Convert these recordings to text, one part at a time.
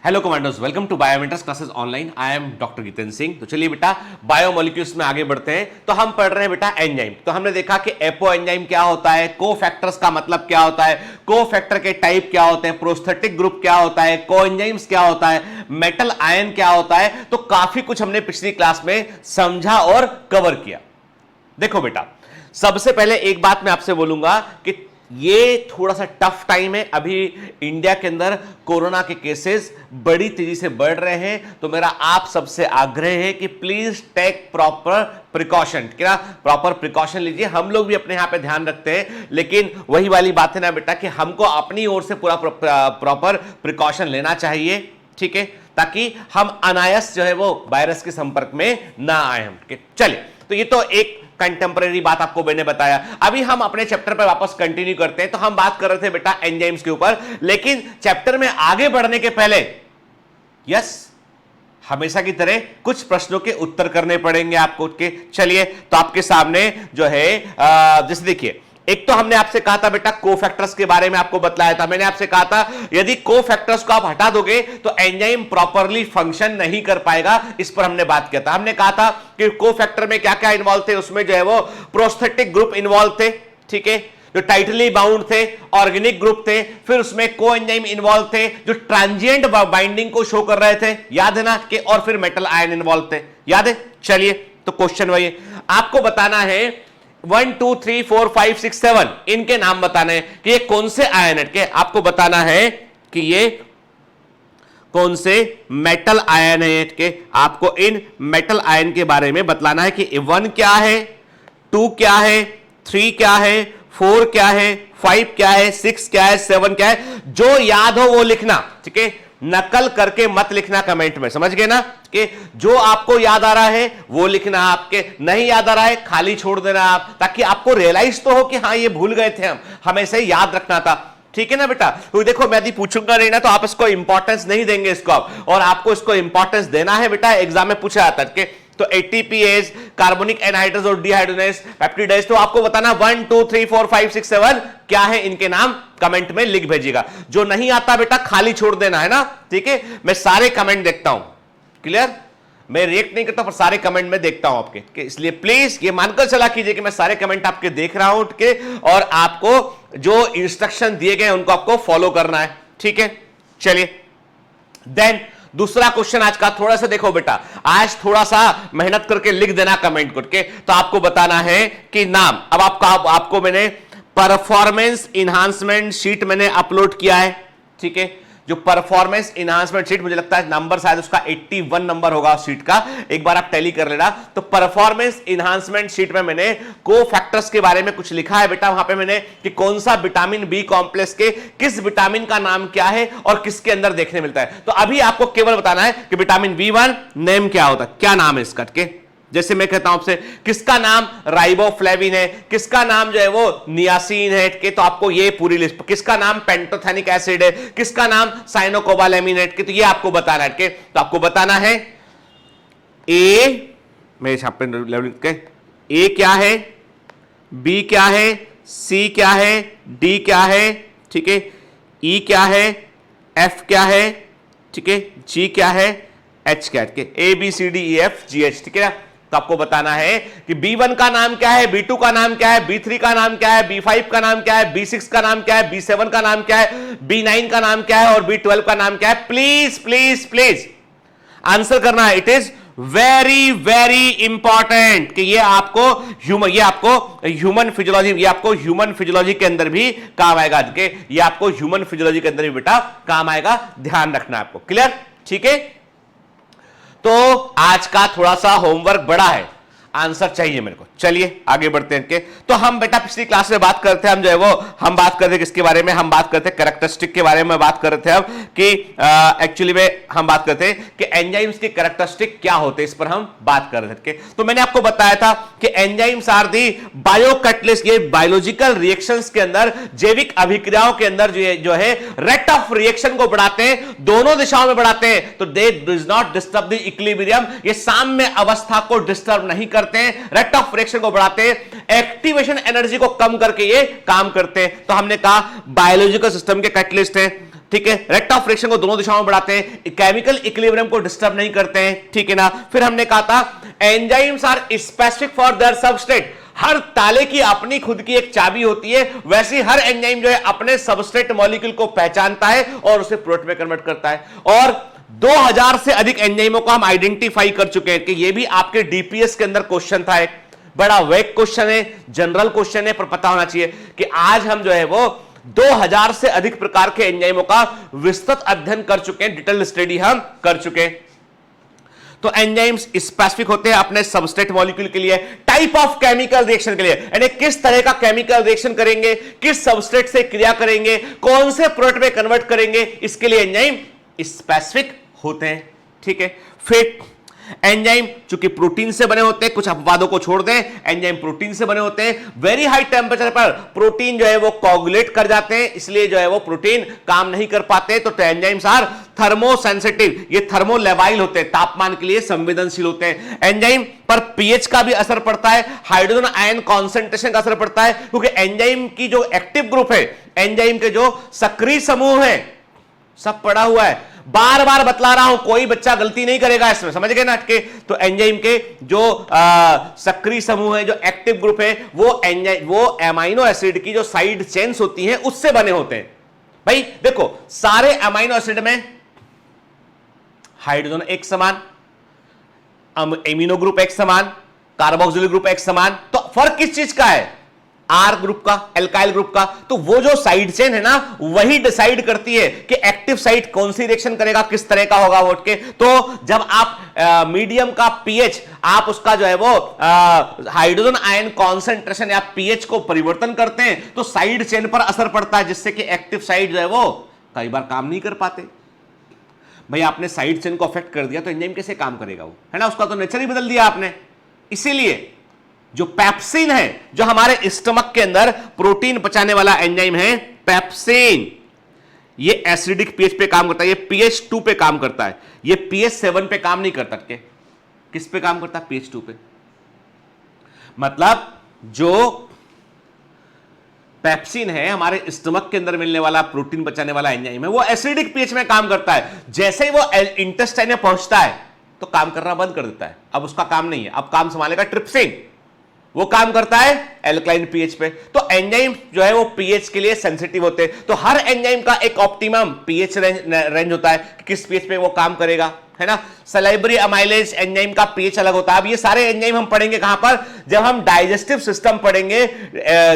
Hello commandos, welcome to biometrics classes online. I'm doctor Jitendra Singh. तो चलिए बेटा biomolecules में आगे बढ़ते हैं। तो हम पढ़ रहे हैं बेटा एंजाइम। तो हमने देखा कि एपो एंजाइम क्या होता है, कोफैक्टर्स का मतलब क्या होता है, कोफैक्टर के टाइप क्या होते हैं, प्रोस्थेटिक ग्रुप क्या होता है, कोएंजाइम्स क्या होता है, मेटल आयन क्या होता है। तो काफी कुछ हमने पिछली क्लास में समझा और कवर किया। देखो बेटा, सबसे पहले एक बात मैं आपसे बोलूंगा कि ये थोड़ा सा टफ टाइम है। अभी इंडिया के अंदर कोरोना के केसेस बड़ी तेजी से बढ़ रहे हैं। तो मेरा आप सबसे आग्रह है कि प्लीज टेक प्रॉपर प्रिकॉशन। क्या प्रॉपर प्रिकॉशन लीजिए। हम लोग भी अपने यहां पे ध्यान रखते हैं, लेकिन वही वाली बात है ना बेटा कि हमको अपनी ओर से पूरा प्रॉपर प्रिकॉशन लेना चाहिए, ठीक है, ताकि हम अनायास जो है वो वायरस के संपर्क में ना आए हम। चलिए, तो ये तो एक कंटेम्परेरी बात आपको मैंने बताया। अभी हम अपने चैप्टर पर वापस कंटिन्यू करते हैं। तो हम बात कर रहे थे बेटा एंजाइम्स के ऊपर, लेकिन चैप्टर में आगे बढ़ने के पहले यस हमेशा की तरह कुछ प्रश्नों के उत्तर करने पड़ेंगे आपको के। चलिए, तो आपके सामने जो है जैसे देखिए, एक तो हमने आपसे कहा था बेटा कोफैक्टर्स के बारे में आपको बतलाया था। मैंने आपसे कहा था यदि कोफैक्टर्स को आप हटा दोगे तो एंजाइम प्रॉपर्ली फंक्शन नहीं कर पाएगा। इस पर हमने बात किया था। हमने कहा था कि कोफैक्टर में क्या क्या इन्वॉल्व थे। उसमें जो है वो प्रोस्थेटिक ग्रुप इन्वॉल्व थे, ठीक है, जो टाइटली बाउंड थे, ऑर्गेनिक ग्रुप थे। फिर उसमें कोएंजाइम इन्वॉल्व थे जो ट्रांजिएंट बाइंडिंग को शो कर रहे थे, याद है ना कि, और फिर मेटल आयन इन्वॉल्व थे, याद है। चलिए, तो क्वेश्चन वही आपको बताना है 1 2 3 4 5 6 7 इनके नाम बताने हैं कि ये कौन से आयन है के। आपको बताना है कि ये कौन से मेटल आयन है के। आपको इन मेटल आयन के बारे में बतलाना है कि 1 क्या है, 2 क्या है, 3 क्या है, 4 क्या है, 5 क्या है, 6 क्या है, 7 क्या है। जो याद हो वो लिखना, ठीक है, नकल करके मत लिखना कमेंट में, समझ गए ना। कि जो आपको याद आ रहा है वो लिखना, आपके नहीं याद आ रहा है खाली छोड़ देना आप, ताकि आपको रियलाइज तो हो कि हाँ ये भूल गए थे हम, हमें से याद रखना था, ठीक है ना बेटा। तो देखो, मैं यदि पूछूंगा नहीं ना तो आप इसको इंपॉर्टेंस नहीं देंगे इसको आप, और आपको इसको इंपॉर्टेंस देना है बेटा। एग्जाम में पूछा जाता है कि तो एटीपीएज, कार्बोनिक एनहाइड्रेज और डिहाइड्रोजनेज, पेप्टिडेज, तो आपको बताना 1 2 3 4 5 6 7 क्या है, इनके नाम कमेंट में लिख भेजिएगा। जो नहीं आता बेटा खाली छोड़ देना है ना, ठीक है। मैं सारे कमेंट देखता हूं, क्लियर। मैं रिएक्ट नहीं करता पर सारे कमेंट में देखता हूं आपके, इसलिए प्लीज ये मानकर चला कीजिए कि मैं सारे कमेंट आपके देख रहा हूं के, और आपको जो इंस्ट्रक्शन दिए गए उनको आपको फॉलो करना है, ठीक है। चलिए, देन दूसरा क्वेश्चन आज का थोड़ा सा देखो बेटा, आज थोड़ा सा मेहनत करके लिख देना कमेंट करके। तो आपको बताना है कि नाम, अब आपको मैंने परफॉर्मेंस इनहांसमेंट शीट मैंने अपलोड किया है, ठीक है। जो परफॉर्मेंस इनहांसमेंट शीट, मुझे लगता है नंबर शायद उसका 81 नंबर होगा शीट का, एक बार आप टैली कर लेना। तो परफॉर्मेंस इनहांसमेंट शीट में मैंने कोफैक्टर्स के बारे में कुछ लिखा है बेटा। वहां पे मैंने कि कौन सा विटामिन बी कॉम्प्लेक्स के किस विटामिन का नाम क्या है और किसके अंदर देखने मिलता है। तो अभी आपको केवल बताना है कि विटामिन B1 नेम क्या होता है, क्या नाम है इसका के। जैसे मैं कहता हूं आपसे किसका नाम राइबोफ्लेविन है, किसका नाम जो है वो नियासिन है के, तो आपको ये पूरी लिस्ट, किसका नाम पेंटोथेनिक एसिड है, किसका नाम साइनोकोबालेमिन है के, तो ये आपको बताना है के। तो आपको बताना है ए, मेरे छाप पे लेवल के, ए क्या है, बी क्या है, सी क्या है, डी क्या है, ठीक है, ई क्या है, एफ क्या है, ठीक है, जी क्या है, एच क्या है, A B C D E F G H, ठीक है। तो आपको बताना है कि B1 का नाम क्या है, B2 का नाम क्या है, B3 का नाम क्या है, B5 का नाम क्या है, B6 का नाम क्या है, B7 का नाम क्या है, B9 का नाम क्या है और B12 का नाम क्या है। प्लीज प्लीज प्लीज आंसर करना है। It is very very important कि ये आपको ह्यूमन फिजियोलॉजी, ये आपको ह्यूमन फिजियोलॉजी के अंदर भी काम आएगा, ये आपको ह्यूमन फिजियोलॉजी के अंदर भी बेटा काम आएगा, ध्यान रखना आपको, क्लियर, ठीक है। तो आज का थोड़ा सा होमवर्क बड़ा है, आंसर चाहिए मेरे को। चलिए आगे बढ़ते हैं के। तो हम बेटा पिछली क्लास में बात करते हैं, हम जो है वो हम बात करते हैं किसके बारे में, हम बात करते हैं कैरेक्टरिस्टिक के बारे में बात कर रहे थे अब कि एक्चुअली में हम बात करते हैं कि एंजाइम्स के कैरेक्टरिस्टिक क्या होते हैं, इस पर हम बात कर रहे थे। तो मैंने आपको बताया था कि एंजाइम्स आर दी बायोकैटलिस्ट, ये बायोलॉजिकल रिएक्शंस के अंदर, जैविक अभिक्रियाओं के अंदर जो है रेट ऑफ रिएक्शन को बढ़ाते हैं, दोनों दिशाओं में बढ़ाते हैं। तो दे does not disturb the equilibrium, ये साम्य अवस्था को डिस्टर्ब नहीं करते हैं, रेट ऑफ रिएक्शन को बढ़ाते हैं, एक्टिवेशन एनर्जी को कम करके ये काम करते हैं। तो हमने कहा बायोलॉजिकल सिस्टम के कैटलिस्ट हैं। ठीक है, रेट ऑफ रिएक्शन को दोनों दिशाओं में बढ़ाते हैं, केमिकल इक्विलिब्रियम को डिस्टर्ब नहीं करते हैं, ठीक है ना। फिर हमने कहा था enzymes are specific for their substrate, हर ताले की अपनी खुद की एक चाबी होती है, वैसे ही हर एंजाइम जो है अपने सबस्ट्रेट मॉलिक्यूल को पहचानता है और उसे प्रोडक्ट में कन्वर्ट करता है। और 2000 से अधिक एंजाइमों को हम आइडेंटिफाई कर चुके हैं कि ये भी आपके डीपीएस के अंदर क्वेश्चन था, एक बड़ा वेग क्वेश्चन है, जनरल क्वेश्चन है, पर पता होना चाहिए कि आज हम जो है वो 2000 से अधिक प्रकार के एंजाइमों का विस्तृत अध्ययन कर चुके हैं, डिटेल स्टडी हम कर चुके हैं। तो एंजाइम्स स्पेसिफिक होते हैं अपने सबस्ट्रेट मॉलिक्यूल के लिए, टाइप ऑफ केमिकल रिएक्शन के लिए, यानी किस तरह का केमिकल रिएक्शन करेंगे, किस सबस्ट्रेट से क्रिया करेंगे, कौन से प्रोडक्ट में कन्वर्ट करेंगे, इसके लिए एंजाइम स्पेसिफिक होते हैं, ठीक है। फिर एंजाइम चूंकि प्रोटीन से बने होते हैं, कुछ अपवादों को छोड़ दें, एंजाइम प्रोटीन से बने होते हैं, वेरी हाई टेम्परेचर पर प्रोटीन जो है वो कोगुलेट कर जाते हैं, इसलिए जो है वो प्रोटीन काम नहीं कर पाते, तो एंजाइम्स आर थर्मोसेंसिटिव, ये थर्मोलेवाइल होते हैं, तापमान के लिए संवेदनशील होते हैं। एंजाइम पर पीएच का भी असर पड़ता है, हाइड्रोजन आयन कॉन्सेंट्रेशन का असर पड़ता है, क्योंकि एंजाइम की जो एक्टिव ग्रुप है, एंजाइम के जो सक्रिय समूह है, सब पड़ा हुआ है, बार बार बतला रहा हूं, कोई बच्चा गलती नहीं करेगा इसमें, समझ गए ना के। तो एंजाइम के जो सक्रिय समूह है, जो एक्टिव ग्रुप है, वो एमाइनो एसिड की जो साइड चेन्स होती हैं उससे बने होते हैं। भाई देखो, सारे अमाइनो एसिड में हाइड्रोजन एक समान, एमिनो ग्रुप एक समान, कार्बोक्सिलिक ग्रुप एक समान, तो फर्क किस चीज का है? आर ग्रुप का, एल्काइल ग्रुप का। तो वो जो साइड चेन है ना, वही डिसाइड करती है कि एक्टिव साइट कौन सी रिएक्शन करेगा, किस तरह का होगा वोट के। तो जब आप मीडियम का पीएच, आप उसका जो है वो हाइड्रोजन आयन कॉन्सेंट्रेशन या पीएच को परिवर्तन करते हैं, तो साइड चेन पर असर पड़ता है, जिससे कि एक्टिव साइट जो है वो कई बार काम नहीं कर पाते। भाई आपने साइड चेन को अफेक्ट कर दिया तो एंजाइम कैसे काम करेगा वो, है ना, उसका तो नेचर ही बदल दिया आपने। इसीलिए जो पेप्सिन है, जो हमारे स्टमक के अंदर प्रोटीन पचाने वाला एंजाइम है पेप्सिन, ये एसिडिक पीएच पे काम करता है, ये पीएच 2 पे काम करता है, ये पीएच 7 पे काम नहीं करता। के किस पे काम करता है? पीएच 2 पे। मतलब जो पेप्सिन है, हमारे स्टमक के अंदर मिलने वाला प्रोटीन पचाने वाला एंजाइम है, वो एसिडिक पीएच में काम करता है। जैसे ही वो इंटेस्टाइन में पहुंचता है तो काम करना बंद कर देता है, अब उसका काम नहीं है, अब काम संभालेगा ट्रिप्सिन, वो काम करता है एल्कलाइन पीएच पे। तो एंजाइम जो है वो पीएच के लिए सेंसिटिव होते हैं। तो हर एंजाइम का एक ऑप्टिमम पीएच रेंज होता है कि किस पीएच पे वो काम करेगा, है ना। सलाइवरी अमाइलेज एंजाइम का पीएच अलग होता है। अब ये सारे एंजाइम हम पढ़ेंगे कहां पर? जब हम डाइजेस्टिव सिस्टम पढ़ेंगे,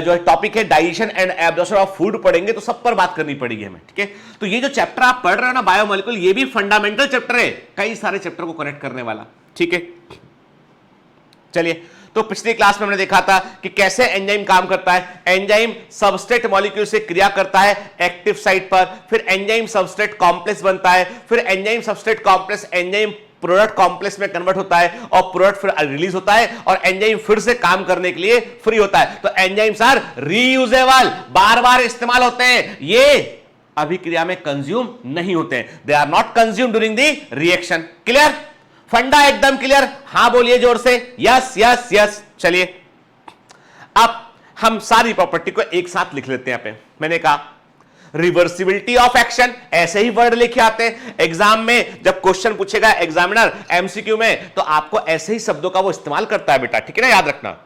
जो टॉपिक है digestion and absorption of food पढ़ेंगे, तो सब पर बात करनी पड़ेगी हमें, ठीक है। तो ये जो चैप्टर आप पढ़ रहे हो ना बायोमोलिक्यूल, ये भी फंडामेंटल चैप्टर है, कई सारे चैप्टर को कनेक्ट करने वाला, ठीक है। चलिए, तो पिछली क्लास में हमने देखा था कि कैसे एंजाइम काम करता है। एंजाइम सबस्ट्रेट मॉलिक्यूल से क्रिया करता है एक्टिव साइट पर, फिर एंजाइम सबस्ट्रेट कॉम्प्लेक्स बनता है, फिर enzyme substrate complex enzyme product complex में कन्वर्ट होता है और प्रोडक्ट फिर रिलीज होता है और एंजाइम फिर से काम करने के लिए फ्री होता है। तो एंजाइम्स आर रीयूजेबल, बार बार इस्तेमाल होते हैं, ये अभिक्रिया में कंज्यूम नहीं होते हैं, they are not consume during the reaction. Clear? Funda एकदम क्लियर? हां बोलिए जोर से, यस यस यस। चलिए, अब हम सारी प्रॉपर्टी को एक साथ लिख लेते हैं। पे मैंने कहा रिवर्सिबिलिटी ऑफ एक्शन, ऐसे ही वर्ड लिखे आते हैं एग्जाम में। जब क्वेश्चन पूछेगा एग्जामिनर एमसीक्यू में, तो आपको ऐसे ही शब्दों का वो इस्तेमाल करता है बेटा, ठीक है ना, याद रखना।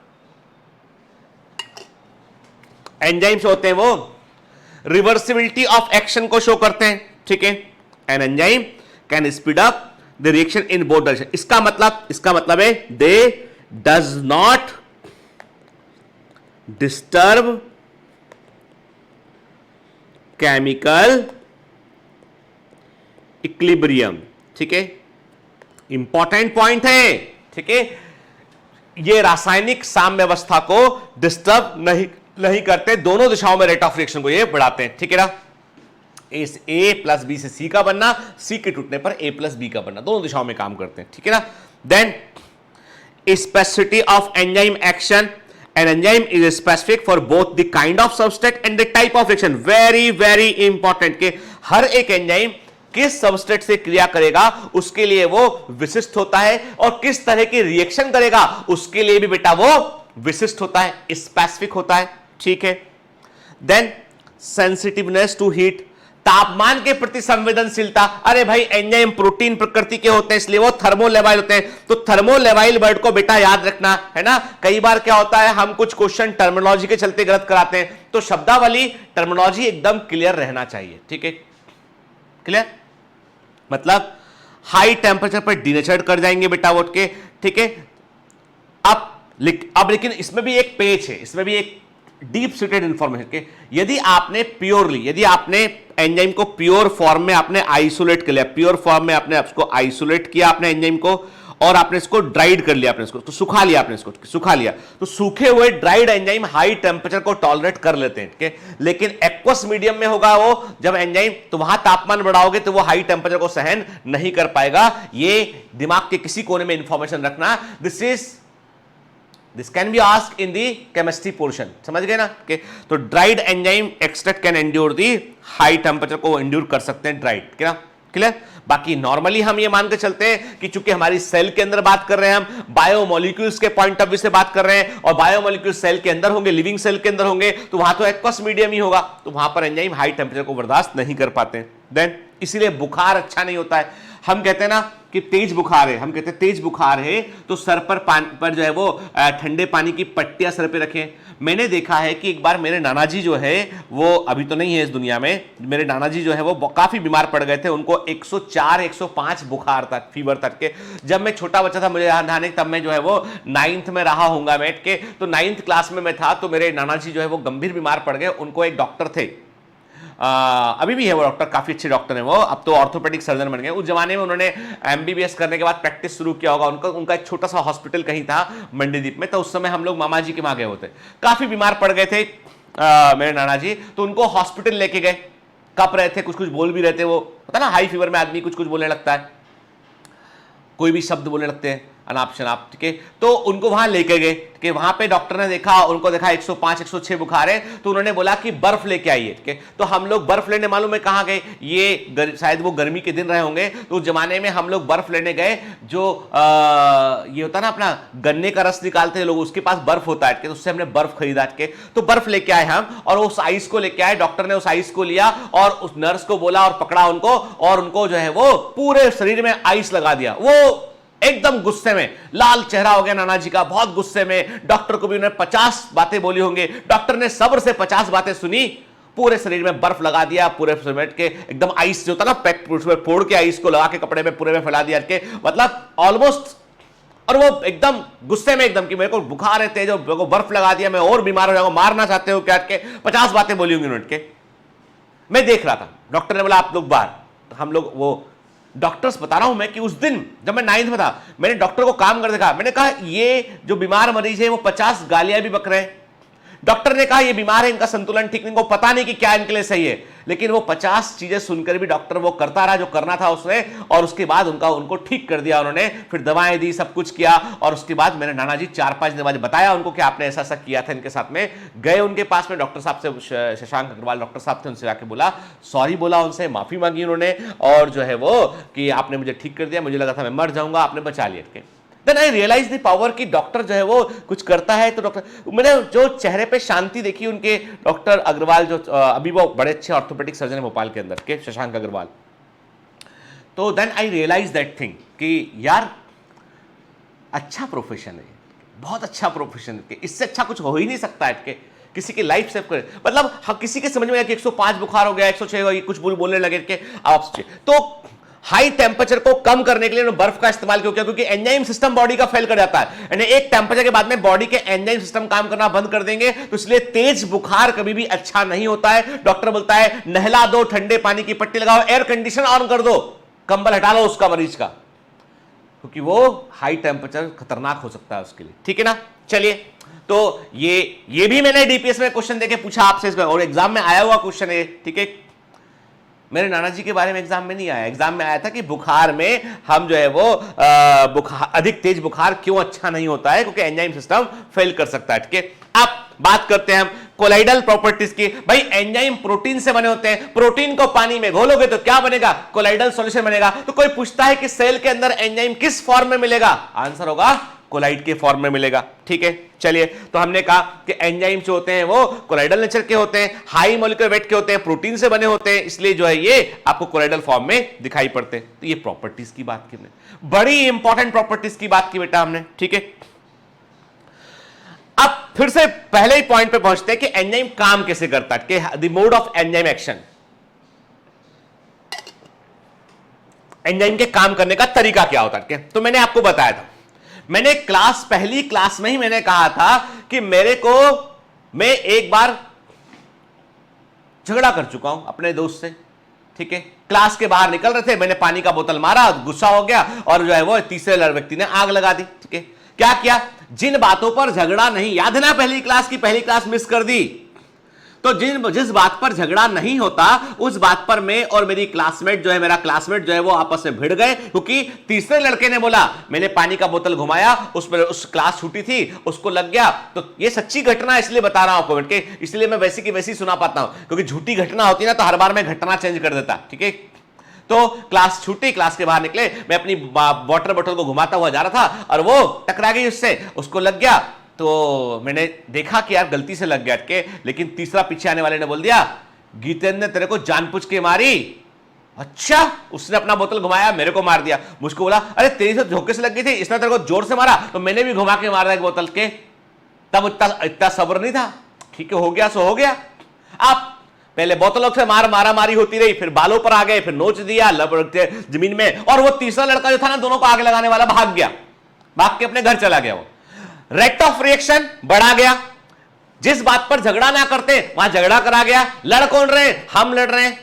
एंजाइम्स होते हैं वो रिवर्सिबिलिटी ऑफ एक्शन को शो करते हैं, ठीक है। An enzyme can speed up the reaction in both direction. इसका मतलब है दे does not disturb chemical equilibrium, ठीक है, इंपॉर्टेंट पॉइंट है, ठीक है। ये रासायनिक साम्यावस्था को डिस्टर्ब नहीं करते, दोनों दिशाओं में रेट ऑफ रिएक्शन को ये बढ़ाते हैं, ठीक है ना। ए प्लस बी से सी का बनना, सी के टूटने पर ए प्लस बी का बनना, दोनों दिशाओं में काम करते हैं, ठीक है ना। Then specificity of enzyme action, an enzyme is specific for both the kind of substrate and the type of reaction. very very important कि हर एक एंजाइम किस सबस्ट्रेट से क्रिया करेगा उसके लिए वो विशिष्ट होता है, और किस तरह की रिएक्शन करेगा उसके लिए भी बेटा वो विशिष्ट होता है, स्पेसिफिक होता है, ठीक है। देन सेंसिटिवनेस टू हीट, तापमान के प्रति संवेदनशीलता, अरे भाई एंजाइम प्रोटीन प्रकृति के होते हैं इसलिए वो थर्मोलेवाइल होते हैं, तो थर्मोलेवाइल वर्ड को बेटा याद रखना है ना। कई बार क्या होता है हम कुछ क्वेश्चन टर्मिनोलॉजी के चलते गलत कराते हैं, तो शब्दावली टर्मिनोलॉजी एकदम क्लियर रहना चाहिए, ठीक है, क्लियर, मतलब हाई टेम्परेचर पर डीनेचर्ड कर जाएंगे बेटा वोट के, ठीक है। अब लेकिन इसमें भी एक पेच है, इसमें भी एक डीप सीटेड इंफॉर्मेशन के, यदि आपने एंजाइम को प्योर फॉर्म में आपने आइसोलेट कर लिया, प्योर फॉर्म में आपने उसको आइसोलेट किया आपने एंजाइम को, और आपने इसको ड्राइड कर लिया, आपने इसको तो सुखा लिया, आपने इसको सुखा लिया, तो सूखे हुए ड्राइड एंजाइम हाई टेम्परेचर को टॉलरेट कर लेते हैं, ठीक है। लेकिन एक्वस मीडियम में होगा वो जब एंजाइम, तो वहां तापमान बढ़ाओगे तो वो हाई टेम्परेचर को सहन नहीं कर पाएगा। ये दिमाग के किसी कोने में इंफॉर्मेशन रखना, this can be asked in the chemistry portion, समझ गए ना कि तो dried enzyme extract can endure the high temperature को एंड्योर कर सकते हैं ड्राइड, क्या क्लियर। बाकी नॉर्मली हम ये मान के चलते हैं कि चूंकि हमारी सेल के अंदर बात कर रहे हैं, हम बायोमोलिक्यूल्स के पॉइंट ऑफ व्यू से बात कर रहे हैं, और बायोमोलिक्यूल्स सेल के अंदर होंगे, लिविंग सेल के अंदर होंगे, तो वहां तो एक्वस मीडियम ही होगा, तो वहां पर एंजाइम हाई टेम्परेचर को बर्दाश्त नहीं कर पाते, देन इसीलिए बुखार अच्छा नहीं होता है। हम कहते हैं ना कि तेज बुखार है, हम कहते हैं तेज बुखार है तो सर पर जो है वो ठंडे पानी की पट्टियां सर पे रखें। मैंने देखा है कि एक बार मेरे नाना जी जो है वो अभी तो नहीं है इस दुनिया में, मेरे नाना जी जो है वो काफी बीमार पड़ गए थे, उनको 104 105 बुखार था, फीवर तक के। जब मैं छोटा बच्चा था मुझे याद आने, तब मैं जो है वो 9th में रहा हूंगा बैठ के, तो 9th क्लास में मैं था, तो मेरे नाना जी जो है वो गंभीर बीमार पड़ गए। उनको एक डॉक्टर थे, अभी भी है वो डॉक्टर, काफी अच्छे डॉक्टर हैं वो, अब तो ऑर्थोपेडिक सर्जन बन गए। उस जमाने में उन्होंने एमबीबीएस करने के बाद प्रैक्टिस शुरू किया होगा, उनका एक छोटा सा हॉस्पिटल कहीं था मंडीदीप में, तो उस समय हम लोग मामा जी के वहां गए होते, काफी बीमार पड़ गए थे मेरे नाना जी, तो उनको हॉस्पिटल लेके गए, कप रहे थे, कुछ कुछ बोल भी रहे थे, वो पता ना हाई फीवर में आदमी कुछ कुछ बोलने लगता है, कोई भी शब्द बोलने लगते हैं अनाप शनाप, ठीक है। तो उनको वहां लेके गए कि वहां पे डॉक्टर ने देखा, उनको देखा 105 106 बुखार है, तो उन्होंने बोला कि बर्फ लेके आइए, ठीक है। तो हम लोग बर्फ लेने मालूम है कहां गए, ये शायद वो गर्मी के दिन रहे होंगे, तो उस जमाने में हम लोग बर्फ लेने गए, जो ये होता ना अपना गन्ने का रस निकालते हैं लोग, उसके पास बर्फ होता है, तो उससे हमने बर्फ खरीदा के, तो बर्फ लेके आए हम, और उस आइस को लेके आए, डॉक्टर ने उस आइस को लिया और उस नर्स को बोला और पकड़ा उनको, और उनको जो है वो पूरे शरीर में आइस लगा दिया। वो एकदम गुस्से में, लाल चेहरा हो गया नाना जी का, बहुत गुस्से में। डॉक्टर को भी उन्होंने 50 बातें बोली होंगे, डॉक्टर ने सब्र से 50 बातें सुनी, पूरे शरीर में बर्फ लगा दिया, पूरे समेट के एकदम आइस जो होता ना पैक फोड़ के आइस को लगा के कपड़े में पूरे में फैला दिया के, मतलब ऑलमोस्ट, और वो एकदम गुस्से में एकदम कि मेरे को बुखार है तेज, मेरे को बर्फ लगा दिया, मैं और बीमार हो जाऊंगा, मारना चाहते हो क्या के, 50 बातें बोली होंगी उन्होंने के। मैं देख रहा था, डॉक्टर ने बोला आप लोग बाहर, हम लोग वो डॉक्टर्स बता रहा हूं मैं कि उस दिन जब मैं 9th में था, मैंने डॉक्टर को काम कर देखा, मैंने कहा ये जो बीमार मरीज है वो 50 गालियां भी बक रहे हैं। डॉक्टर ने कहा ये बीमार है, इनका संतुलन ठीक नहीं, को पता नहीं कि क्या इनके लिए सही है, लेकिन वो 50 चीजें सुनकर भी डॉक्टर वो करता रहा जो करना था उसने, और उसके बाद उनको ठीक कर दिया उन्होंने, फिर दवाएं दी, सब कुछ किया, और उसके बाद मेरे नाना जी 4-5 दिन बाद बताया उनको कि आपने ऐसा ऐसा किया था इनके साथ में। गए उनके पास में डॉक्टर साहब से, शशांक अग्रवाल डॉक्टर साहब थे, उनसे जाके बोला, सॉरी बोला, उनसे माफी मांगी उन्होंने, और जो है वो कि आपने मुझे ठीक कर दिया, मुझे लगा था मैं मर जाऊंगा, आपने बचा लिया। Then I realized the power कि डॉक्टर जो है वो कुछ करता है तो डॉक्टर, मैंने जो चेहरे पे शांति देखी उनके, डॉक्टर अग्रवाल जो अभी वो बड़े अच्छे ऑर्थोपेडिक सर्जन है भोपाल के अंदर के, शशांक अग्रवाल, तो then I realise that thing कि यार अच्छा प्रोफेशन है, बहुत अच्छा प्रोफेशन है, इससे अच्छा कुछ हो ही नहीं सकता है कि किसी की लाइफ सेव करे। मतलब किसी के समझ में आया कि 105 बुखार हो गया, 106 कुछ बोलने लगे कि आप, तो हाई टेम्परेचर को कम करने के लिए उन्होंने बर्फ का इस्तेमाल क्यों किया, क्योंकि एंजाइम सिस्टम बॉडी का फेल कर जाता है, यानी एक टेम्परेचर के बाद में बॉडी के एंजाइम सिस्टम काम करना बंद कर देंगे, तो इसलिए तेज बुखार कभी भी अच्छा नहीं होता है। डॉक्टर बोलता है नहला दो, ठंडे पानी की पट्टी लगाओ, एयर कंडीशन ऑन कर दो, कंबल हटा लो उसका मरीज का, क्योंकि वो हाई टेम्परेचर खतरनाक हो सकता है उसके लिए, ठीक है ना। चलिए, तो ये भी मैंने डीपीएस में क्वेश्चन देके पूछा आपसे, और एग्जाम में आया हुआ क्वेश्चन है, ठीक है। मेरे नाना जी के बारे में एग्जाम में नहीं आया, एग्जाम में आया था कि बुखार में हम जो है वो अधिक तेज बुखार क्यों अच्छा नहीं होता है, क्योंकि एंजाइम सिस्टम फेल कर सकता है, ठीक है। अब बात करते हैं हम कोलाइडल प्रॉपर्टीज की। भाई एंजाइम प्रोटीन से बने होते हैं, प्रोटीन को पानी में घोलोगे तो क्या बनेगा, कोलाइडल सॉल्यूशन बनेगा। तो कोई पूछता है कि सेल के अंदर एंजाइम किस फॉर्म में मिलेगा, आंसर होगा कोलाइड के फॉर्म में मिलेगा, ठीक है। चलिए, तो हमने कहा कि एंजाइम जो होते हैं वो कोलाइडल नेचर के होते हैं, हाई मॉलिक्यूलर वेट के होते हैं, प्रोटीन से बने होते हैं, इसलिए जो है ये आपको कोलाइडल फॉर्म में दिखाई पड़ते हैं। तो ये प्रॉपर्टीज की बात की हमने, बड़ी इंपॉर्टेंट प्रॉपर्टीज की बात की बेटा हमने, ठीक है। अब फिर से पहले ही पॉइंट पे पहुंचते हैं कि एंजाइम काम कैसे करता है, कि the mode of enzyme action, enzyme के काम करने का तरीका क्या होता है। तो मैंने आपको बताया था, मैंने पहली क्लास में ही मैंने कहा था कि मैं एक बार झगड़ा कर चुका हूं अपने दोस्त से, ठीक है। क्लास के बाहर निकल रहे थे, मैंने पानी का बोतल मारा, गुस्सा हो गया और जो है वो तीसरे व्यक्ति ने आग लगा दी, ठीक है। क्या किया, जिन बातों पर झगड़ा नहीं, याद है ना पहली क्लास मिस कर दी, तो जिस बात पर झगड़ा नहीं होता उस बात पर मैं और मेरा क्लासमेट जो है वो आपस में भिड़ गए, क्योंकि तीसरे लड़के ने बोला मैंने पानी का बोतल घुमाया, उस क्लास छूटी थी, उसको लग गया। तो ये सच्ची घटना इसलिए बता रहा हूं आपको के, इसलिए मैं वैसी की वैसी सुना पाता हूं, क्योंकि झूठी घटना होती है ना तो हर बार मैं घटना चेंज कर देता, ठीक है। तो क्लास छूटी, क्लास के बाहर निकले, मैं अपनी वाटर बोतल को घुमाता हुआ जा रहा था और वो टकरा गई उससे, उसको लग गया। तो मैंने देखा कि यार गलती से लग गया के, लेकिन तीसरा पीछे आने वाले ने बोल दिया गीतेंद्र ने तेरे को जानबूझ के मारी। अच्छा, उसने अपना बोतल घुमाया, मेरे को मार दिया। मुझको बोला अरे तेरी से धोखे से लग गई थी, इसने तेरे को जोर से मारा तो मैंने भी घुमा के मारा एक बोतल के। तब इतना सब्र नहीं था, ठीक है, हो गया सो हो गया। आप पहले बोतलों से मारा मारी होती रही, फिर बालों पर आ गए, फिर नोच दिया जमीन में, और वो तीसरा लड़का जो था ना दोनों को आग लगाने वाला भाग गया, भाग के अपने घर चला गया। वो रेट ऑफ रिएक्शन बढ़ा गया, जिस बात पर झगड़ा ना करते वहां झगड़ा करा गया। लड़ कौन रहे, हम लड़ रहे हैं,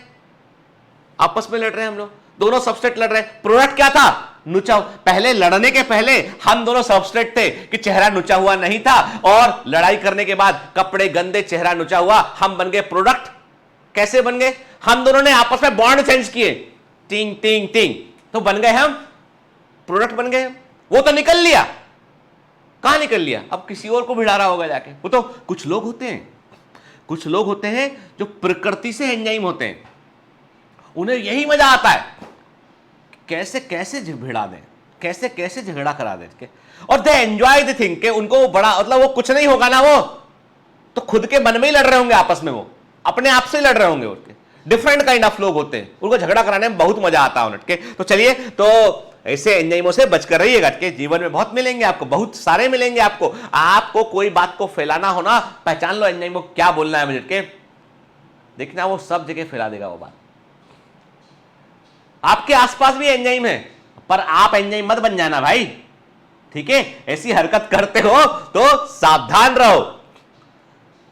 आपस में लड़ रहे हैं, हम लोग दोनों सबस्ट्रेट लड़ रहे हैं। प्रोडक्ट क्या था, नुचा। पहले लड़ने के पहले हम दोनों सबस्ट्रेट थे कि चेहरा नुचा हुआ नहीं था, और लड़ाई करने के बाद कपड़े गंदे, चेहरा नुचा हुआ, हम बन गए प्रोडक्ट। कैसे बन गए, हम दोनों ने आपस में बॉन्ड चेंज किए, टिंग टिंग टिंग, तो बन गए हम प्रोडक्ट बन गए। वो तो निकल लिया, कहां निकल लिया, अब किसी और को भिड़ा रहा होगा जाके। वो तो कुछ लोग होते हैं जो प्रकृति से एंजाइम होते हैं, उन्हें यही मजा आता है कैसे कैसे भिड़ा दें, कैसे कैसे झगड़ा करा दें, और दे एंजॉय द थिंग के उनको बड़ा मतलब वो कुछ नहीं होगा ना, वो तो खुद के मन में ही लड़ रहे होंगे आपस में, वो अपने आप से लड़ रहे होंगे। उनके डिफरेंट काइंड ऑफ लोग होते हैं, उनको झगड़ा कराने में बहुत मजा आता है उनके। तो चलिए, तो ऐसे एंजाइमों से बचकर रहिएगा के, जीवन में बहुत मिलेंगे आपको, बहुत सारे मिलेंगे आपको। आपको कोई बात को फैलाना हो ना, पहचान लो एंजाइम को क्या बोलना है मुझे के, देखना वो सब जगह फैला देगा वो बात। आपके आसपास भी एंजाइम है, पर आप एंजाइम मत बन जाना भाई, ठीक है। ऐसी हरकत करते हो तो सावधान रहो,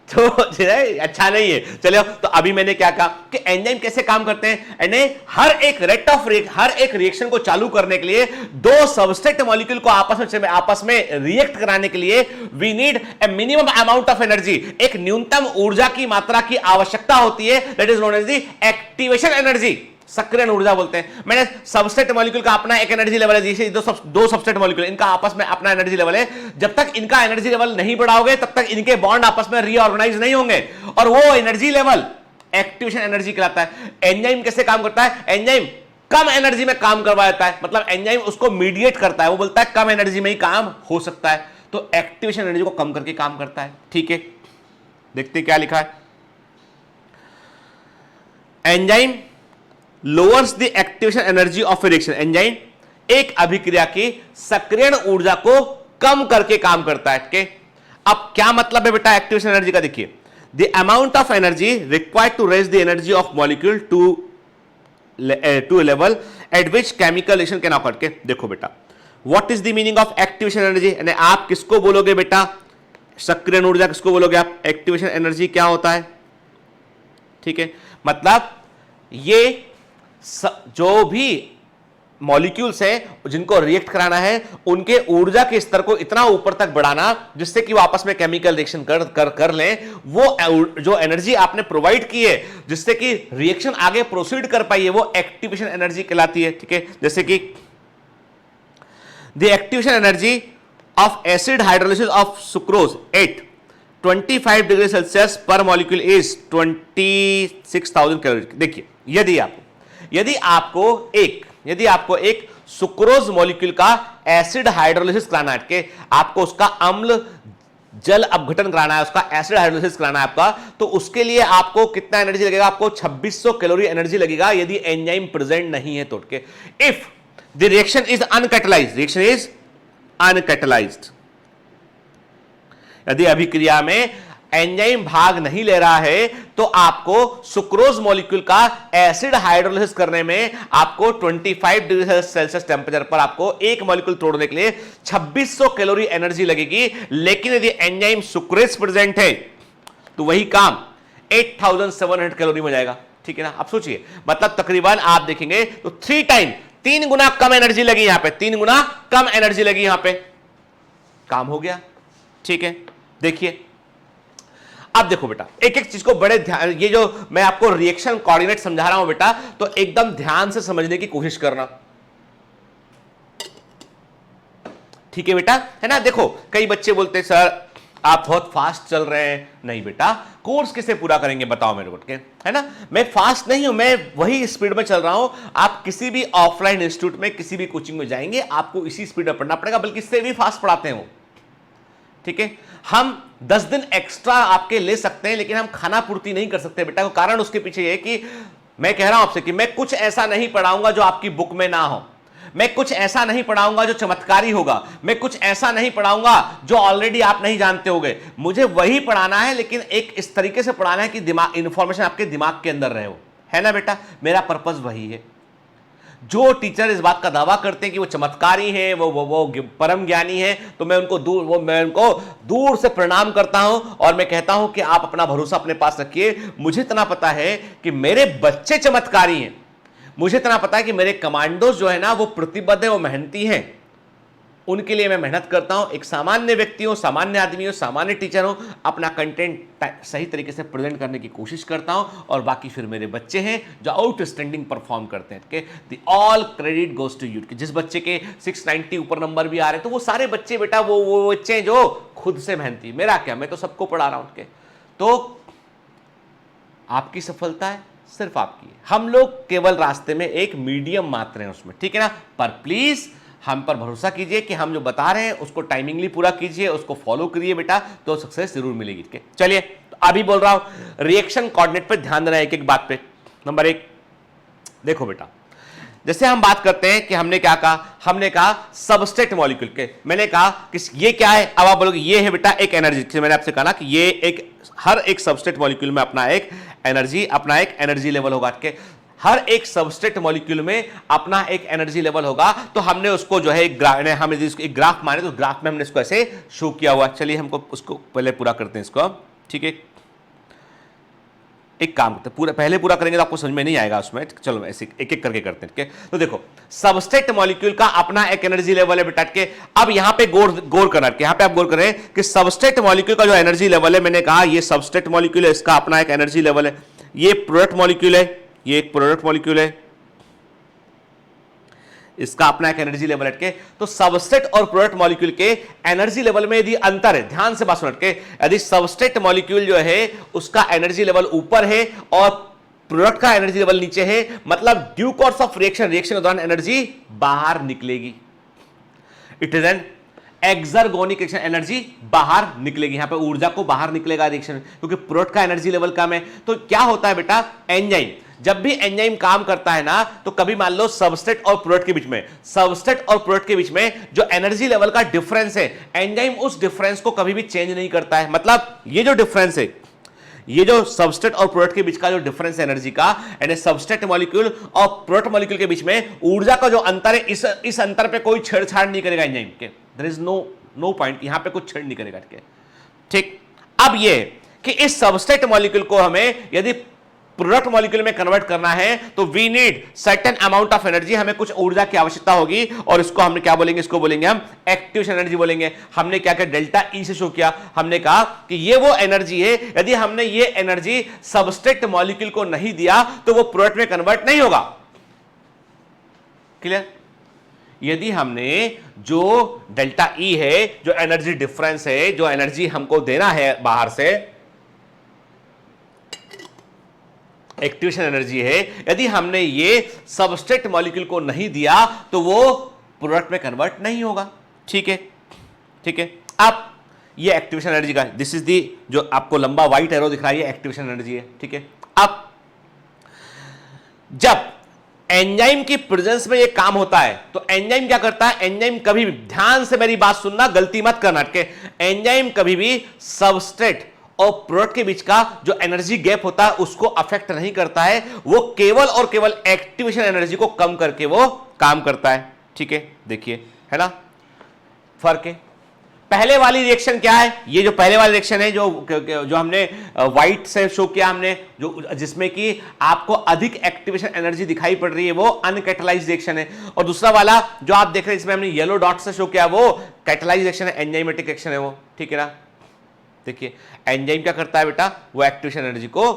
तो अच्छा नहीं है। चलो, तो अभी मैंने क्या कहा कि एंजाइम कैसे काम करते हैं, यानी हर एक रिएक्शन को चालू करने के लिए, दो सबस्ट्रेट मॉलिक्यूल को आपस में रिएक्ट कराने के लिए we need a minimum amount of energy, एक न्यूनतम ऊर्जा की मात्रा की आवश्यकता होती है, that is known as the activation energy, सक्रियण ऊर्जा बोलते हैं। मैंने सबस्ट्रेट मॉलिक्यूल का अपना एक एनर्जी लेवल है, जैसे दो सबस्ट्रेट मॉलिक्यूल, इनका आपस में अपना एनर्जी लेवल है। जब तक इनका एनर्जी लेवल नहीं बढ़ाओगे तब तक इनके बॉन्ड आपस में रीऑर्गेनाइज नहीं होंगे, और वो एनर्जी लेवल एक्टिवेशन एनर्जी कहलाता है। एंजाइम कैसे काम करता है, एंजाइम कम एनर्जी में काम करवा देता है, मतलब एंजाइम उसको मीडिएट करता है, वो बोलता है कम एनर्जी में ही काम हो सकता है, तो एक्टिवेशन एनर्जी को कम करके काम करता है, ठीक है। देखते क्या लिखा है, enzyme lowers the activation energy of reaction, enzyme एक अभिक्रिया की सक्रियण ऊर्जा को कम करके काम करता है, ठीक है। अब क्या मतलब है बेटा एक्टिवेशन एनर्जी का, देखिए the amount of energy required to raise the energy of molecule to level at which chemical reaction can occur के। देखो बेटा, what is the meaning of activation energy, यानी आप किसको बोलोगे बेटा, सक्रियण ऊर्जा किसको बोलोगे आप, एक्टिवेशन एनर्जी क्या होता है, ठीक है। मतलब ये जो भी मॉलिक्यूल्स हैं जिनको रिएक्ट कराना है, उनके ऊर्जा के स्तर को इतना ऊपर तक बढ़ाना जिससे कि वो आपस में केमिकल रिएक्शन कर लें। वो जो एनर्जी आपने प्रोवाइड की है जिससे कि रिएक्शन आगे प्रोसीड कर पाइए, वो एक्टिवेशन एनर्जी कहलाती है, ठीक है। जैसे कि the activation energy of acid hydrolysis of sucrose at 25 degree Celsius पर मॉलिक्यूल इज 26,000 कैलोरी। देखिए, यदि आपको एक सुक्रोज मॉलिक्यूल का एसिड हाइड्रोलिसिस कराना है, आपको उसका अम्ल जल अपघटन कराना है उसका, एसिड हाइड्रोलिसिस कराना है आपका, तो उसके लिए आपको कितना एनर्जी लगेगा? आपको 2600 कैलोरी एनर्जी लगेगा यदि एंजाइम प्रेजेंट नहीं है तो। If the reaction is uncatalysed, reaction is uncatalysed, यदि अभिक्रिया में एंजाइम भाग नहीं ले रहा है तो आपको सुक्रोज मॉलिक्यूल का एसिड हाइड्रोलिसिस करने में आपको 25 डिग्री सेल्सियस टेंपरेचर पर आपको एक मॉलिक्यूल तोड़ने के लिए 2600 कैलोरी एनर्जी लगेगी। लेकिन यदि एंजाइम सुक्रेज प्रेजेंट है तो वही काम 8700 कैलोरी में जाएगा। ठीक है ना? आप सोचिए, मतलब तकरीबन आप देखेंगे तो 3 गुना कम एनर्जी लगी यहां पे, 3 गुना कम एनर्जी लगी यहां पे, काम हो गया। ठीक है, देखिए अब देखो बेटा, एक एक चीज को बड़े ध्यान, ये जो मैं आपको रिएक्शन कोऑर्डिनेट समझा रहा हूं बेटा, तो एकदम ध्यान से समझने की कोशिश करना। ठीक है बेटा, है ना? देखो कई बच्चे बोलते हैं सर आप बहुत फास्ट चल रहे हैं। नहीं बेटा, कोर्स किसे पूरा करेंगे बताओ मेरे को, है ना? मैं फास्ट नहीं हूं, मैं वही स्पीड में चल रहा हूं। आप किसी भी ऑफलाइन इंस्टीट्यूट में, किसी भी कोचिंग में जाएंगे, आपको इसी स्पीड में पढ़ना पड़ेगा, बल्कि इससे भी फास्ट पढ़ाते हैं वो। ठीक है, हम 10 दिन एक्स्ट्रा आपके ले सकते हैं, लेकिन हम खाना पूर्ति नहीं कर सकते बेटा। कारण उसके पीछे ये कि मैं कह रहा हूं आपसे कि मैं कुछ ऐसा नहीं पढ़ाऊंगा जो आपकी बुक में ना हो, मैं कुछ ऐसा नहीं पढ़ाऊंगा जो चमत्कारी होगा, मैं कुछ ऐसा नहीं पढ़ाऊंगा जो ऑलरेडी आप नहीं जानते होगे। मुझे वही पढ़ाना है, लेकिन एक इस तरीके से पढ़ाना है कि दिमाग, इंफॉर्मेशन आपके दिमाग के अंदर रहे हो, है ना बेटा? मेरा पर्पस वही है। जो टीचर इस बात का दावा करते हैं कि वो चमत्कारी हैं, वो परम ज्ञानी हैं, तो मैं उनको दूर से प्रणाम करता हूं और मैं कहता हूं कि आप अपना भरोसा अपने पास रखिए। मुझे इतना पता है कि मेरे बच्चे चमत्कारी हैं, मुझे इतना पता है कि मेरे कमांडोज जो है ना वो प्रतिबद्ध है, वो मेहनती हैं, उनके लिए मैं मेहनत करता हूं। एक सामान्य व्यक्ति हूं, सामान्य आदमी हूं, सामान्य टीचर हूं, अपना कंटेंट सही तरीके से प्रेजेंट करने की कोशिश करता हूं, और बाकी फिर मेरे बच्चे हैं जो आउटस्टैंडिंग परफॉर्म करते हैं। The all credit goes to you. जिस बच्चे के 690 ऊपर नंबर भी आ रहे हैं, तो वो सारे बच्चे बेटा वो बच्चे हैं जो खुद से मेहनती। मेरा क्या, मैं तो सबको पढ़ा रहा हूं उनके। तो आपकी सफलता है सिर्फ आपकी है, हम लोग केवल रास्ते में एक मीडियम मात्र हैं उसमें। ठीक है ना? पर प्लीज हम पर भरोसा कीजिए कि हम जो बता रहे हैं उसको टाइमिंगली पूरा कीजिए, उसको फॉलो करिए बेटा, तो सक्सेस जरूर मिलेगी। चलिए, तो अभी बोल रहा हूं रिएक्शन कोऑर्डिनेट पे ध्यान देना एक एक बात पे। नंबर 1 देखो बेटा, जैसे हम बात करते हैं कि हमने क्या कहा, हमने कहा सबस्ट्रेट मॉलिक्यूल के, मैंने कहा कि ये क्या है, अब आप बोलोगे ये है बेटा एक एनर्जी। मैंने आपसे कहा ना कि ये एक, हर एक सबस्ट्रेट मॉलिक्यूल में अपना एक एनर्जी लेवल होगा। हर एक सबस्ट्रेट मॉलिक्यूल में अपना एक एनर्जी लेवल होगा। तो हमने उसको जो है एक ग्राफ माने, तो ग्राफ में हमने इसको ऐसे शो किया हुआ। चलिए हमको उसको पहले पूरा करते हैं इसको। ठीक है, एक काम करते हैं, पहले पूरा करेंगे तो आपको समझ में नहीं आएगा उसमें। चलो ऐसे एक एक करके करते हैं। ठीक है, तो देखो सबस्ट्रेट मॉलिक्यूल का अपना एक एनर्जी लेवल है बेटा के। अब यहां पे गौर करना, यहां पे आप गौर करें कि सबस्ट्रेट मॉलिक्यूल का जो एनर्जी लेवल है, मैंने कहा ये सबस्ट्रेट मॉलिक्यूल है, इसका अपना एक एनर्जी लेवल है। ये प्रोडक्ट मॉलिक्यूल है, ये एक प्रोडक्ट मॉलिक्यूल है, इसका अपना एक एनर्जी लेवल है। तो सबस्ट्रेट और प्रोडक्ट मॉलिक्यूल के एनर्जी लेवल में यदि अंतर है, ध्यान से बात सुन के, यदि सबस्ट्रेट मॉलिक्यूल जो है उसका एनर्जी लेवल ऊपर है और प्रोडक्ट का एनर्जी लेवल नीचे है, मतलब ड्यू कोर्स ऑफ रिएक्शन के दौरान एनर्जी बाहर निकलेगी। It is an exergonic reaction, energy बाहर निकलेगी। यहां पे ऊर्जा को बाहर निकलेगा रिएक्शन, क्योंकि प्रोडक्ट का एनर्जी लेवल कम है। तो क्या होता है बेटा, एंजाइम, जब भी एंजाइम काम करता है ना, तो कभी मान लो सबस्ट्रेट और प्रोडक्ट के बीच में, सबस्ट्रेट और प्रोडक्ट के बीच में जो एनर्जी लेवल का डिफरेंस है, एंजाइम उस डिफरेंस को कभी भी चेंज नहीं करता है। मतलब ये जो डिफरेंस है, ये जो सबस्ट्रेट और प्रोडक्ट के बीच का जो डिफरेंस है एनर्जी का, यानी सबस्ट्रेट मॉलिक्यूल और प्रोडक्ट मॉलिक्यूल के बीच में ऊर्जा का जो अंतर है, इस अंतर पे कोई छेड़छाड़ नहीं करेगा एंजाइम के। देयर इज नो पॉइंट, यहां पे कुछ छेड़ नहीं करेगा। ठीक, अब ये कि इस सबस्ट्रेट मॉलिक्यूल को हमें यदि प्रोडक्ट मॉलिक्यूल में कन्वर्ट करना है, तो we need certain amount of energy, हमें कुछ ऊर्जा की आवश्यकता होगी, और इसको हमने क्या बोलेंगे, इसको बोलेंगे हम एक्टिवेशन एनर्जी बोलेंगे। हमने क्या किया, डेल्टा ई से शो किया। हमने कहा कि ये वो एनर्जी है, यदि हमने ये एनर्जी सबस्ट्रेट मॉलिक्यूल को नहीं दिया तो वो प्रोडक्ट में कन्वर्ट नहीं होगा। क्लियर? यदि हमने जो डेल्टा ई है, जो एनर्जी डिफरेंस है, जो एनर्जी हमको देना है बाहर से, एक्टिवेशन एनर्जी है, यदि हमने ये सबस्ट्रेट मॉलिक्यूल को नहीं दिया तो वो प्रोडक्ट में कन्वर्ट नहीं होगा। ठीक है, ठीक है। अब ये एक्टिवेशन एनर्जी का, दिस इज दी जो आपको लंबा व्हाइट एरो दिख रहा है, ये एक्टिवेशन एनर्जी है, ठीक है। अब जब एंजाइम की प्रेजेंस में ये काम होता है तो एंजाइम क्या करता है, एंजाइम कभी भी, ध्यान से मेरी बात सुनना, गलती मत करना के, एंजाइम कभी भी सबस्ट्रेट और प्रोडक्ट के बीच का जो एनर्जी गैप होता है उसको अफेक्ट नहीं करता है, वो केवल और केवल एक्टिवेशन एनर्जी को कम करके वो काम करता है, ठीक है। देखिए, है ना फर्क है। पहले वाली रिएक्शन क्या है, ये जो पहले वाली रिएक्शन है जो हमने व्हाइट से शो किया हमने, जो जिसमें कि आपको अधिक एक्टिवेशन एनर्जी दिखाई पड़ रही है, वो अनकैटालाइज्ड रिएक्शन है। और दूसरा वाला जो आप देख रहे हैं इसमें हमने येलो डॉट से शो किया, वो कैटालाइज्ड रिएक्शन है, एंजाइमेटिक रिएक्शन है वो, ठीक है ना। देखिए एंजाइम क्या करता है बेटा, वो एक्टिवेशन एनर्जी को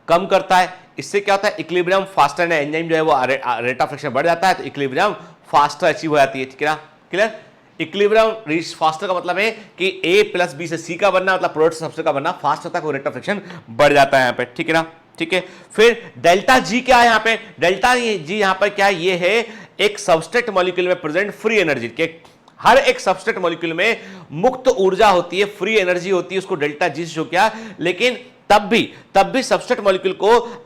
कम करता है, इससे क्या होता है, इक्विलिब्रियम फास्टर, एंजाइम जो है वो रेट ऑफ रिएक्शन बढ़ जाता है तो इक्विलिब्रियम फास्टर अचीव हो जाती है, ठीक है ना, क्लियर। इक्विलिब्रियम रीच फास्टर का मतलब है कि ए प्लस बी से सी का बनना, मतलब प्रोडक्ट से सबसे का बनना फास्ट होता है, रेट ऑफ रिएक्शन बढ़ जाता है यहाँ पे, ठीक है ना, ठीक है। फिर डेल्टा जी क्या है यहाँ पे, डेल्टा जी यहाँ पर क्या है, ये है एक सबस्ट्रेट मॉलिक्यूल में प्रेजेंट फ्री एनर्जी के, हर एक सबस्ट्रेट मॉलिक्यूल में मुक्त ऊर्जा होती है, फ्री एनर्जी होती है, उसको डेल्टा जी से शो किया। लेकिन तब भी सबस्ट्रेट मॉलिक्यूल को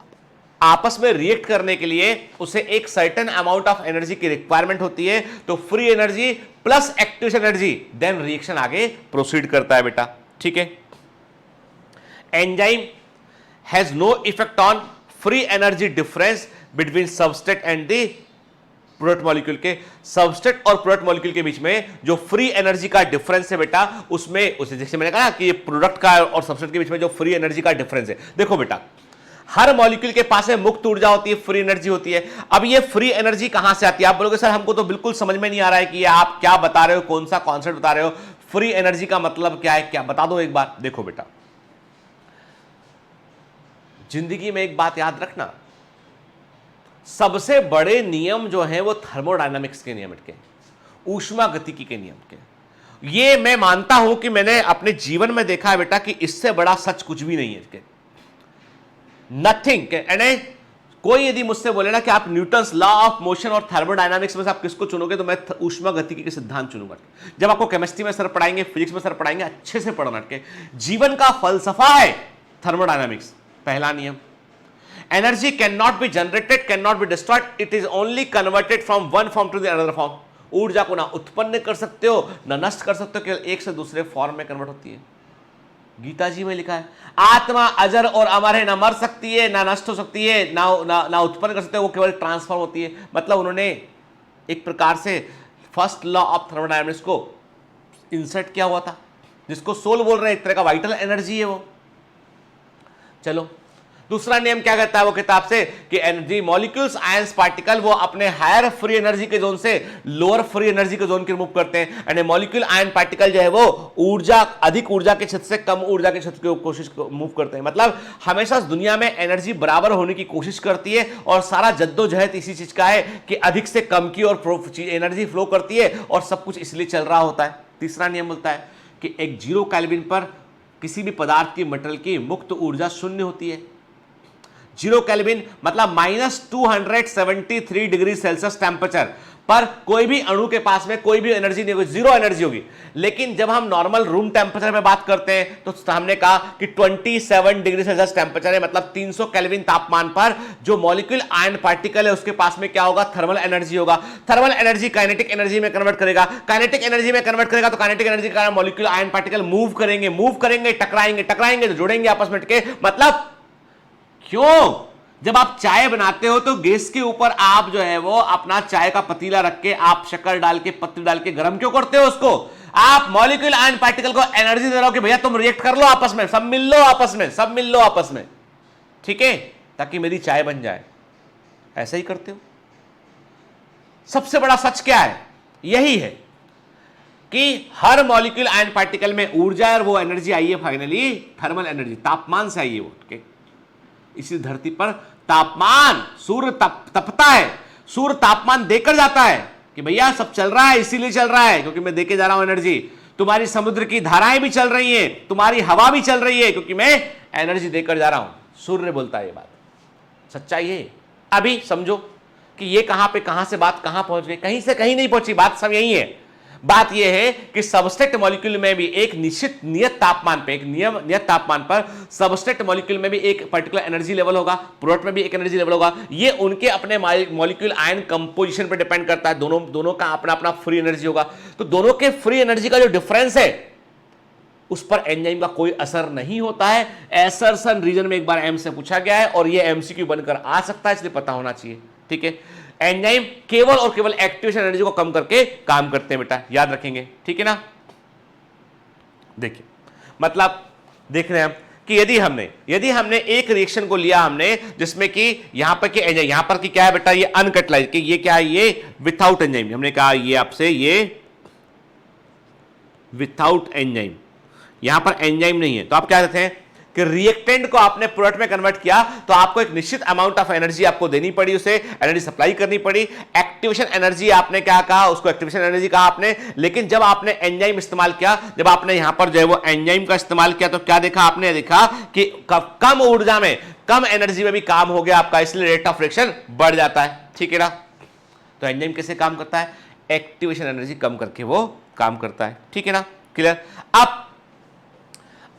आपस में रिएक्ट करने के लिए उसे एक सर्टेन अमाउंट ऑफ एनर्जी की रिक्वायरमेंट होती है, तो free energy plus activation energy, then reaction आगे प्रोसीड करता है बेटा, ठीक है। Enzyme has no effect on free energy difference between substrate and the product molecule के, सबस्ट्रेट और प्रोडक्ट मॉलिक्यूल के बीच में जो फ्री एनर्जी का डिफरेंस है बेटा, उसमें उसे जैसे मैंने कहा कि ये प्रोडक्ट का और सबस्ट्रेट के बीच में जो फ्री एनर्जी का डिफरेंस है, देखो बेटा हर मॉलिक्यूल के पास में मुक्त ऊर्जा होती है, फ्री एनर्जी होती है। अब ये फ्री एनर्जी कहां से आती है, आप बोलोगे सर हमको तो बिल्कुल समझ में नहीं आ रहा है कि ये आप क्या बता रहे हो, कौन सा कॉन्सेप्ट बता रहे हो, फ्री एनर्जी का मतलब क्या है, क्या बता दो एक बार। देखो बेटा जिंदगी में एक बात याद रखना, सबसे बड़े नियम जो हैं वो थर्मोडायनामिक्स के नियम के, ऊष्मा गतिकी के नियम के। ये मैं मानता हूं कि मैंने अपने जीवन में देखा है बेटा कि इससे बड़ा सच कुछ भी नहीं है, नथिंग। यानी कोई यदि मुझसे बोले ना कि आप न्यूटन्स लॉ ऑफ मोशन और थर्मोडायनामिक्स में से आप किसको चुनोगे, तो मैं ऊष्मा गतिकी के सिद्धांत चुनूंगा। जब आपको केमिस्ट्री में सर पढ़ाएंगे, फिजिक्स में सर पढ़ाएंगे, अच्छे से पढ़ना के जीवन का फलसफा है थर्मोडायनामिक्स। पहला नियम, energy can not be generated, can not be destroyed, it is only converted from one form to the another form. ऊर्जा को ना उत्पन्न कर सकते हो ना नष्ट कर सकते हो, केवल एक से दूसरे फॉर्म में कन्वर्ट होती है। गीता जी में लिखा है आत्मा अजर और अमर है, ना मर सकती है ना नष्ट हो सकती है ना उत्पन्न कर सकते हो, वो केवल ट्रांसफॉर्म होती है। मतलब उन्होंने एक प्रकार से फर्स्ट लॉ ऑफ थर्मोडायनामिक्स को इंसर्ट किया हुआ था, जिसको सोल बोल रहे हैं, एक तरह का वाइटल एनर्जी है वो। चलो दूसरा नियम क्या कहता है वो किताब से कि एनर्जी मॉलिक्यूल्स आयंस पार्टिकल वो अपने हायर फ्री एनर्जी के जोन से लोअर फ्री एनर्जी के जोन की रिमूव करते हैं, एंड मॉलिक्यूल आयन पार्टिकल जो है वो ऊर्जा अधिक ऊर्जा के क्षेत्र से कम ऊर्जा के क्षेत्र की कोशिश मूव करते हैं। मतलब हमेशा दुनिया में एनर्जी बराबर होने की कोशिश करती है और सारा जद्दोजहद इसी चीज का है कि अधिक से कम की और एनर्जी फ्लो करती है और सब कुछ इसलिए चल रहा होता है। तीसरा नियम बोलता है कि एक 0 केल्विन पर किसी भी पदार्थ की मटेरियल की मुक्त ऊर्जा शून्य होती है। 0 केल्विन मतलब -273 डिग्री सेल्सियस टेम्परेचर पर कोई भी अणु के पास में कोई भी एनर्जी नहीं होगी, जीरो एनर्जी होगी। लेकिन जब हम नॉर्मल रूम टेम्परेचर में बात करते हैं तो हमने कहा कि 27 डिग्री सेल्सियस टेम्परेचर है, मतलब 300 केल्विन तापमान पर जो मॉलिक्यूल आयन पार्टिकल है उसके पास में क्या होगा, थर्मल एनर्जी होगा। थर्मल एनर्जी काइनेटिक एनर्जी में कन्वर्ट करेगा, काइनेटिक एनर्जी में कन्वर्ट करेगा तो काइनेटिक एनर्जी का मॉलिक्यूल आयन पार्टिकल मूव करेंगे, टकराएंगे तो जुड़ेंगे आपस में के। मतलब क्यों, जब आप चाय बनाते हो तो गैस के ऊपर आप जो है वो अपना चाय का पतीला रख के आप शक्कर डाल के पत्ती डाल के गर्म क्यों करते हो उसको? आप मॉलिक्यूल आयन पार्टिकल को एनर्जी दे रहे हो कि भैया तुम रिएक्ट कर लो आपस में, सब मिल लो आपस में, ठीक है, ताकि मेरी चाय बन जाए। ऐसा ही करते हो। सबसे बड़ा सच क्या है? यही है कि हर मॉलिक्यूल आयन पार्टिकल में ऊर्जा और वो एनर्जी आई है फाइनली थर्मल एनर्जी, तापमान से आई है वो। ठीक, इसी धरती पर तापमान, सूर्य तपता है, सूर्य तापमान देकर जाता है कि भैया सब चल रहा है, इसीलिए चल रहा है क्योंकि मैं देके जा रहा हूं एनर्जी। तुम्हारी समुद्र की धाराएं भी चल रही हैं, तुम्हारी हवा भी चल रही है क्योंकि मैं एनर्जी देकर जा रहा हूं। सूर्य बोलता है ये बात, सच्चाई है। अभी समझो कि ये कहां से बात कहां पहुंच गई, कहीं से कहीं नहीं पहुंची, बात सब यही है। बात यह है कि सबस्ट्रेट मॉलिक्यूल में भी एक निश्चित नियत तापमान पे, एक नियत तापमान पर सबस्ट्रेट मॉलिक्यूल में भी एक पर्टिकुलर एनर्जी लेवल होगा, प्रोडक्ट में भी एक एनर्जी लेवल होगा। ये उनके अपने मॉलिक्यूल आयन कंपोजिशन पर डिपेंड करता है, दोनों का अपना अपना फ्री एनर्जी होगा। तो दोनों के फ्री एनर्जी का जो डिफरेंस है उस पर एंजाइम का कोई असर नहीं होता है। एसर्सन रीजन में एक बार एम से पूछा गया है और ये एमसीक्यू बनकर आ सकता है, इसलिए पता होना चाहिए। ठीक है, एंजाइम केवल और केवल एक्टिवेशन एनर्जी को कम करके काम करते हैं बेटा, याद रखेंगे। ठीक है ना, देखिए मतलब देख रहे हैं हम कि यदि हमने एक रिएक्शन को लिया हमने जिसमें कि यहां पर यहां पर कि क्या है बेटा, ये अनकटलाइज, कि ये क्या है, ये विथआउट एंजाइम, हमने कहा ये आपसे ये विथआउट एंजाइम, यहां पर एंजाइम नहीं है, तो आप क्या कहते हैं कि रिएक्टेंट को आपने प्रोडक्ट में कन्वर्ट किया तो आपको एक निश्चित अमाउंट ऑफ एनर्जी आपको देनी पड़ी, उसे एनर्जी सप्लाई करनी पड़ी। एक्टिवेशन एनर्जी आपने क्या कहा, उसको एक्टिवेशन एनर्जी कहा आपने। लेकिन जब आपने एंजाइम इस्तेमाल किया, जब आपने यहां पर जो है वो एंजाइम का इस्तेमाल किया, तो क्या देखा आपने, देखा कि कम ऊर्जा में कम एनर्जी में भी काम हो गया आपका, इसलिए रेट ऑफ रिएक्शन बढ़ जाता है। ठीक है ना, तो एंजाइम कैसे काम करता है, एक्टिवेशन एनर्जी कम करके वो काम करता है। ठीक है ना, क्लियर। अब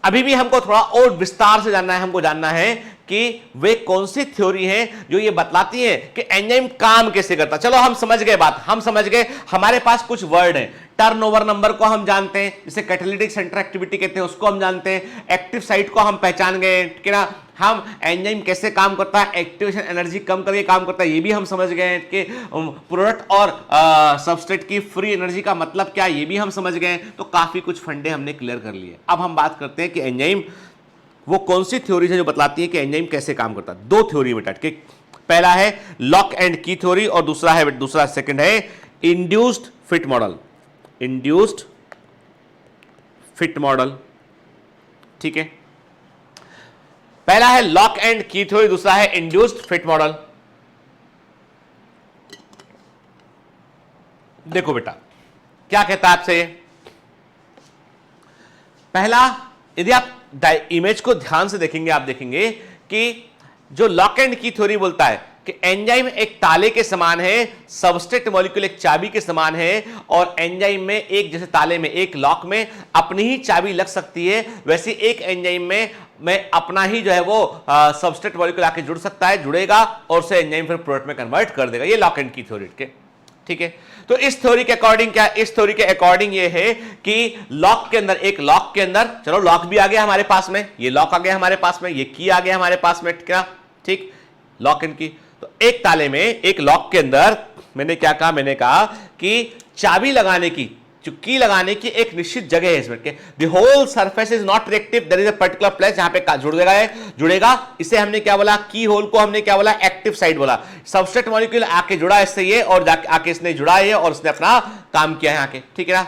अभी भी हमको थोड़ा और विस्तार से जानना है, हमको जानना है कि वे कौन सी थ्योरी है जो ये बतलाती है कि एंजाइम काम कैसे करता। चलो हम समझ गए बात, हम समझ गए, हमारे पास कुछ वर्ड हैं। टर्नओवर नंबर को हम जानते हैं, जिसे कैटालिटिक सेंटर एक्टिविटी कहते हैं, उसको हम जानते हैं। एक्टिव साइट को हम पहचान गए, ठीक है ना। हम एंजाइम कैसे काम करता है, एक्टिवेशन एनर्जी कम करके काम करता है, ये भी हम समझ गए कि प्रोडक्ट और सबस्ट्रेट की फ्री एनर्जी का मतलब क्या, ये भी हम समझ गए। तो काफी कुछ फंडे हमने क्लियर कर लिए। अब हम बात करते हैं कि एंजाइम वो कौन सी थ्योरी है जो बतलाती है कि एंजाइम कैसे काम करता है। दो थ्योरी बेटा, ठीक, पहला है लॉक एंड की थ्योरी और दूसरा सेकंड है induced fit model. Induced fit model, ठीक है, पहला है लॉक एंड की थ्योरी, दूसरा है इंड्यूस्ड फिट मॉडल। देखो बेटा क्या कहता है आपसे, पहला यदि आप इमेज को ध्यान से देखेंगे, आप देखेंगे कि जो लॉक एंड की थ्योरी बोलता है कि एंजाइम एक ताले के समान है, सबस्ट्रेट मॉलिक्यूल एक चाबी के समान है, और एंजाइम में एक जैसे ताले में एक लॉक में अपनी ही चाबी लग सकती है, वैसे एक एंजाइम में अपना ही जो है वो सबस्ट्रेट मॉलिक्यूल आके जुड़ सकता है, जुड़ेगा और उसे एंजाइम फिर प्रोडक्ट में कन्वर्ट कर देगा। ये लॉक एंड की थ्योरी के, ठीक है। तो इस थ्योरी के अकॉर्डिंग क्या, इस थ्योरी के अकॉर्डिंग ये है कि लॉक के अंदर, एक लॉक के अंदर, चलो लॉक भी आ गया हमारे पास में, ये लॉक आ गया हमारे पास में, ये की आ गया हमारे पास में, ठीक, लॉक एंड की। तो एक ताले में एक लॉक के अंदर मैंने क्या कहा, मैंने कहा कि चाबी लगाने की, की लगाने की एक निश्चित जगह है इसमें, the whole surface is not reactive, there is a particular place जहां पे जुड़ेगा। इसे हमने क्या बोला, की होल को हमने क्या बोला, एक्टिव साइड बोला। सबस्ट्रेट मॉलिक्यूल आके जुड़ा इससे ये, और जाके आके इसने जुड़ा है और इसने अपना काम किया है आके, ठीक है ना,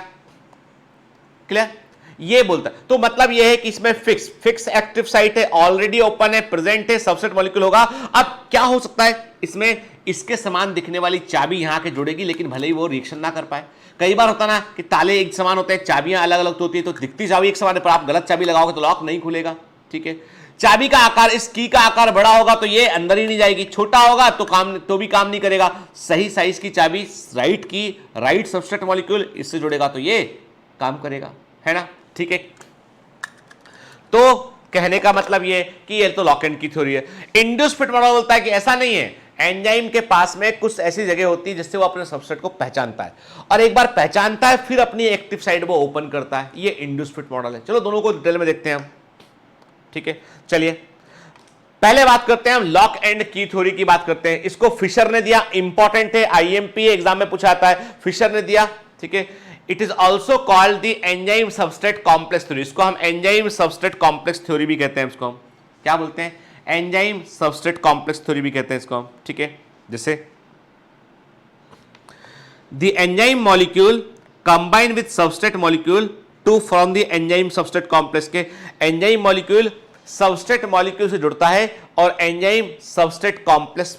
क्लियर। ये बोलता है, तो मतलब ये है कि इसमें फिक्स एक्टिव साइट है, ऑलरेडी ओपन है, प्रेजेंट है, सबसेट मॉलिक्यूल होगा। अब क्या हो सकता है इसमें, इसके समान दिखने वाली चाबी यहां के जुड़ेगी, लेकिन भले ही वो रिएक्शन ना कर पाए। कई बार होता ना कि ताले एक समान होते हैं, चाबियां अलग अलग होती है, तो दिखती चाबी एक समान है, पर आप गलत चाबी लगाओगे तो लॉक नहीं खुलेगा, ठीक है। चाबी का आकार, इस की का आकार बड़ा होगा तो ये अंदर ही नहीं जाएगी, छोटा होगा तो भी काम नहीं करेगा। सही साइज की चाबी, राइट सबस्ट्रेट मॉलिक्यूल इससे जुड़ेगा तो ये काम करेगा, है ना, ठीक है। तो कहने का मतलब ये कि ये तो लॉक एंड की थ्योरी है। इंड्यूस्ड फिट मॉडल बोलता है कि ऐसा नहीं है, एंजाइम के पास में कुछ ऐसी जगह होती है जिससे वो अपने सबस्ट्रेट को पहचानता है, और एक बार पहचानता है फिर अपनी एक्टिव साइड वो ओपन करता है। ये इंड्यूस्ड फिट मॉडल है। चलो दोनों को डिटेल में देखते हैं हम, ठीक है। चलिए पहले बात करते हैं हम लॉक एंड की थ्योरी की बात करते हैं। इसको फिशर ने दिया, इंपॉर्टेंट है, आईएमपी एग्जाम में पूछा जाता है, फिशर ने दिया, ठीक है। It is also called the enzyme substrate complex theory. इसको हम एंजाइम सबस्ट्रेट कॉम्प्लेक्स थ्योरी भी कहते हैं। इसको हम क्या बोलते हैं, एंजाइम सबस्ट्रेट कॉम्प्लेक्स थ्योरी भी कहते हैं इसको हम, ठीक है। जैसे the enzyme molecule combine with substrate molecule to form the enzyme substrate complex. के एंजाइम मॉलिक्यूल सबस्ट्रेट मॉलिक्यूल से जुड़ता है और एंजाइम सबस्ट्रेट कॉम्प्लेक्स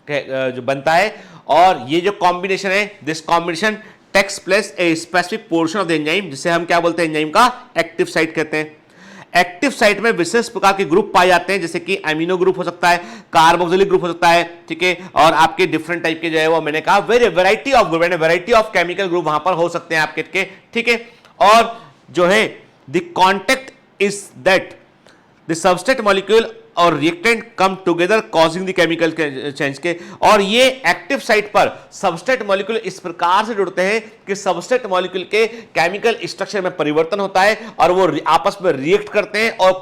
जो बनता है, और ये जो कॉम्बिनेशन है, this combination takes place a specific portion of the enzyme, जिसे हम क्या बोलते हैं, एंजाइम का एक्टिव साइट कहते हैं। एक्टिव साइट में विशेष प्रकार के ग्रुप पाए जाते हैं, जैसे कि अमीनो ग्रुप हो सकता है, कार्बोक्सिलिक ग्रुप हो सकता है, ठीक है, और आपके डिफरेंट टाइप के जो है वो मैंने कहा variety of group, variety of chemical group वहां पर हो सकते हैं आपके के, ठीक है। और जो है the contact is that the substrate molecule और reactant come together causing the chemical change के, और ये एक्टिव साइट पर सबस्ट्रेट मॉलिक्यूल इस प्रकार से जुड़ते हैं कि सबस्ट्रेट मॉलिक्यूल के केमिकल स्ट्रक्चर में परिवर्तन होता है और वो आपस में रिएक्ट करते हैं और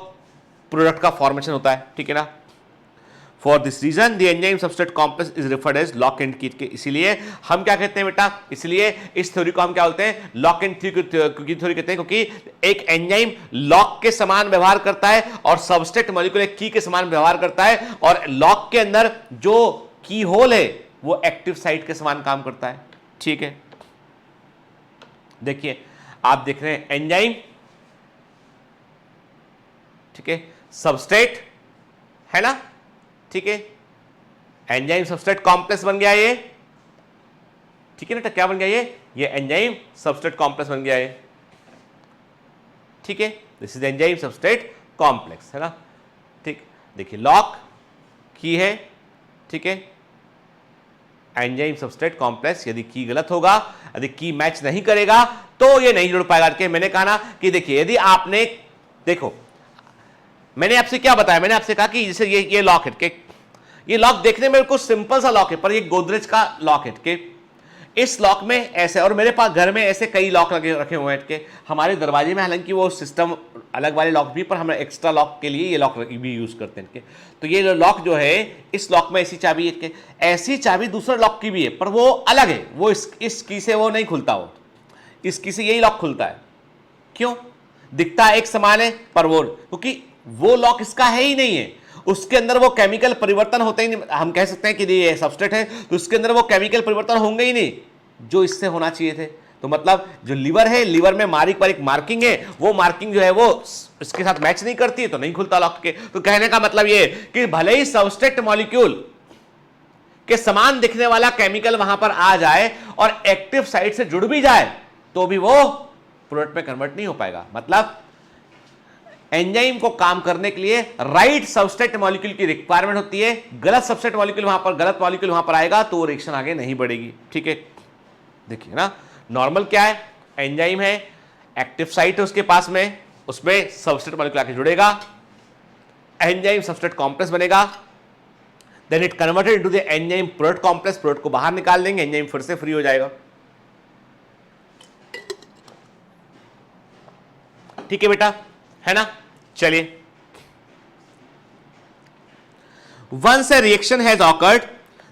प्रोडक्ट का फॉर्मेशन होता है, ठीक है ना। For this reason the enzyme substrate complex is referred as lock and key के, इसीलिए हम क्या कहते हैं बेटा, इसलिए इस थ्योरी को हम क्या बोलते हैं, लॉक एंड की थ्योरी कहते हैं, क्योंकि एक एंजाइम लॉक के समान व्यवहार करता है और सबस्ट्रेट मॉलिक्यूल एक की के समान व्यवहार करता है, और लॉक के अंदर जो की होल है वो एक्टिव साइट के समान काम करता है, ठीक है। देखिए आप देख रहे हैं एंजाइम, ठीक है, सबस्ट्रेट है ना, ठीक है, एंजाइम सबस्ट्रेट कॉम्प्लेक्स बन गया ये, ठीक है ना, तो क्या बन गया ये एंजाइम सबस्ट्रेट कॉम्प्लेक्स बन गया ये, ठीक है, this is enzyme substrate complex, है ना, ठीक। देखिए लॉक की है, ठीक है, एंजाइम सबस्ट्रेट कॉम्प्लेक्स, यदि की गलत होगा, यदि की मैच नहीं करेगा तो ये नहीं जुड़ पाएगा। कि मैंने कहा ना कि देखिए यदि आपने, देखो मैंने आपसे क्या बताया, मैंने आपसे कहा कि जैसे ये लॉक है, ये लॉक देखने में कुछ सिंपल सा लॉक है, पर ये गोदरेज का लॉक है कि इस लॉक में ऐसे, और मेरे पास घर में ऐसे कई लॉक रखे हुए हैं कि हमारे दरवाजे में, हालांकि वो सिस्टम अलग वाले लॉक भी, पर हम एक्स्ट्रा लॉक के लिए ये लॉक भी यूज करते हैं कि, तो ये लॉक जो है इस लॉक में ऐसी चाबी है कि ऐसी चाबी दूसरे लॉक की भी है, पर वो अलग है, वो इस की से वो नहीं खुलता, वो इस की से यही लॉक खुलता है। क्यों? दिखता एक समान है, पर वो, क्योंकि वो लॉक इसका है ही नहीं है, उसके अंदर वो केमिकल परिवर्तन होते ही नहीं। हम कह सकते हैं कि ये सबस्ट्रेट है तो उसके अंदर वो केमिकल परिवर्तन होंगे ही नहीं जो इससे होना चाहिए थे। तो मतलब जो लीवर है, लीवर में बारीक मार्किंग है, वो मार्किंग जो है वो इसके साथ मैच नहीं करती है तो नहीं खुलता लॉक के। तो कहने का मतलब ये कि भले ही सबस्ट्रेट मॉलिक्यूल के समान दिखने वाला केमिकल वहां पर आ जाए और एक्टिव साइट से जुड़ भी जाए तो भी वो प्रोडक्ट में कन्वर्ट नहीं हो पाएगा। मतलब एंजाइम को काम करने के लिए राइट सबस्ट्रेट मॉलिक्यूल की रिक्वायरमेंट होती है, गलत सबस्ट्रेट मॉलिक्यूल गलत मॉलिक्यूल वहां पर आएगा तो वो रिएक्शन आगे नहीं बढ़ेगी, ठीक है। देखिए ना, नॉर्मल क्या है, एंजाइम है, एक्टिव साइट है उसके पास में, उसमें सबस्ट्रेट मॉलिक्यूल आके जुड़ेगा, एंजाइम सबस्ट्रेट कॉम्प्लेक्स बनेगा, then it converted into the enzyme product complex, product को बाहर निकाल देंगे, एंजाइम फिर से फ्री हो जाएगा, ठीक है बेटा, है ना। चलिए, once a reaction has occurred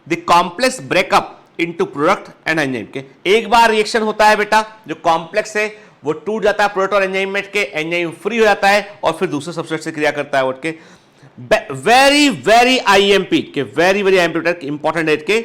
the complex break up into product and enzyme के, एक बार रिएक्शन होता है बेटा, जो कॉम्प्लेक्स है वो टूट जाता है प्रोडक्ट और एंजाइम में के, एंजाइम फ्री हो जाता है और फिर दूसरे सबस्ट्रेट से क्रिया करता है उठ के। वेरी वेरी आईएमपी के, वेरी वेरी आईएमपी इंपॉर्टेंट है के,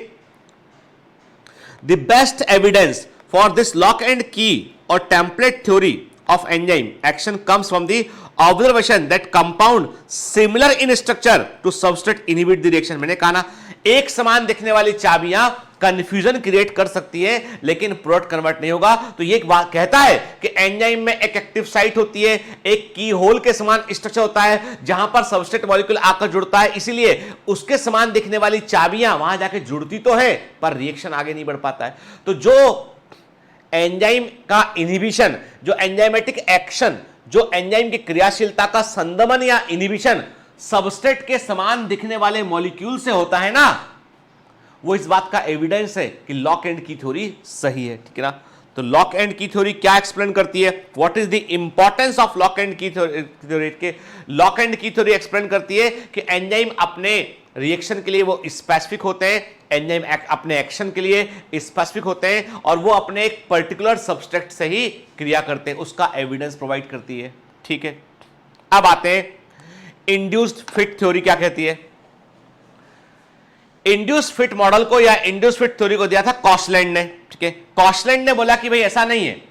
the best evidence for this lock and की और template theory of enzyme action comes from the observation that compound similar in structure to substrate inhibit the reaction। मैंने कहा ना, एक समान दिखने वाली चाबियां कंफ्यूजन क्रिएट कर सकती है लेकिन प्रोडक्ट कन्वर्ट नहीं होगा। तो ये एक बात कहता है कि एंजाइम में एक एक्टिव साइट होती है, एक की होल के समान स्ट्रक्चर होता है जहां पर सबस्ट्रेट मॉलिक्यूल आकर जुड़ता है, इसीलिए उसके समान दिखने वाली चाबियां वहां जाके जुड़ती तो है पर रिएक्शन आगे नहीं बढ़ पाता है। तो जो एंजाइम का इनहिबिशन, जो एंजाइमेटिक एक्शन, जो एंजाइम की क्रियाशीलता का संदमन या इनहिबिशन सबस्ट्रेट के समान दिखने वाले मॉलिक्यूल से होता है ना, वो इस बात का एविडेंस है कि लॉक एंड की थ्योरी सही है, ठीक है ना। तो लॉक एंड की थ्योरी क्या एक्सप्लेन करती है, what is the importance of lock and की थ्योरी के, लॉक एंड की थ्योरी एक्सप्लेन करती है कि एंजाइम अपने रिएक्शन के लिए वो स्पेसिफिक होते हैं, एंजाइम अपने एक्शन के लिए स्पेसिफिक होते हैं और वो अपने एक पर्टिकुलर सबस्ट्रेट से ही क्रिया करते हैं, उसका एविडेंस प्रोवाइड करती है, ठीक है। अब आते हैं इंड्यूस्ड फिट थ्योरी क्या कहती है। इंड्यूस्ड फिट मॉडल को या इंड्यूस्ड फिट थ्योरी को दिया था कॉशलैंड ने, ठीक है। कॉशलैंड ने बोला कि भाई ऐसा नहीं है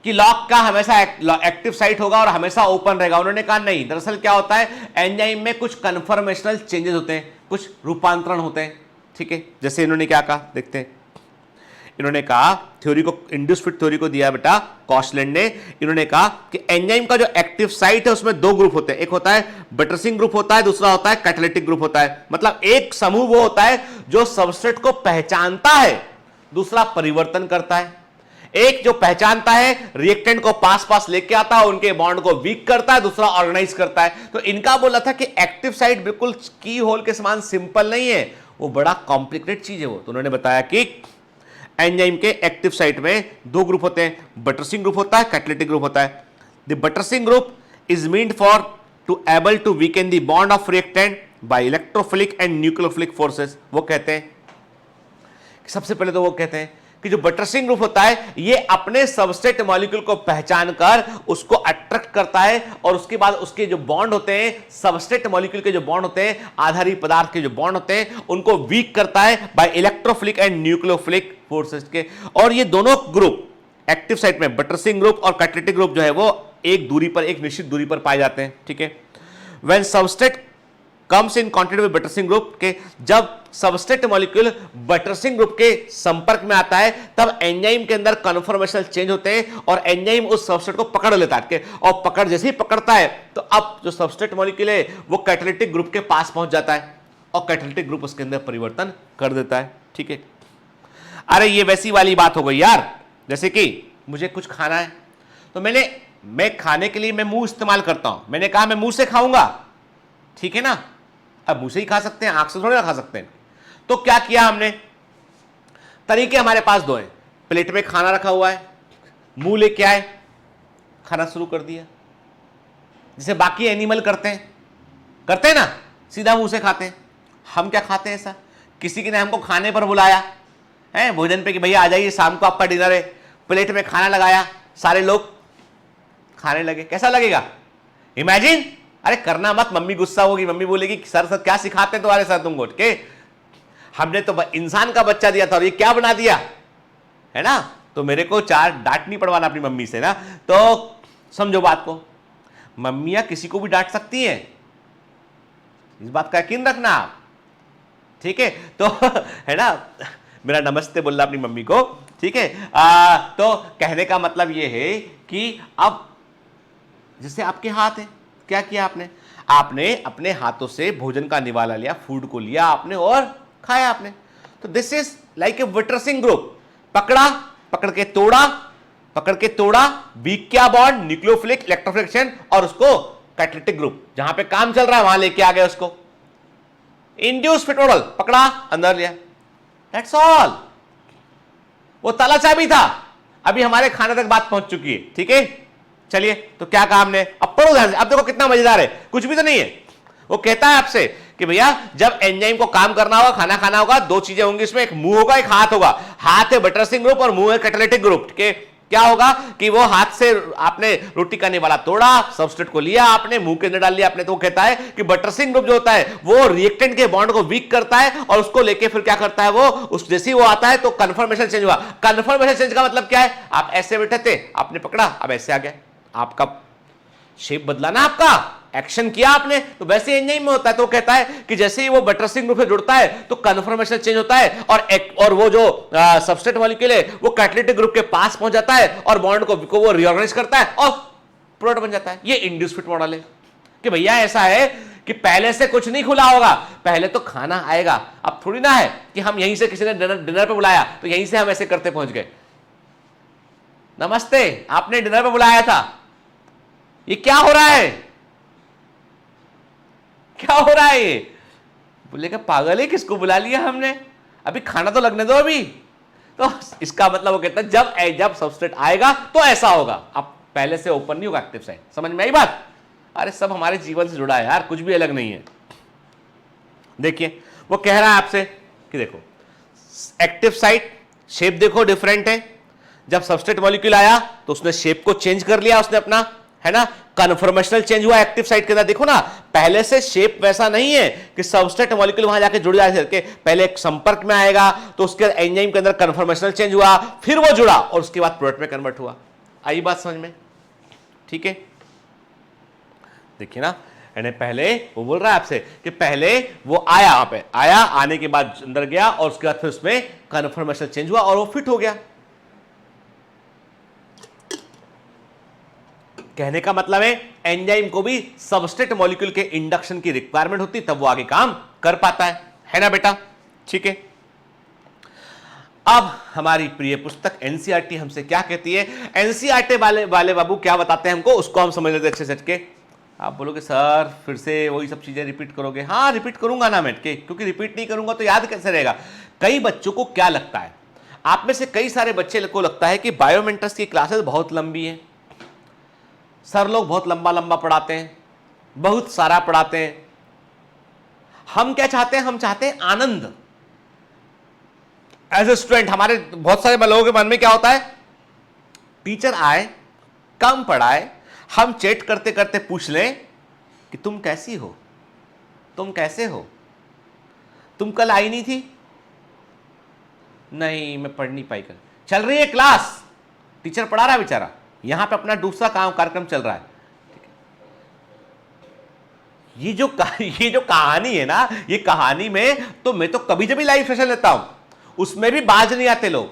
कि लॉक का हमेशा एक्टिव साइट होगा और हमेशा ओपन रहेगा। उन्होंने कहा नहीं, दरअसल क्या होता है, एंजाइम में कुछ कन्फर्मेशनल चेंजेस होते हैं, कुछ रूपांतरण होते हैं, ठीक है। जैसे इन्होंने क्या कहा देखते हैं, इन्होंने कहा थ्योरी को, इंड्यूस फिट थ्योरी को दिया बेटा कॉशलैंड ने। इन्होंने कहा कि एंजाइम का जो एक्टिव साइट है उसमें दो ग्रुप होते हैं, एक होता है बटरसिंग ग्रुप होता है, दूसरा होता है कैटालिटिक ग्रुप होता है। मतलब एक समूह वो होता है जो सबस्ट्रेट को पहचानता है, दूसरा परिवर्तन करता है। एक जो पहचानता है रिएक्टेंट को पास पास लेके आता है, उनके बॉन्ड को वीक करता है, दूसरा ऑर्गेनाइज करता है। तो इनका बोला था कि एक्टिव साइट बिल्कुल की होल के समान सिंपल नहीं है, वो बड़ा कॉम्प्लिकेटेड चीज है वो। तो उन्होंने बताया कि एंजाइम के एक्टिव साइट में दो ग्रुप होते हैं, बटरसिंग ग्रुप होता है, कैटालिटिक ग्रुप होता है। The buttressing group is meant for to able to weaken the bond of reactant by electrophilic and nucleophilic forces. वो कहते हैं, सबसे पहले तो वो कहते हैं कि जो बटरसिंग ग्रुप होता है ये अपने सबस्ट्रेट मॉलिक्यूल को पहचान कर उसको अट्रैक्ट करता है, और उसके बाद उसके जो बॉन्ड होते हैं, सबस्ट्रेट मॉलिक्यूल के जो बॉन्ड होते हैं, आधारी पदार्थ के जो बॉन्ड होते हैं, उनको वीक करता है by electrophilic and nucleophilic forces के। और ये दोनों ग्रुप एक्टिव साइट में बटरसिंग ग्रुप और कैटालिटिक ग्रुप जो है वो एक दूरी पर, एक निश्चित दूरी पर पाए जाते हैं। ठीक है, when substrate comes in contact with buttressing group के, जब सबस्ट्रेट मॉलिक्यूल बटरसिंग ग्रुप के संपर्क में आता है तब एंजाइम के अंदर कन्फर्मेशनल चेंज होते हैं और एंजाइम उस सबस्ट्रेट को पकड़ लेता है, और पकड़ जैसे ही पकड़ता है तो अब जो सबस्ट्रेट मॉलिक्यूल है वो कैटालिटिक ग्रुप के पास पहुंच जाता है और कैटालिटिक ग्रुप उसके अंदर परिवर्तन कर देता है। ठीक है, अरे ये वैसी वाली बात हो गई यार, जैसे कि मुझे कुछ खाना है तो मैं खाने के लिए मैं मुंह इस्तेमाल करता हूं, मैंने कहा मैं मुंह से खाऊंगा, ठीक है ना, अब मुंह से ही खा सकते हैं, आंख से थोड़ी ना खा सकते हैं। तो क्या किया हमने, तरीके हमारे पास दो हैं, प्लेट में खाना रखा हुआ है, मुंह लेके आए, खाना शुरू कर दिया, जैसे बाकी एनिमल करते हैं ना, सीधा मुंह से खाते हैं। हम क्या खाते हैं ऐसा, किसी ने हमको खाने पर बुलाया है भोजन पे कि भैया आ जाइए शाम को आपका डिनर है, प्लेट में खाना लगाया, सारे लोग खाने लगे, कैसा लगेगा इमेजिन। अरे करना मत, मम्मी गुस्सा होगी, मम्मी बोलेगी सर सर क्या सिखाते हैं तुम्हारे साथ तुमको, के हमने तो इंसान का बच्चा दिया था और ये क्या बना दिया है ना। तो मेरे को चार डांट नहीं पड़वाना अपनी मम्मी से ना। तो समझो बात को, मम्मियां किसी को भी डांट सकती हैं, इस बात का यकीन रखना आप, ठीक है। तो है ना, मेरा नमस्ते बोलना अपनी मम्मी को, ठीक है। तो कहने का मतलब ये है कि अब जैसे आपके हाथ है, क्या किया आपने अपने हाथों से भोजन का निवाला लिया, फूड को लिया आपने और खाया आपने। तो this is like a buttressing group, पकड़ के तोड़ा, वीक क्या बॉन्ड, न्यूक्लियोफिलिक इलेक्ट्रोफिलिक, और उसको कैटालिटिक ग्रुप जहां पे काम चल रहा है वहां लेके आ गए उसको। इंड्यूस फिट मॉडल, पकड़ा अंदर लिया, दैट्स ऑल। वो ताला चाबी था, अभी हमारे खाने तक बात पहुंच चुकी है, ठीक है। चलिए, तो क्या कहा हमने, अब पढ़ो ध्यान से, अब देखो कितना मजेदार है, कुछ भी तो नहीं है। वो कहता है आपसे कि भैया जब एंजाइम को काम करना होगा, खाना खाना होगा, दो चीजें होंगी इसमें, एक मुंह होगा, एक हाथ होगा। हाथ है बटरसिंग ग्रुप और मुंह है कैटालिटिक ग्रुप, ठीक है। क्या होगा कि वो हाथ से आपने रोटी का निवाला तोड़ा, सबस्ट्रेट को लिया आपने, मुंह के अंदर डाल लिया आपने। तो वो कहता है कि बटरसिंग ग्रुप जो होता है वो रिएक्टेंट के बॉन्ड को वीक करता है और उसको लेके फिर क्या करता है, वो उस जैसे ही वो आता है तो कन्फर्मेशन चेंज हुआ। कन्फर्मेशन चेंज का मतलब क्या है, आप ऐसे बैठे थे, आपने पकड़ा, अब ऐसे आ गया, आपका शेप बदला ना, आपका एक्शन किया आपने, तो वैसे एंजाइम में होता है। तो कहता है कि जैसे ही वो बटरसिंग ग्रुप से जुड़ता है तो कन्फर्मेशन चेंज होता है और वो जो सबस्ट्रेट मॉलिक्यूल है वो कैटालिटिक ग्रुप के पास पहुंच जाता है और बॉन्ड को वो रीऑर्गेनाइज करता है और प्रोडक्ट बन जाता है। ये इंड्यूस फिट मॉडल है कि भैया ऐसा है कि पहले से कुछ नहीं खुला होगा, पहले तो खाना आएगा। अब थोड़ी ना है कि हम यहीं से किसी ने डिनर पे बुलाया तो यहीं से हम ऐसे करते पहुंच गए, नमस्ते आपने डिनर पे बुलाया था, ये क्या हो रहा है, क्या हो रहा है ये। बोलेगा पागल है, किसको बुला लिया हमने, अभी खाना तो लगने दो अभी। तो इसका मतलब वो कहता है जब सबस्ट्रेट आएगा तो ऐसा होगा, अब पहले से ओपन नहीं होगा एक्टिव साइट। समझ में आई बात। अरे सब हमारे जीवन से जुड़ा है यार, कुछ भी अलग नहीं है। देखिए वो कह रहा है आपसे कि देखो एक्टिव साइट शेप देखो डिफरेंट है, जब सबस्ट्रेट मॉलिक्यूल आया तो उसने शेप को चेंज कर लिया उसने अपना, है ना, कन्फर्मेशनल चेंज हुआ एक्टिव साइट के अंदर। देखो ना, पहले से शेप वैसा नहीं है कि सबस्ट्रेट मॉलिक्यूल वहां जाके जुड़ जाए, पहले एक संपर्क में आएगा तो उसके एंजाइम के अंदर कन्फर्मेशनल चेंज हुआ, फिर वो जुड़ा और उसके बाद प्रोडक्ट में कन्वर्ट हुआ। आई बात समझ में, ठीक है। देखिए ना, यानी पहले वो बोल रहा है आपसे कि पहले वो आया, यहां पे आया, आने के बाद अंदर गया और उसके बाद फिर उसमें कन्फर्मेशन चेंज हुआ और वो फिट हो गया। कहने का मतलब है एंजाइम को भी सबस्ट्रेट मॉलिक्यूल के इंडक्शन की रिक्वायरमेंट होती तब वो आगे काम कर पाता है ना बेटा? ठीक है। अब हमारी प्रिय पुस्तक एनसीईआरटी हमसे क्या कहती है? एनसीईआरटी वाले बाबू क्या बताते हैं हमको, उसको हम समझ लेते अच्छे से के। आप बोलोगे सर फिर से वही सब चीजें रिपीट करोगे? हाँ रिपीट करूंगा ना मैं, क्योंकि रिपीट नहीं करूंगा तो याद कैसे रहेगा। कई बच्चों को क्या लगता है, आप में से कई सारे बच्चे को लगता है कि बायोमेंटर्स की क्लासेस बहुत लंबी है, सर लोग बहुत लंबा लंबा पढ़ाते हैं, बहुत सारा पढ़ाते हैं। हम क्या चाहते हैं? हम चाहते हैं आनंद। एज ए स्टूडेंट हमारे बहुत सारे लोगों के मन में क्या होता है, टीचर आए, कम पढ़ाए, हम चैट करते करते पूछ लें कि तुम कैसी हो, तुम कैसे हो, तुम कल आई नहीं थी? नहीं मैं पढ़ नहीं पाई कल। चल रही है क्लास, टीचर पढ़ा रहा है बेचारा, यहां पे अपना दूसरा कार्यक्रम चल रहा है। ये जो कहानी है ना, ये कहानी में तो मैं तो कभी जब भी लाइव सेशन लेता हूं उसमें भी बाज नहीं आते लोग,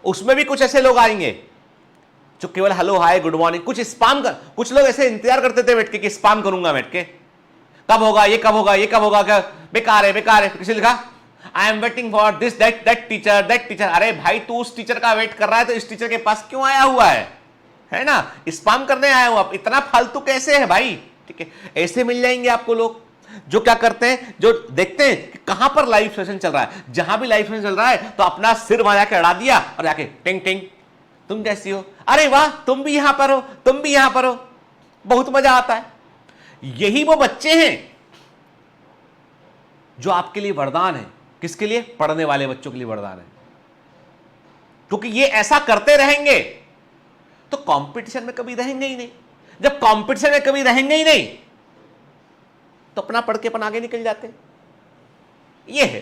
उसमें भी कुछ ऐसे लोग आएंगे जो केवल हेलो हाय गुड मॉर्निंग, कुछ स्पैम कर, कुछ लोग ऐसे इंतजार करते थे बैठ के कि स्पैम करूंगा बैठ के, कब होगा ये, कब होगा ये, कब होगा, क्या बेकार है बेकार है। किसी लिखा I am waiting for this that teacher. अरे भाई तू उस टीचर का वेट कर रहा है तो इस टीचर के पास क्यों आया हुआ है ना? स्पैम करने आया हुआ, इतना फालतू कैसे है भाई? ठीक है, ऐसे मिल जाएंगे आपको लोग जो क्या करते हैं, जो देखते हैं कि कहां पर लाइव सेशन चल रहा है, जहां भी लाइव सेशन चल रहा है तो अपना सिर वहां जाके अड़ा दिया और जाके टिंग टिंग, तुम कैसी हो, अरे वाह तुम भी यहां पर हो, तुम भी यहां पर हो, बहुत मजा आता है। यही वो बच्चे हैं जो आपके लिए वरदान है। किसके लिए? पढ़ने वाले बच्चों के लिए वरदान है, क्योंकि ये ऐसा करते रहेंगे तो कंपटीशन में कभी रहेंगे ही नहीं। जब कंपटीशन में कभी रहेंगे ही नहीं तो अपना पढ़ के अपन आगे निकल जाते हैं। ये है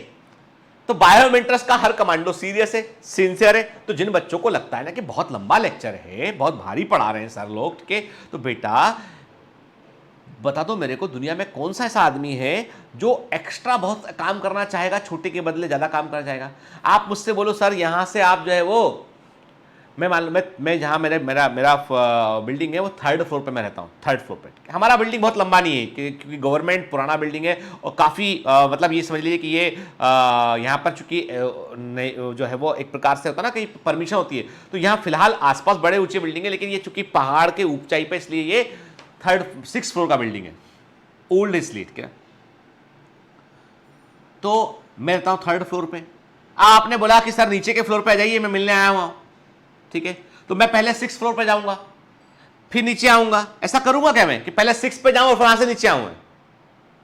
तो बायोमेंटर्स का हर कमांडो सीरियस है, सिंसियर है। तो जिन बच्चों को लगता है ना कि बहुत लंबा लेक्चर है, बहुत भारी पढ़ा रहे हैं सर लोग, ठीक है, तो बेटा बता दो मेरे को दुनिया में कौन सा ऐसा आदमी है जो एक्स्ट्रा बहुत काम करना चाहेगा, छोटे के बदले ज्यादा काम करना चाहेगा। आप मुझसे बोलो सर यहां से आप जो है वो, मैं जहां मेरा बिल्डिंग है वो 3rd फ्लोर पे मैं रहता हूँ, 3rd फ्लोर पे। हमारा बिल्डिंग बहुत लंबा नहीं है क्योंकि गवर्नमेंट पुराना बिल्डिंग है और काफ़ी मतलब ये समझ लीजिए कि ये यहाँ पर चूंकि जो है वो एक प्रकार से होता है ना कि परमिशन होती है, तो यहाँ फिलहाल आसपास बड़े ऊंचे बिल्डिंग है, लेकिन ये चूंकि पहाड़ के ऊंचाई पे इसलिए ये 6th फ्लोर का बिल्डिंग है, ओल्ड इसलिए क्या। तो मैं रहता हूँ 3rd फ्लोर पे। आपने बोला कि सर नीचे के फ्लोर पे आ जाइए, मैं मिलने आया हुआ, ठीक है, तो मैं पहले 6th फ्लोर पे जाऊंगा फिर नीचे आऊंगा। ऐसा करूंगा क्या मैं कि पहले 6 पे जाऊं और फिर वहां से नीचे आऊंगा?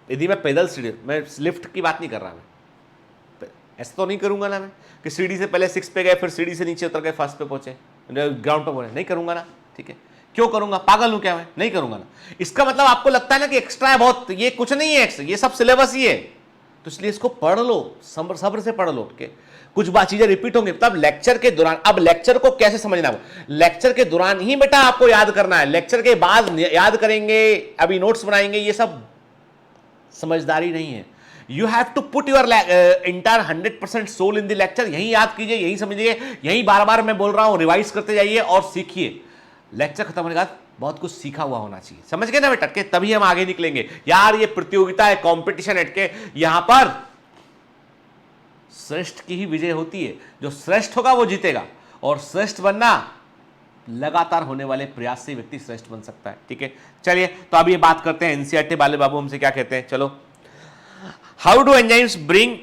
यदि मैं पैदल सीढ़ी, मैं लिफ्ट की बात नहीं कर रहा, मैं ऐसा तो नहीं करूंगा ना मैं कि सीढ़ी से पहले 6 पे गए फिर सीढ़ी से नीचे उतर गए 1st पे पहुंचे, ग्राउंड पे पहुंचे, नहीं करूंगा ना। ठीक है, क्यों करूंगा? पागल हूं क्या मैं? नहीं करूंगा ना। इसका मतलब आपको लगता है ना कि एक्स्ट्रा है बहुत, ये कुछ नहीं है, ये सब सिलेबस ही है, तो इसलिए इसको पढ़ लो, सब्र से पढ़ लो। ठीक है, कुछ बात चीजें रिपीट होंगी तब लेक्चर के दौरान। अब लेक्चर को कैसे समझना है? लेक्चर के दौरान ही बेटा आपको याद करना है, लेक्चर के बाद याद करेंगे, अभी नोट्स बनाएंगे, ये सब समझदारी नहीं है। You have to put your entire 100% soul in the lecture. यही याद कीजिए, यही समझिए, यही बार बार मैं बोल रहा हूं, रिवाइज करते जाइए और सीखिए। लेक्चर खत्म होने के बाद बहुत कुछ सीखा हुआ होना चाहिए, समझ गए ना बेटा? के तभी हम आगे निकलेंगे यार। ये प्रतियोगिता है, कंपटीशन है, के यहां पर श्रेष्ठ की ही विजय होती है, जो श्रेष्ठ होगा वो जीतेगा, और श्रेष्ठ बनना लगातार होने वाले प्रयास से व्यक्ति श्रेष्ठ बन सकता है। ठीक है, चलिए तो अब ये बात करते हैं एनसीईआरटी वाले बाबू हमसे क्या कहते हैं। चलो, how do enzymes bring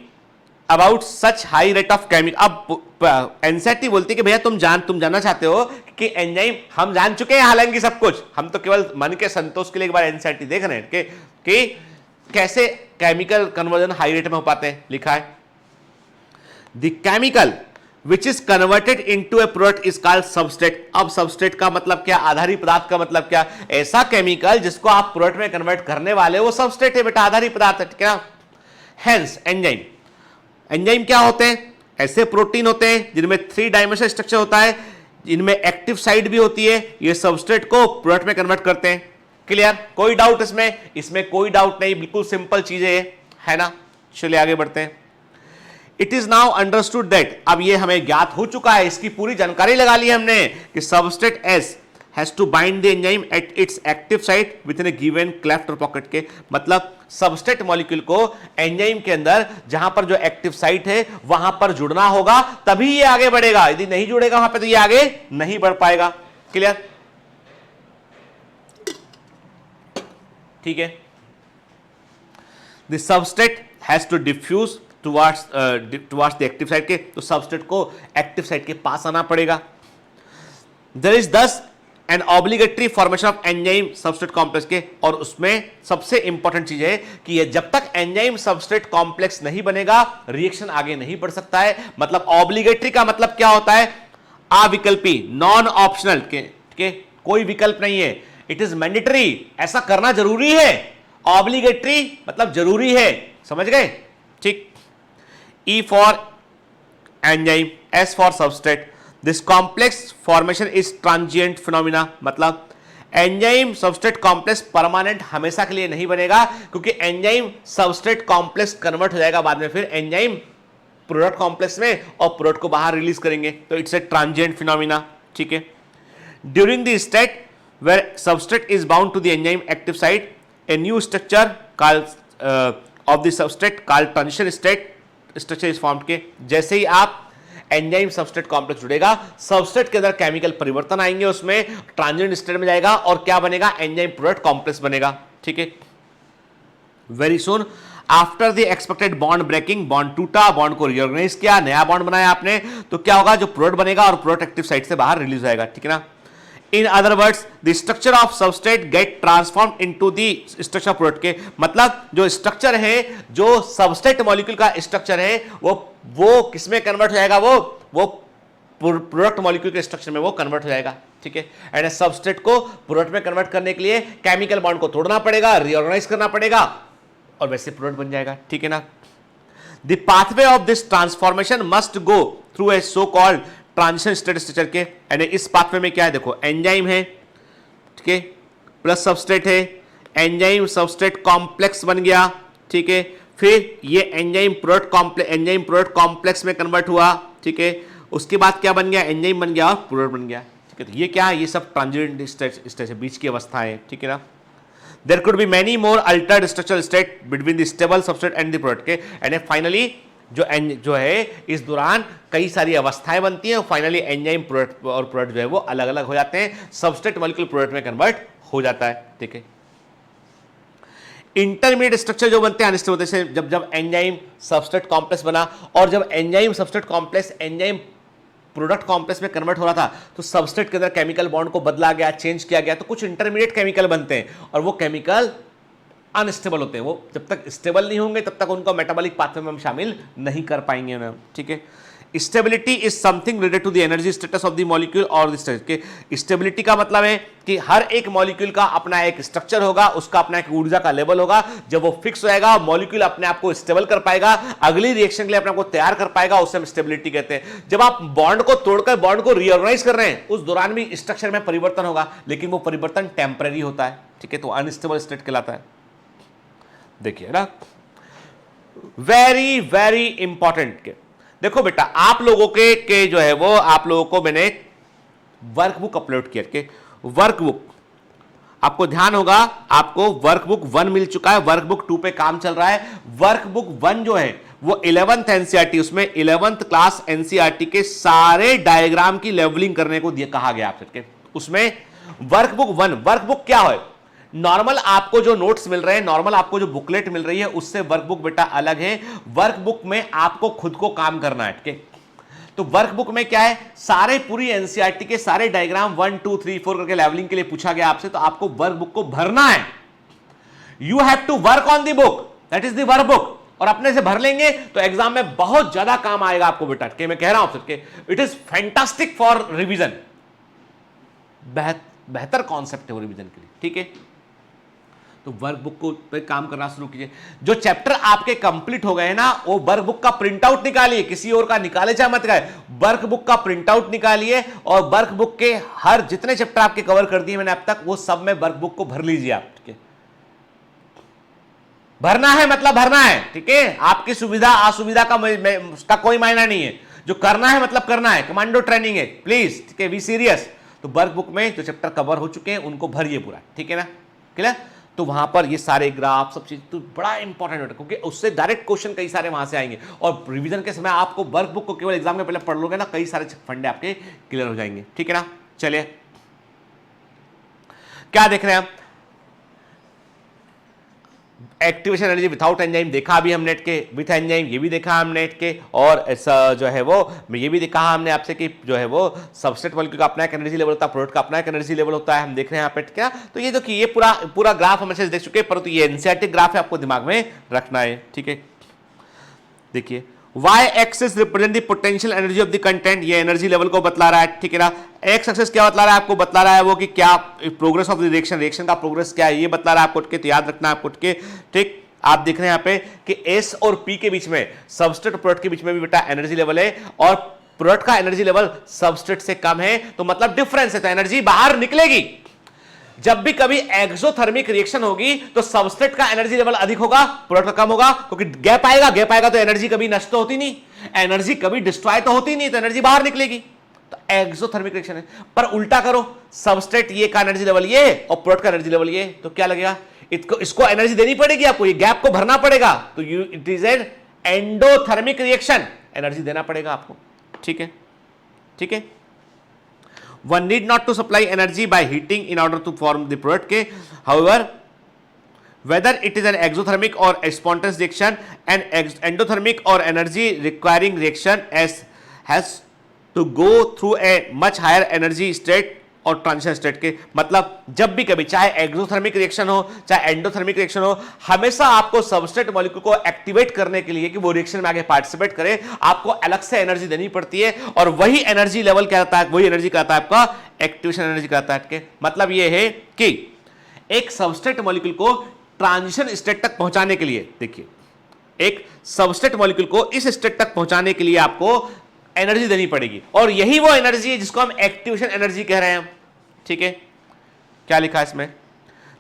about such high rate of chemical. अब एनसीईआरटी बोलती है कि भैया तुम जानना चाहते हो कि एंजाइम, हम जान चुके हैं हालांकि सब कुछ, हम तो केवल मन के संतोष के लिए एक बार एनसीईआरटी देख रहे हैं कि कैसे केमिकल कन्वर्जन हाई रेट में हो पाते हैं। लिखा है the chemical which is converted into A product is called substrate. अब सबस्ट्रेट का मतलब क्या? आधारी पदार्थ का मतलब क्या? ऐसा केमिकल जिसको आप प्रोडक्ट में कन्वर्ट करने वाले वो सबस्ट्रेट है बेटा, आधारी पदार्थ है। ठीक है, हेंस एंजाइम। एंजाइम क्या होते हैं? ऐसे प्रोटीन होते हैं जिनमें 3 डायमेंशनल स्ट्रक्चर होता है, जिनमें एक्टिव साइट भी होती है, ये सबस्ट्रेट को प्रोडक्ट में कन्वर्ट करते हैं। क्लियर? कोई डाउट इसमें? इसमें कोई डाउट नहीं, बिल्कुल सिंपल चीजें है ना। चलिए आगे बढ़ते हैं। It is now understood that, अब ये हमें ज्ञात हो चुका है, इसकी पूरी जानकारी लगा ली हमने कि substrate S has to bind the enzyme at its active site within a given cleft और पॉकेट के, मतलब सबस्ट्रेट मॉलिक्यूल को एंजाइम के अंदर जहां पर जो एक्टिव साइट है वहां पर जुड़ना होगा, तभी ये आगे बढ़ेगा। यदि नहीं जुड़ेगा वहां पे तो ये आगे नहीं बढ़ पाएगा। क्लियर? ठीक है। The substrate has to diffuse towards the active site के, तो सबस्ट्रेट को एक्टिव साइट के पास आना पड़ेगा। There is thus an obligatory formation of enzyme substrate complex के, और उसमें सबसे इंपॉर्टेंट चीज है कि ये जब तक एंजाइम सबस्ट्रेट कॉम्प्लेक्स नहीं बनेगा रिएक्शन आगे नहीं बढ़ सकता है। मतलब ऑब्लिगेटरी का मतलब क्या होता है? अविकल्पी, नॉन ऑप्शनल के कोई विकल्प नहीं है, इट इज मैंडेटरी, ऐसा करना जरूरी है। ऑब्लिगेटरी मतलब जरूरी है, समझ गए? ठीक। E for enzyme, S for substrate. This complex formation is transient phenomena, मतलब एंजाइम सबस्ट्रेट कॉम्प्लेक्स परमानेंट हमेशा के लिए नहीं बनेगा, क्योंकि एंजाइम सबस्ट्रेट कॉम्प्लेक्स कन्वर्ट हो जाएगा बाद में, फिर एंजाइम प्रोडक्ट कॉम्प्लेक्स में और प्रोडक्ट को बाहर रिलीज करेंगे, तो इट्स ए ट्रांजिएंट फिनोमिना। ठीक है। During the state where substrate is bound to the enzyme active site, a new structure called of the substrate called transition state structure is formed के, जैसे ही आप एंजाइम सबस्ट्रेट कॉम्प्लेक्स जुड़ेगा, substrate के अंदर chemical परिवर्तन आएंगे, उसमें ट्रांजिएंट स्टेट में जाएगा और क्या बनेगा? एंजाइम प्रोडक्ट कॉम्प्लेक्स बनेगा। ठीक है। Very soon after the expected bond breaking, bond टूटा, बॉन्ड को रीऑर्गेनाइज किया, नया बॉन्ड बनाया आपने, तो क्या होगा? जो प्रोडक्ट बनेगा और प्रोडक्ट एक्टिव साइट से बाहर रिलीज होगा। ठीक है ना। In other words, the structure of substrate get transformed into the structure product के, मतलब जो स्ट्रक्चर है, जो सबस्ट्रेट मॉलिक्यूल का स्ट्रक्चर है, वो किसमें कन्वर्ट हो जाएगा? वो प्रोडक्ट मॉलिक्यूल के स्ट्रक्चर में वो कन्वर्ट हो जाएगा। ठीक है। एंड सबस्ट्रेट को प्रोडक्ट में कन्वर्ट करने के लिए केमिकल बॉन्ड को तोड़ना पड़ेगा, रीऑर्गेनाइज करना पड़ेगा, और वैसे प्रोडक्ट बन जाएगा। ठीक है ना। The pathway of this transformation must go through a so called transition state structure के, यानी इस पाथवे में क्या है? देखो एंजाइम है, ठीक है, प्लस सबस्ट्रेट है, एंजाइम सबस्ट्रेट कॉम्प्लेक्स बन गया। ठीक है। फिर ये एंजाइम प्रोडक्ट कॉम्प्लेक्स में कन्वर्ट हुआ। ठीक है। उसके बाद क्या बन गया? एंजाइम बन गया और प्रोडक्ट बन गया। ठीक है। तो ये क्या है? ये सब ट्रांजिएंट स्टेट है, बीच की अवस्था है। ठीक है ना। There could be many more altered structural state between the stable substrate and the product के, एंड फाइनली जो है इस दौरान कई सारी अवस्थाएं बनती हैं और फाइनली एंजाइम प्रोडक्ट और प्रोडक्ट जो है वो अलग अलग हो जाते हैं, सबस्ट्रेट मॉलिक्यूल प्रोडक्ट में कन्वर्ट हो जाता है। ठीक है। इंटरमीडिएट स्ट्रक्चर जो बनते हैं अनिस्टेबल, जैसे जब एंजाइम सबस्ट्रेट कॉम्प्लेक्स बना और जब enzyme substrate complex enzyme product complex में कन्वर्ट हो रहा था, तो सबस्ट्रेट के अंदर केमिकल बॉन्ड को बदला गया, चेंज किया गया, तो कुछ इंटरमीडिएट केमिकल बनते हैं और वो केमिकल अनस्टेबल होते हैं। वो जब तक स्टेबल नहीं होंगे तब तक उनको मेटाबॉलिक पाथवे में हम शामिल नहीं कर पाएंगे उन्हें। ठीक है। Stability is something related to the energy status of the molecule और द स्ट्रक्चर के, स्टेबिलिटी का मतलब है कि हर एक मॉलिक्यूल का अपना एक स्ट्रक्चर होगा, उसका अपना एक ऊर्जा का लेवल होगा। जब वो फिक्स होएगा, मॉलिक्यूल अपने आप को स्टेबल कर पाएगा, अगली रिएक्शन के लिए अपने आप को तैयार कर पाएगा, उसे हम स्टेबिलिटी कहते हैं। जब आप बॉन्ड को तोड़कर बॉन्ड को रीऑर्गेनाइज कर रहे हैं, उस दौरान भी स्ट्रक्चर में परिवर्तन होगा, लेकिन वो परिवर्तन टेम्पररी होता है। ठीक है। तो अनस्टेबल स्टेट कहलाता है। देखिए ना, वेरी वेरी इंपॉर्टेंट के, देखो बेटा आप लोगों के जो है वो आप लोगों को मैंने वर्कबुक अपलोड किया के, वर्कबुक आपको ध्यान होगा, आपको वर्कबुक 1 मिल चुका है, वर्कबुक 2 पे काम चल रहा है। वर्कबुक 1 जो है वो 11th एनसीईआरटी, उसमें 11th क्लास एनसीईआरटी के सारे डायग्राम की लेवलिंग करने को कहा गया आपसे। उसमें वर्कबुक 1, वर्कबुक क्या है? नॉर्मल आपको जो नोट्स मिल रहे हैं, नॉर्मल आपको जो बुकलेट मिल रही है, उससे वर्कबुक बेटा अलग है। वर्कबुक में आपको खुद को काम करना है। ठीक है। तो वर्कबुक में क्या है? सारे पूरी एनसीईआरटी के सारे डायग्राम 1 2 3 4 करके लेवलिंग के लिए पूछा गया आपसे, तो आपको वर्कबुक को भरना है। You have to work on the book, that is the workbook, और अपने से भर लेंगे तो एग्जाम में बहुत ज्यादा काम आएगा आपको बेटा। के मैं कह रहा हूं सबके, it is fantastic for revision, बेहतर कॉन्सेप्ट है वो रिविजन के लिए। ठीक है। तो वर्कबुक को पे काम करना शुरू कीजिए। जो चैप्टर आपके कंप्लीट हो गए हैं ना, वो वर्कबुक का प्रिंट आउट निकालिए, किसी और का निकाले चाहे मत गए, वर्कबुक का प्रिंट आउट निकालिए और वर्कबुक के हर जितने चैप्टर आपके कवर कर दिए मैंने अब तक, वो सब में वर्कबुक को भर लीजिए आप। ठीक है, भरना है मतलब भरना है। ठीक है, आपकी सुविधा असुविधा का उसका कोई मायना नहीं है, जो करना है मतलब करना है, कमांडो ट्रेनिंग है प्लीज। ठीक है, बी सीरियस। तो वर्कबुक में जो चैप्टर कवर हो चुके हैं उनको भरिए पूरा। ठीक है ना, क्लियर? तो वहां पर ये सारे ग्राफ सब चीज तो बड़ा इंपॉर्टेंट होता है, क्योंकि उससे डायरेक्ट क्वेश्चन कई सारे वहां से आएंगे और रिवीजन के समय आपको वर्कबुक को केवल एग्जाम में पहले पढ़ लोगे ना, कई सारे फंडे आपके क्लियर हो जाएंगे। ठीक है ना, चलिए क्या देख रहे हैं हम? एक्टिवेशन एनर्जी विदाउट एंजाइम देखा अभी हम नेट के, विथ एंजाइम ये भी देखा हम नेट के, और ऐसा जो है वो ये भी देखा हमने आपसे कि जो है वो सबस्ट्रेट मॉलिक्यूल का अपना एक एनर्जी लेवल होता है, प्रोडक्ट का अपना एक एनर्जी लेवल होता है, हम देख रहे हैं यहाँ पे। क्या तो ये देखिए, ये पूरा ग्राफ हम अच्छे से देख चुके हैं, परंतु ये एनसीईआरटी ग्राफ है, आपको दिमाग में रखना है। ठीक है, देखिए y axis represent the potential energy of the content, ये एनर्जी लेवल को बतला रहा है। ठीक है ना, x एक्सिस क्या बतला रहा है आपको? बतला रहा है वो कि क्या प्रोग्रेस ऑफ द रिएक्शन का प्रोग्रेस क्या है, ये बतला रहा है आपको। तो याद रखना आपको। ठीक, आप देख रहे हैं यहाँ पे कि S और P के बीच में, सबस्ट्रेट और प्रोडक्ट के बीच में भी बेटा एनर्जी लेवल है, और प्रोडक्ट का एनर्जी लेवल सबस्ट्रेट से कम है, तो मतलब डिफरेंस है, तो एनर्जी बाहर निकलेगी। जब भी कभी एक्सोथर्मिक रिएक्शन होगी तो सबस्ट्रेट का एनर्जी लेवल अधिक होगा, प्रोडक्ट का कम होगा, क्योंकि गैप आएगा तो एनर्जी कभी नष्ट तो होती नहीं, एनर्जी कभी डिस्ट्रॉय तो होती नहीं, तो एनर्जी बाहर निकलेगी। तो एक्सोथर्मिक रिएक्शन है। पर उल्टा करो, सबस्ट्रेट ये का एनर्जी लेवल ये और प्रोडक्ट का एनर्जी लेवल ये, तो क्या लगेगा? इसको एनर्जी देनी पड़ेगी आपको, ये गैप को भरना पड़ेगा, तो it is an endothermic reaction, energy देना पड़ेगा आपको। ठीक है, ठीक है। One need not to supply energy by heating in order to form the product. However, whether it is an exothermic or a spontaneous reaction, an endothermic or energy requiring reaction has to go through a much higher energy state और transition state के, मतलब जब भी कभी चाहे exothermic reaction हो चाहे endothermic reaction हो, हमेशा आपको सबस्ट्रेट मॉलिक्यूल को एक्टिवेट करने के लिए कि वो रिएक्शन में आगे पार्टिसिपेट करे, आपको अलग से एनर्जी देनी पड़ती है, और वही एनर्जी लेवल क्या होता है, वही एनर्जी कहता है आपका एक्टिवेशन एनर्जी कहता है। मतलब ये है कि एक सबस्ट्रेट मॉलिक्यूल को ट्रांजिशन स्टेट तक पहुंचाने के लिए, देखिए एक सबस्ट्रेट मॉलिक्यूल को इस स्टेट तक पहुंचाने के लिए आपको एनर्जी देनी पड़ेगी, और यही वो एनर्जी है जिसको हम एक्टिवेशन एनर्जी कह रहे हैं। ठीक है, क्या लिखा है इसमें?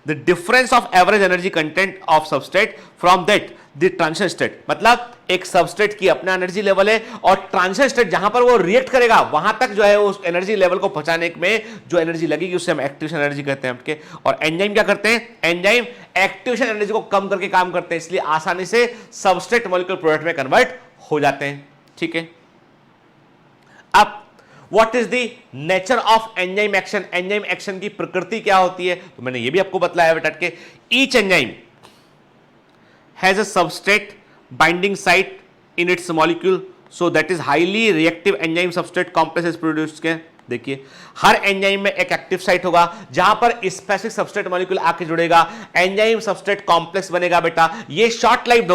The difference of average energy content of substrate from that the transition state, मतलब एक सबस्ट्रेट की अपना एनर्जी लेवल है, और ट्रांजिशन स्टेट जहां पर वो रिएक्ट करेगा वहां तक जो है उस एनर्जी लेवल को पहुंचाने में जो एनर्जी लगेगी उससे हम एक्टिवेशन एनर्जी कहते हैं। और एंजाइम क्या करते हैं? एंजाइम एक्टिवेशन एनर्जी को कम करके काम करते हैं, इसलिए आसानी से सबस्ट्रेट मॉलिक्यूल प्रोडक्ट में कन्वर्ट हो जाते हैं। ठीक है, अब what is the nature of enzyme action, enzyme action की प्रकृति क्या होती है? तो मैंने ये भी आपको बतलाया बेटा के each enzyme has a substrate binding site in its molecule, so that is highly reactive enzyme substrate complex is produced के। देखिए हर एंजाइम में एक एक्टिव साइट होगा जहां पर स्पेसिफिक सबस्ट्रेट मॉलिक्यूल आके जुड़ेगा, एंजाइम सबस्ट्रेट कॉम्प्लेक्स बनेगा बेटा, ये शॉर्ट लाइव्ड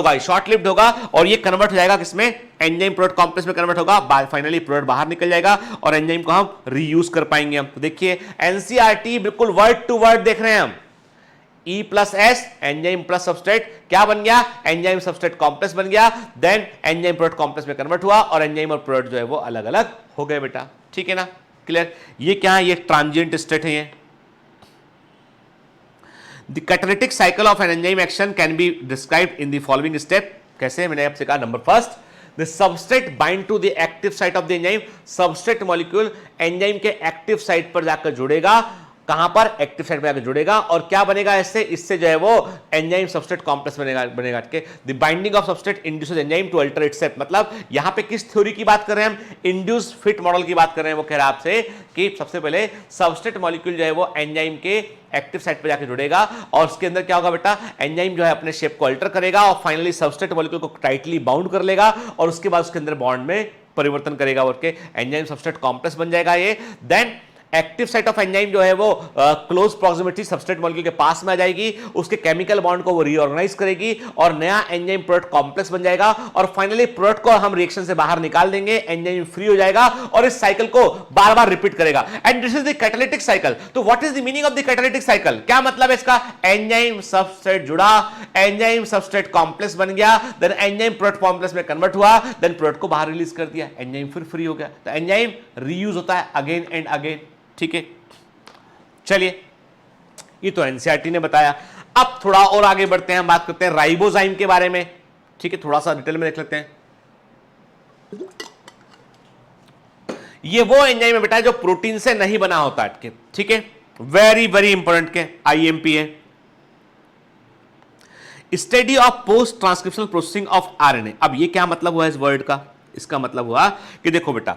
होगा, और ये कन्वर्ट हो जाएगा किसमें? एंजाइम प्रोडक्ट कॉम्प्लेक्स में कन्वर्ट होगा, फाइनली प्रोडक्ट बाहर निकल जाएगा और एंजाइम को हम रीयूज कर पाएंगे हम। तो देखिए एनसीईआरटी बिल्कुल वर्ड टू वर्ड देख रहे हैं हम, E plus ACE enzyme plus substrate क्या बन गया? एंजाइम सबस्ट्रेट कॉम्प्लेक्स बन गया, देन एंजाइम प्रोडक्ट कॉम्प्लेक्स में कन्वर्ट हुआ और एंजाइम और प्रोडक्ट जो है वो अलग अलग हो गए बेटा। ठीक है ना, क्लियर? ये क्या है? ये ट्रांजिएंट स्टेट है। ये the catalytic cycle of an enzyme action can be described in the following step. कैसे? मैंने आपसे कहा, number first, the substrate bind to the active site of the enzyme, substrate molecule enzyme के active site पर जाकर जुड़ेगा। कहां पर? एक्टिव साइट में आकर जुड़ेगा, और क्या बनेगा इससे जो है वो एंजाइम सबस्ट्रेट कॉम्प्लेक्स बनेगा। The binding of substrate induces enzyme to alter itself, मतलब यहां पे किस थ्योरी की बात कर रहे हैं हम? इंड्यूस फिट मॉडल की बात कर रहे हैं। वो कह रहा है आपसे कि सबसे पहले सबस्ट्रेट मॉलिक्यूल जो है वो एंजाइम के एक्टिव साइट पर जाकर जुड़ेगा, और उसके अंदर क्या होगा बेटा? एंजाइम जो है अपने शेप को अल्टर करेगा और फाइनली सबस्ट्रेट मॉलिक्यूल को टाइटली बाउंड कर लेगा, और उसके बाद उसके अंदर बॉन्ड में परिवर्तन करेगा और के एंजाइम सबस्ट्रेट कॉम्प्लेक्स बन जाएगा ये। Then active site of enzyme जो है वो क्लोज प्रॉक्सिमिटी सबस्ट्रेट मॉलिक्यूल के पास में आ जाएगी, उसके केमिकल बॉन्ड को वो रीऑर्गेनाइज करेगी और नया एंजाइम प्रोडक्ट कॉम्प्लेक्स बन जाएगा और फाइनली प्रोडक्ट को हम रिएक्शन से बाहर निकाल देंगे, एंजाइम फ्री हो जाएगा और इस साइकिल को बार बार रिपीट करेगा। And this is the catalytic cycle. तो what is the meaning of the catalytic cycle? क्या मतलब है इसका? एंजाइम सबस्ट्रेट जुड़ा, एंजाइम सबस्ट्रेट कॉम्प्लेक्स बन गया, देन एंजाइम प्रोडक्ट कॉम्प्लेक्स में कन्वर्ट हुआ, देन प्रोडक्ट को बाहर रिलीज कर दिया, एंजाइम फिर फ्री हो गया। तो एंजाइम रीयूज होता है अगेन एंड अगेन। ठीक है, चलिए ये तो एनसीईआरटी ने बताया। अब थोड़ा और आगे बढ़ते हैं, हम बात करते हैं राइबोजाइम के बारे में। ठीक है, थोड़ा सा डिटेल में देख लेते हैं। ये वो एंजाइम है बेटा जो प्रोटीन से नहीं बना होता है। ठीक है, वेरी वेरी इंपॉर्टेंट के आईएमपी है। Study of post transcriptional processing of RNA. अब ये क्या मतलब हुआ इस वर्ड का? इसका मतलब हुआ कि देखो बेटा,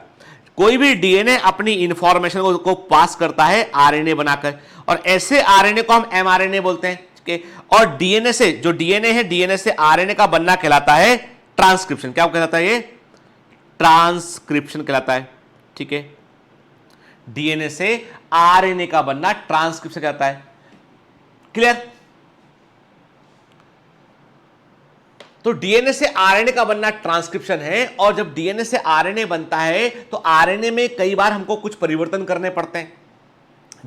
कोई भी डीएनए अपनी इंफॉर्मेशन को पास करता है आरएनए बनाकर, और ऐसे आरएनए को हम एमआरएनए बोलते हैं। ठीक है, और डीएनए से, जो डीएनए है, डीएनए से आरएनए का बनना कहलाता है ट्रांसक्रिप्शन। क्या कहलाता है? ये ट्रांसक्रिप्शन कहलाता है। ठीक है, डीएनए से आरएनए का बनना ट्रांसक्रिप्शन कहलाता है। क्लियर? तो डीएनए से आरएनए का बनना ट्रांसक्रिप्शन है, और जब डीएनए से आरएनए बनता है तो आरएनए में कई बार हमको कुछ परिवर्तन करने पड़ते हैं।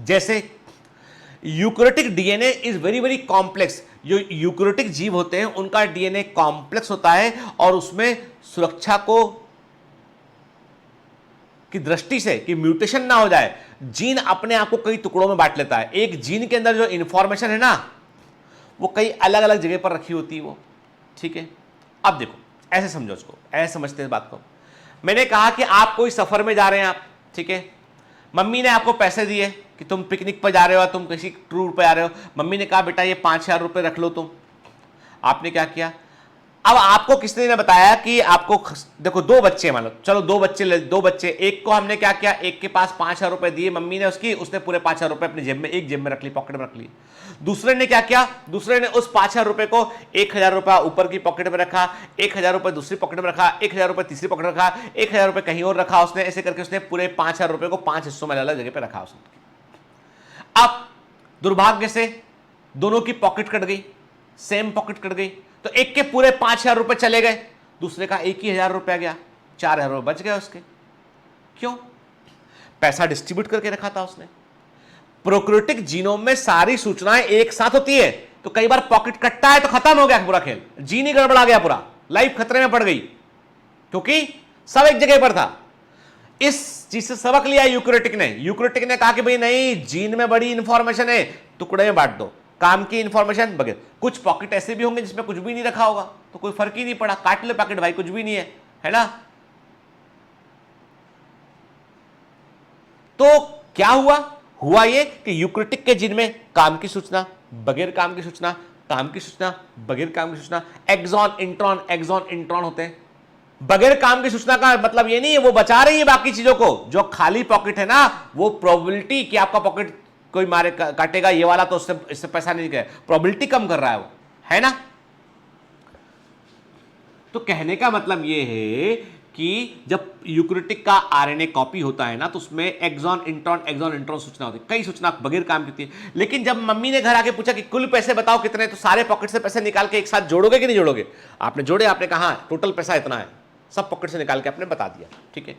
जैसे eukaryotic DNA is very very complex. जो यूकैरियोटिक जीव होते हैं उनका डीएनए कॉम्प्लेक्स होता है, और उसमें सुरक्षा को की दृष्टि से कि म्यूटेशन ना हो जाए, जीन अपने आप को कई टुकड़ों में बांट लेता है। एक जीन के अंदर जो इंफॉर्मेशन है ना, वो कई अलग अलग जगह पर रखी होती है वो। ठीक है, अब देखो, ऐसे समझो उसको, ऐसे समझते हैं बात को। मैंने कहा कि आप कोई सफर में जा रहे हैं आप, ठीक है, मम्मी ने आपको पैसे दिए कि तुम पिकनिक पर जा रहे हो, तुम किसी टूर पर जा रहे हो। मम्मी ने कहा बेटा ये 5,000 रुपये रख लो तुम। आपने क्या किया? अब आपको किसने ने बताया कि आपको, देखो दो बच्चे मान लो, चलो दो बच्चे, एक को हमने क्या किया, एक के पास 5,000 रुपए दिए मम्मी ने उसकी, उसने पूरे 5,000 रुपए अपनी जेब में, एक जेब में रख ली, पॉकेट में रख ली। दूसरे ने क्या किया? दूसरे ने उस 5,000 रुपए को 1,000 रुपया ऊपर की पॉकेट में रखा, 1,000 रुपए दूसरी पॉकेट में रखा, 1,000 रुपए तीसरी पॉकेट में रखा, 1,000 रुपए कहीं और रखा उसने। ऐसे करके उसने पूरे 5,000 रुपए को 5 हिस्सों में अलग अलग जगह पे रखा उसने। अब दुर्भाग्य से दोनों की पॉकेट कट गई, सेम पॉकेट कट गई, तो एक के पूरे 5,000 रुपए चले गए, दूसरे का 1,000 रुपया गया, 4,000 रुपए बच गए उसके। क्यों? पैसा डिस्ट्रीब्यूट करके रखा था उसने। प्रोकैरियोटिक जीनोम में सारी सूचनाएं एक साथ होती है, तो कई बार पॉकेट कटता है तो खत्म हो गया पूरा खेल, जीन ही गड़बड़ा गया, पूरा लाइफ खतरे में पड़ गई, क्योंकि सब एक जगह पर था। इस चीज से सबक लिया यूकैरियोटिक ने कहा कि भाई नहीं, जीन में बड़ी इंफॉर्मेशन है, टुकड़े में बांट दो, काम की इंफॉर्मेशन बगैर। कुछ पॉकेट ऐसे भी होंगे जिसमें कुछ भी नहीं रखा होगा, तो कोई फर्क ही नहीं पड़ा, काट ले पॉकेट भाई, कुछ भी नहीं है ना। तो क्या हुआ ये कि यूकैरियोटिक के जीन में काम की सूचना, बगैर काम की सूचना, काम की सूचना, बगैर काम की सूचना, एक्सॉन इंट्रॉन होते हैं। बगैर काम की सूचना का मतलब ये नहीं है वो बचा रही है बाकी चीजों को। जो खाली पॉकेट है ना, वो प्रोबेबिलिटी कि आपका पॉकेट कोई मारे काटेगा ये वाला, तो इससे पैसा नहीं गया, प्रोबेबिलिटी कम कर रहा है वो, है ना। तो कहने का मतलब ये है कि जब यूकैरियोटिक का आरएनए कॉपी होता है ना, तो उसमें एक्सॉन इंट्रॉन सूचना होती है, कई सूचना बगैर काम की होती है। लेकिन जब मम्मी ने घर आके पूछा कि कुल पैसे बताओ कितने, तो सारे पॉकेट से पैसे निकाल के एक साथ जोड़ोगे कि नहीं जोड़ोगे? आपने जोड़े, आपने कहा टोटल पैसा इतना है, सब पॉकेट से निकाल के आपने बता दिया। ठीक है,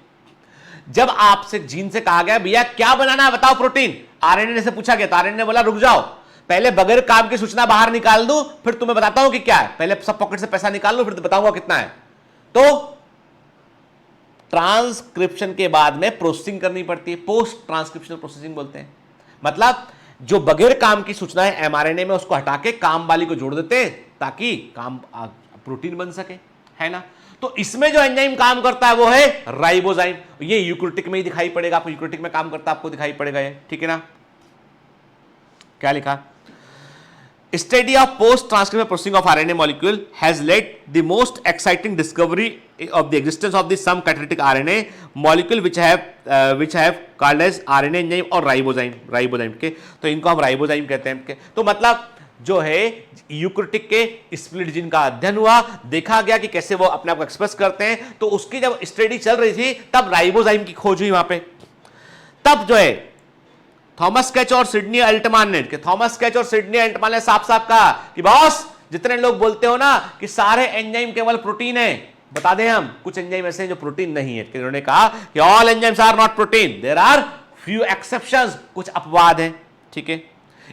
जब आपसे जीन से कहा गया भैया क्या बनाना है बताओ प्रोटीन, आरएनए से पूछा गया, तो आरएनए ने बोला रुक जाओ, पहले बगैर काम की सूचना बाहर निकाल दूं, फिर तुम्हें बताता हूं कि क्या है, पहले सब पॉकेट से पैसा निकाल लो, फिर बताऊंगा कितना है। तो ट्रांसक्रिप्शन के बाद में प्रोसेसिंग करनी पड़ती है, पोस्ट ट्रांसक्रिप्शनल प्रोसेसिंग बोलते हैं। मतलब जो बगैर काम की सूचना है एमआरएनए में, उसको हटा के काम वाली को जोड़ देते हैं ताकि काम प्रोटीन बन सके, है ना। तो इसमें जो एंजाइम काम करता है वो है राइबोजाइम। ये यूकैरियोटिक में ही दिखाई पड़ेगा आपको, यूकैरियोटिक में काम करता है आपको दिखाई पड़ेगा ये, ठीक है ना। क्या लिखा? Study of post transcription processing of RNA molecule has led the most exciting discovery of the existence of the some catalytic RNA molecule which have called as RNA enzyme और राइबोजाइम के। तो इनको हम राइबोजाइम कहते हैं। तो मतलब जो है यूकैरियोटिक के स्प्लिट जीन का अध्ययन हुआ, देखा गया कि कैसे वो अपने आप को एक्सप्रेस करते हैं। तो उसकी जब स्टडी चल रही थी तब राइबोजाइम की खोज हुई वहां पे। तब जो है थॉमस कैच और सिडनी अल्टमान ने, कि थॉमस कैच और सिडनी अल्टमान ने साफ साफ कहा कि बॉस जितने लोग बोलते हो ना कि सारे एंजाइम केवल प्रोटीन है, बता दें हम कुछ एंजाइम ऐसे हैं जो प्रोटीन नहीं है। उन्होंने कहा कि all enzymes are not protein, there are few exceptions, कुछ अपवाद हैं, ठीक है।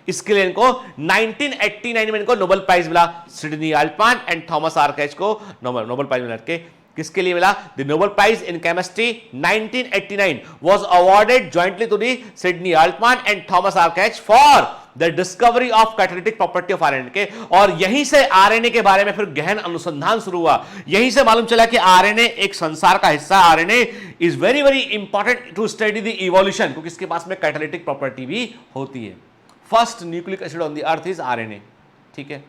इसके लिए इनको 1989 में इनको नोबेल प्राइज मिला, Sidney Altman and Thomas R Cech को नोबेल प्राइज मिला के। किसके लिए मिला? The Nobel prize in chemistry 1989 was awarded jointly to the Sidney Altman and Thomas R Cech for the discovery of catalytic property of RNA के। और यहीं से आरएनए के बारे में फिर गहन अनुसंधान शुरू हुआ। यहीं से मालूम चला कि आरएनए एक संसार का हिस्सा, RNA is very very important to study the evolution, क्योंकि इसके पास में कैटालिटिक प्रॉपर्टी भी होती है। First nucleic acid on the earth is RNA, ठीक है।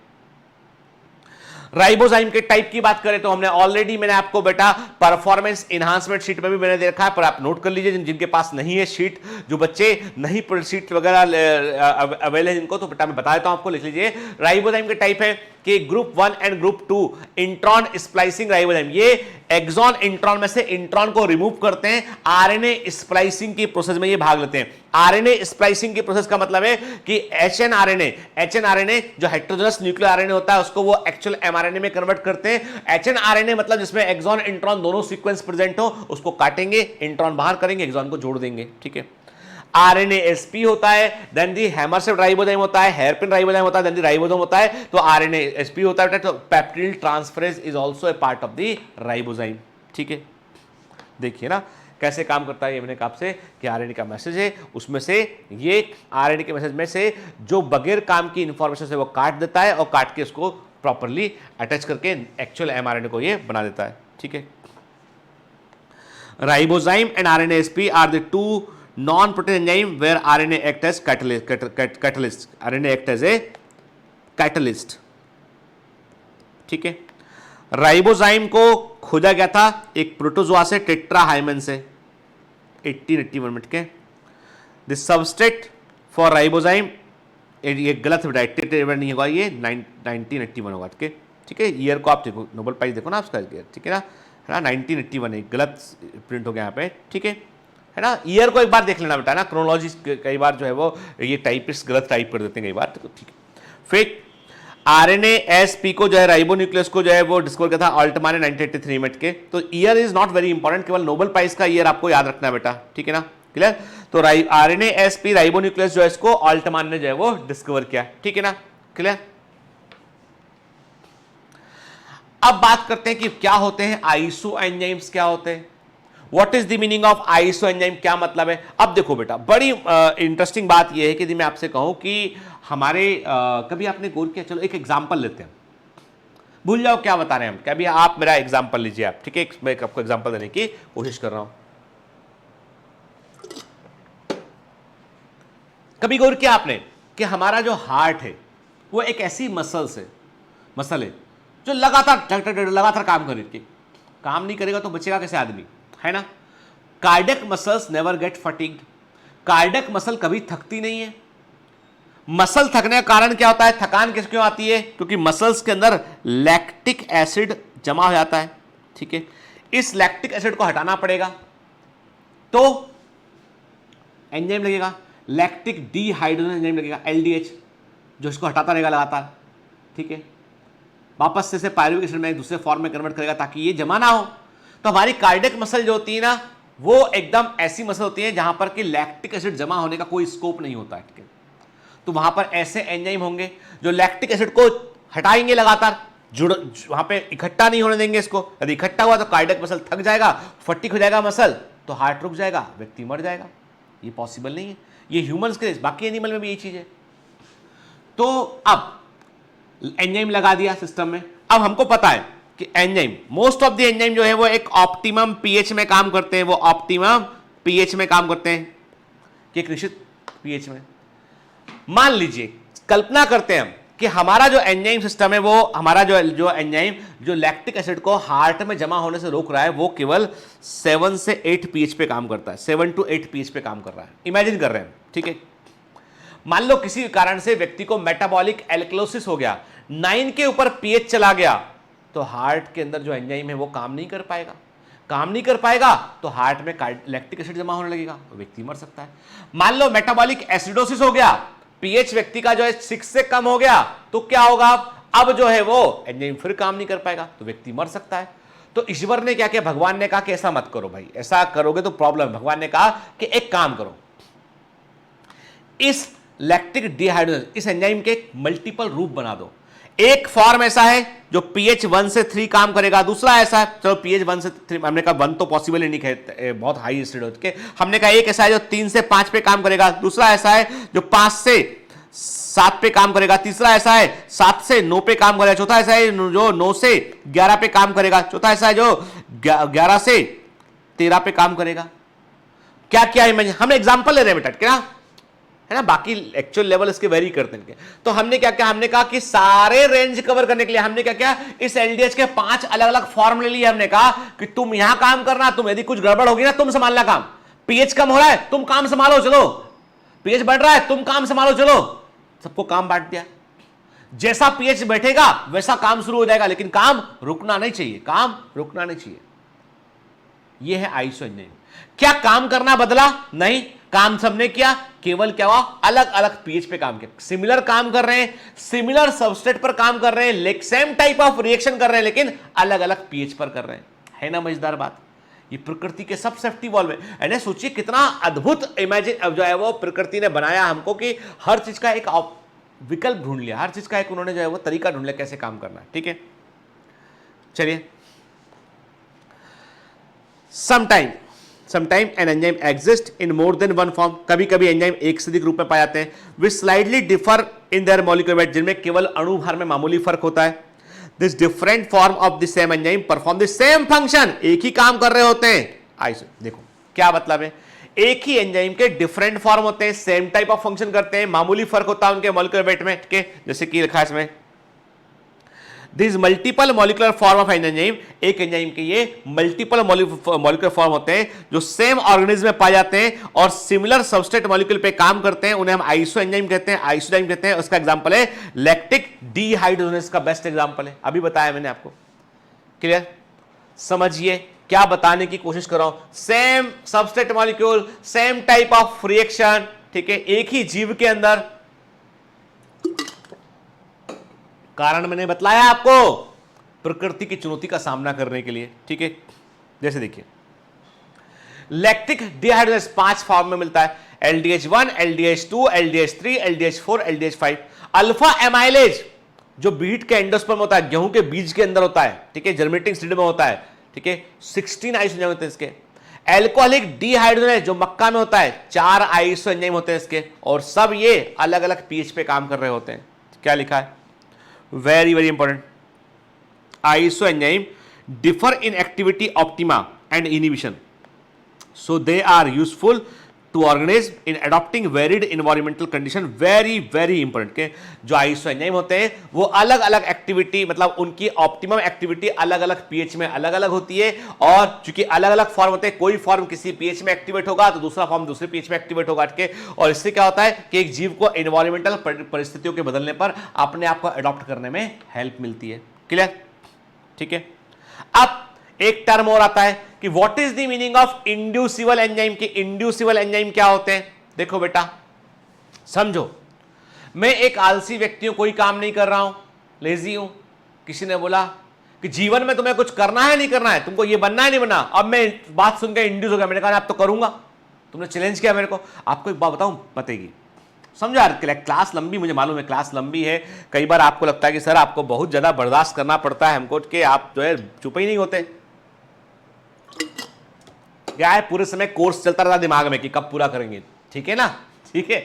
राइबोजाइम के टाइप की बात करें तो हमने ऑलरेडी, मैंने आपको बेटा परफॉर्मेंस एनहांसमेंट शीट में भी मैंने देखा है, पर आप नोट कर लीजिए जिनके पास नहीं है शीट, जो बच्चे नहीं शीट वगैरह अवेलेबल है जिनको, तो बेटा मैं बता देता हूं आपको, लिख लीजिए। राइबोजाइम के टाइप है कि group 1 and group 2 intron splicing ribozyme, ये एक्सॉन इंट्रॉन में से इंट्रॉन को रिमूव करते हैं, आरएनए स्प्लाइसिंग की प्रोसेस में ये भाग लेते हैं। आरएनए स्प्लाइसिंग की प्रोसेस का मतलब है कि एचएनआरएनए जो हेटेरोजेनस न्यूक्लियर आरएनए होता है उसको वो एक्चुअल एमआरएनए में कन्वर्ट करते हैं। एचएनआरएनए मतलब जिसमें एक्सॉन इंट्रॉन दोनों सीक्वेंस प्रेजेंट हो, उसको काटेंगे, इंट्रॉन बाहर करेंगे, एक्सॉन को जोड़ देंगे, ठीक है। RNAsP होता है, देन दी हैमरसेप्ट राइबोजाइम होता है, हेयरपिन राइबोजाइम होता है, देन दी राइबोसोम होता है, तो RNAsP होता है। तो peptidyl transferase is also a part of the ribozyme, ठीक है। देखिए ना कैसे काम करता है, ये मैंने कहा आपसे कि आरएनए का मैसेज है, उसमें से ये आरएनए के मैसेज में से जो बगैर काम की इंफॉर्मेशन से वो काट देता है और काट के उसको प्रॉपरली अटैच करके एक्चुअल एमआरएनए को ये बना देता है, ठीक है। Ribozyme and RNAsP are the two non-protein enzyme where RNA act as catalyst, RNA act as a catalyst, ठीक है। राइबोजाइम को खोजा गया था एक प्रोटोजोआ से, टेट्राहाइमन से, 1881 मिनट के। द सबस्ट्रेट फॉर राइबोजाइम, ये गलत बेटा, 1881 नहीं होगा, ये 1981 होगा, ठीक है। ईयर को आप देखो, नोबेल प्राइज देखो ना आपका, ठीक है ना, 1981 है, गलत प्रिंट हो गया यहाँ पे, ठीक है ना। ईयर को एक बार देख लेना बेटा ना, क्रोनोलॉजी कई बार जो है वो ये टाइपिस्ट गलत टाइप कर देते हैं कई बार, तो ठीक है। फिर RNAsP को जो है राइबोन्यूक्लियस को जो है वो डिस्कवर किया था अल्टमान ने 1983 मिनट के। तो year is not very important, केवल नोबेल प्राइज का ईयर आपको याद रखना है बेटा, ठीक है ना, क्लियर। तो RNAsP राइबोन्यूक्लियस जो है इसको अल्टमान ने जो है वो डिस्कवर किया, ठीक है ना, क्लियर। अब बात करते हैं कि क्या होते हैं आइसो एंजाइम्स, क्या होते हैं, what is the meaning of iso enzyme, क्या मतलब है। अब देखो बेटा, बड़ी इंटरेस्टिंग बात यह है कि यदि मैं आपसे कहूं कि हमारे कभी आपने गौर किया, चलो एक एग्जांपल लेते हैं, भूल जाओ क्या बता रहे हैं हम, कभी आप मेरा एग्जांपल लीजिए आप, ठीक है। मैं आपको एग्जांपल देने की कोशिश कर रहा हूं। कभी गौर किया आपने कि हमारा जो हार्ट है वो एक ऐसी मसल है जो लगातार काम करेगी, काम नहीं करेगा तो बचेगा कैसे आदमी, है ना। Cardiac muscles never get fatigued, cardiac muscle कभी थकती नहीं है। मसल थकने का कारण क्या होता है, थकान किस क्यों आती है, क्योंकि मसल्स के अंदर लैक्टिक एसिड जमा हो जाता है, ठीक है। इस लैक्टिक एसिड को हटाना पड़ेगा तो एंजाइम लगेगा, लैक्टिक डिहाइड्रोजन एंजाइम लगेगा, LDH, जो इसको हटाता रहेगा लगातार, ठीक है। वापस से पायरुविक एसिड में एक दूसरे फॉर्म में कन्वर्ट करेगा ताकि ये जमा ना हो। तो हमारी कार्डियक मसल जो होती है ना, वो एकदम ऐसी मसल होती है जहां पर कि लैक्टिक एसिड जमा होने का कोई स्कोप नहीं होता है, ठीक है। तो वहां पर ऐसे एंजाइम होंगे जो लैक्टिक एसिड को हटाएंगे लगातार, वहां पे इकट्ठा नहीं होने देंगे इसको। यदि इकट्ठा हुआ तो कार्डियक मसल थक जाएगा, फटीग हो जाएगा मसल, तो हार्ट रुक जाएगा, व्यक्ति मर जाएगा। ये पॉसिबल नहीं है, ये ह्यूमंस के, बाकी एनिमल में भी यही चीज है। तो अब एंजाइम लगा दिया सिस्टम में, अब हमको पता है कि enzyme, most of the enzyme जो है वो एक ऑप्टिमम पीएच में काम करते हैं, वो ऑप्टिमम पीएच में काम करते हैं, कि एक निश्चित पीएच में। मान लीजिए, कल्पना करते हैं हम कि हमारा जो एंजाइम सिस्टम है, वो हमारा जो एंजाइम जो लैक्टिक एसिड को हार्ट में जमा होने से रोक रहा है, वो केवल 7 से 8 पीएच पे काम करता है, 7 to 8 पीएच पे काम कर रहा है। इमेजिन कर रहे हैं, ठीक है। मान लो किसी कारण से व्यक्ति को मेटाबॉलिक एल्कलोसिस हो गया, 9 के ऊपर पीएच चला गया, तो हार्ट के अंदर जो एंजाइम है वो काम नहीं कर पाएगा। काम नहीं कर पाएगा तो हार्ट में लैक्टिक एसिड जमा होने लगेगा, तो व्यक्ति मर सकता है। मान लो मेटाबॉलिक एसिडोसिस हो गया, पीएच व्यक्ति का जो है 6 से कम हो गया, तो क्या होगा, अब जो है वो एंजाइम फिर काम नहीं कर पाएगा, तो व्यक्ति मर सकता है। तो ईश्वर ने क्या किया, भगवान ने कहा कि ऐसा मत करो भाई, ऐसा करोगे तो प्रॉब्लम। भगवान ने कहा कि एक काम करो, इस लैक्टिक डिहाइड्रोजन, इस एंजाइम के मल्टीपल रूप बना दो। एक फॉर्म ऐसा है जो pH 1 से 3 काम करेगा, दूसरा ऐसा है, चलो pH 1 से 3, हमने कहा 1 तो पॉसिबल ही नहीं है, बहुत हाई एसिड होते, हमने कहा एक ऐसा है जो 3 से 5 पे काम करेगा, दूसरा ऐसा है जो 5 से 7 पे काम करेगा, तीसरा ऐसा है 7 से 9 पे काम करेगा, चौथा ऐसा है जो 9 से 11 पे काम करेगा, चौथा ऐसा है जो 11 से 13 पे काम करेगा। क्या क्या है, हम एग्जाम्पल ले रहे हैं बेटा, क्या है ना, बाकी एक्चुअल लेवल इसके वेरी करते हैं। तो हमने क्या किया, हमने कहा कि सारे रेंज कवर करने के लिए हमने क्या किया, इस एलडीएच के 5 अलग अलग फॉर्म ले लिए। हमने कहा कि तुम यहां काम करना, तुम यदि कुछ गड़बड़ होगी ना, तुम संभालना काम। पीएच कम हो रहा है, तुम काम संभालो चलो, पीएच बढ़ रहा है, तुम काम संभालो चलो, सबको काम बांट दिया। जैसा पीएच बैठेगा वैसा काम शुरू हो जाएगा, लेकिन काम रुकना नहीं चाहिए, काम रुकना नहीं चाहिए। यह है आइसो एंजाइम। क्या काम करना बदला? नहीं, काम सबने किया, केवल क्या हुआ, अलग अलग पीएच पे काम किया। सिमिलर काम कर रहे हैं, सिमिलर सबस्ट्रेट पर काम कर रहे हैं, सेम टाइप ऑफ रिएक्शन कर रहे हैं, लेकिन अलग अलग पीएच पर कर रहे हैं। है ना मजेदार बात? ये प्रकृति के सब सेफ्टी वॉल्व है। सोचिए कितना अद्भुत इमेजिन जो है वो प्रकृति ने बनाया हमको, कि हर चीज का एक विकल्प ढूंढ लिया, हर चीज का एक उन्होंने जो है वो तरीका ढूंढ लिया कैसे काम करना है। ठीक है, चलिए। Sometime an enzyme exist in more than one form, कभी कभी एंजाइम एक से अधिक रूप में पाए जाते हैं, which slightly differ in their molecular weight, जिनमें केवल अणु भार में मामूली फर्क होता है। This different form of the same enzyme perform the same function, एक ही काम कर रहे होते हैं। आइसो, देखो क्या मतलब है, एक ही एंजाइम के डिफरेंट फॉर्म होते हैं, सेम टाइप ऑफ फंक्शन करते हैं, मामूली फर्क होता है उनके मॉलिक्यूलर वेट में। ठीक है, जैसे कि लिखा है इसमें, this multiple molecular form of an enzyme, एक एंजाइम के ये मल्टीपल मॉलिक्यूलर फॉर्म होते हैं जो सेम ऑर्गेनिज्म में पाए जाते हैं और सिमिलर सबस्ट्रेट मॉलिक्यूल पे काम करते हैं, उन्हें हम आइसो एंजाइम कहते हैं, आइसोजाइम कहते हैं। उसका एग्जांपल है लैक्टिक डिहाइड्रोजनेस का बेस्ट एग्जांपल है, अभी बताया मैंने आपको। क्लियर? समझिए क्या बताने की कोशिश कर रहा हूं, same substrate molecule, same type of reaction, ठीक है, एक ही जीव के अंदर। कारण मैंने बतलाया आपको, प्रकृति की चुनौती का सामना करने के लिए। ठीक है, जैसे देखिए लैक्टिक डिहाइड्रोजनेस 5 फॉर्म में मिलता है, LDH1, LDH2, LDH3, LDH4, LDH5। Alpha amylase जो बीट के एंडोस्पर्म होता है, गेहूं के बीज के अंदर होता है, ठीक है, जर्मिनेटिंग सीड में होता है, ठीक है, 16 आइसो एंजाइम होते हैं इसके। एल्कोहलिक डिहाइड्रोजनेस जो मक्का में होता है, 4 आइसो एंजाइम होते हैं इसके, और सब ये अलग अलग पीएच पे काम कर रहे होते हैं। क्या लिखा है, very very important, iso enzyme differ in activity optima and inhibition, so they are useful to organism in adopting varied environmental condition। very very important के जो आइसो एंजाइम होते हैं वो अलग अलग एक्टिविटी, मतलब उनकी ऑप्टिमम एक्टिविटी अलग अलग पीएच में अलग अलग होती है, और चूंकि अलग अलग फॉर्म होते हैं, कोई फॉर्म किसी पीएच में एक्टिवेट होगा तो दूसरा फॉर्म दूसरे पीएच में एक्टिवेट होगा। ठीक है, और इससे क्या होता है कि एक जीव को एनवायरमेंटल परिस्थितियों के बदलने पर अपने आप को अडॉप्ट करने में हेल्प मिलती है। क्लियर? ठीक है, अब एक टर्म और आता है कि what is the meaning of inducible enzyme. की इंड्यूसिबल एंजाइम क्या होते हैं? देखो बेटा समझो, मैं एक आलसी व्यक्ति हूं, कोई काम नहीं कर रहा हूं, लेजी हूं, किसी ने बोला कि जीवन में तुम्हें कुछ करना है नहीं करना है, तुमको ये बनना है नहीं बनना। अब मैं बात सुन के इंड्यूस हो गया, मैंने कहा अब तो करूंगा, तुमने चैलेंज किया मेरे को। आपको एक बात बताऊं, बताएगी, समझा? क्लास लंबी, मुझे मालूम है क्लास लंबी है, कई बार आपको लगता है कि सर आपको बहुत ज्यादा बर्दाश्त करना पड़ता है हमको, कि आप जो है चुप ही नहीं होते। क्या है, पूरे समय कोर्स चलता रहता दिमाग में कि कब पूरा करेंगे। ठीक है ना? ठीक है,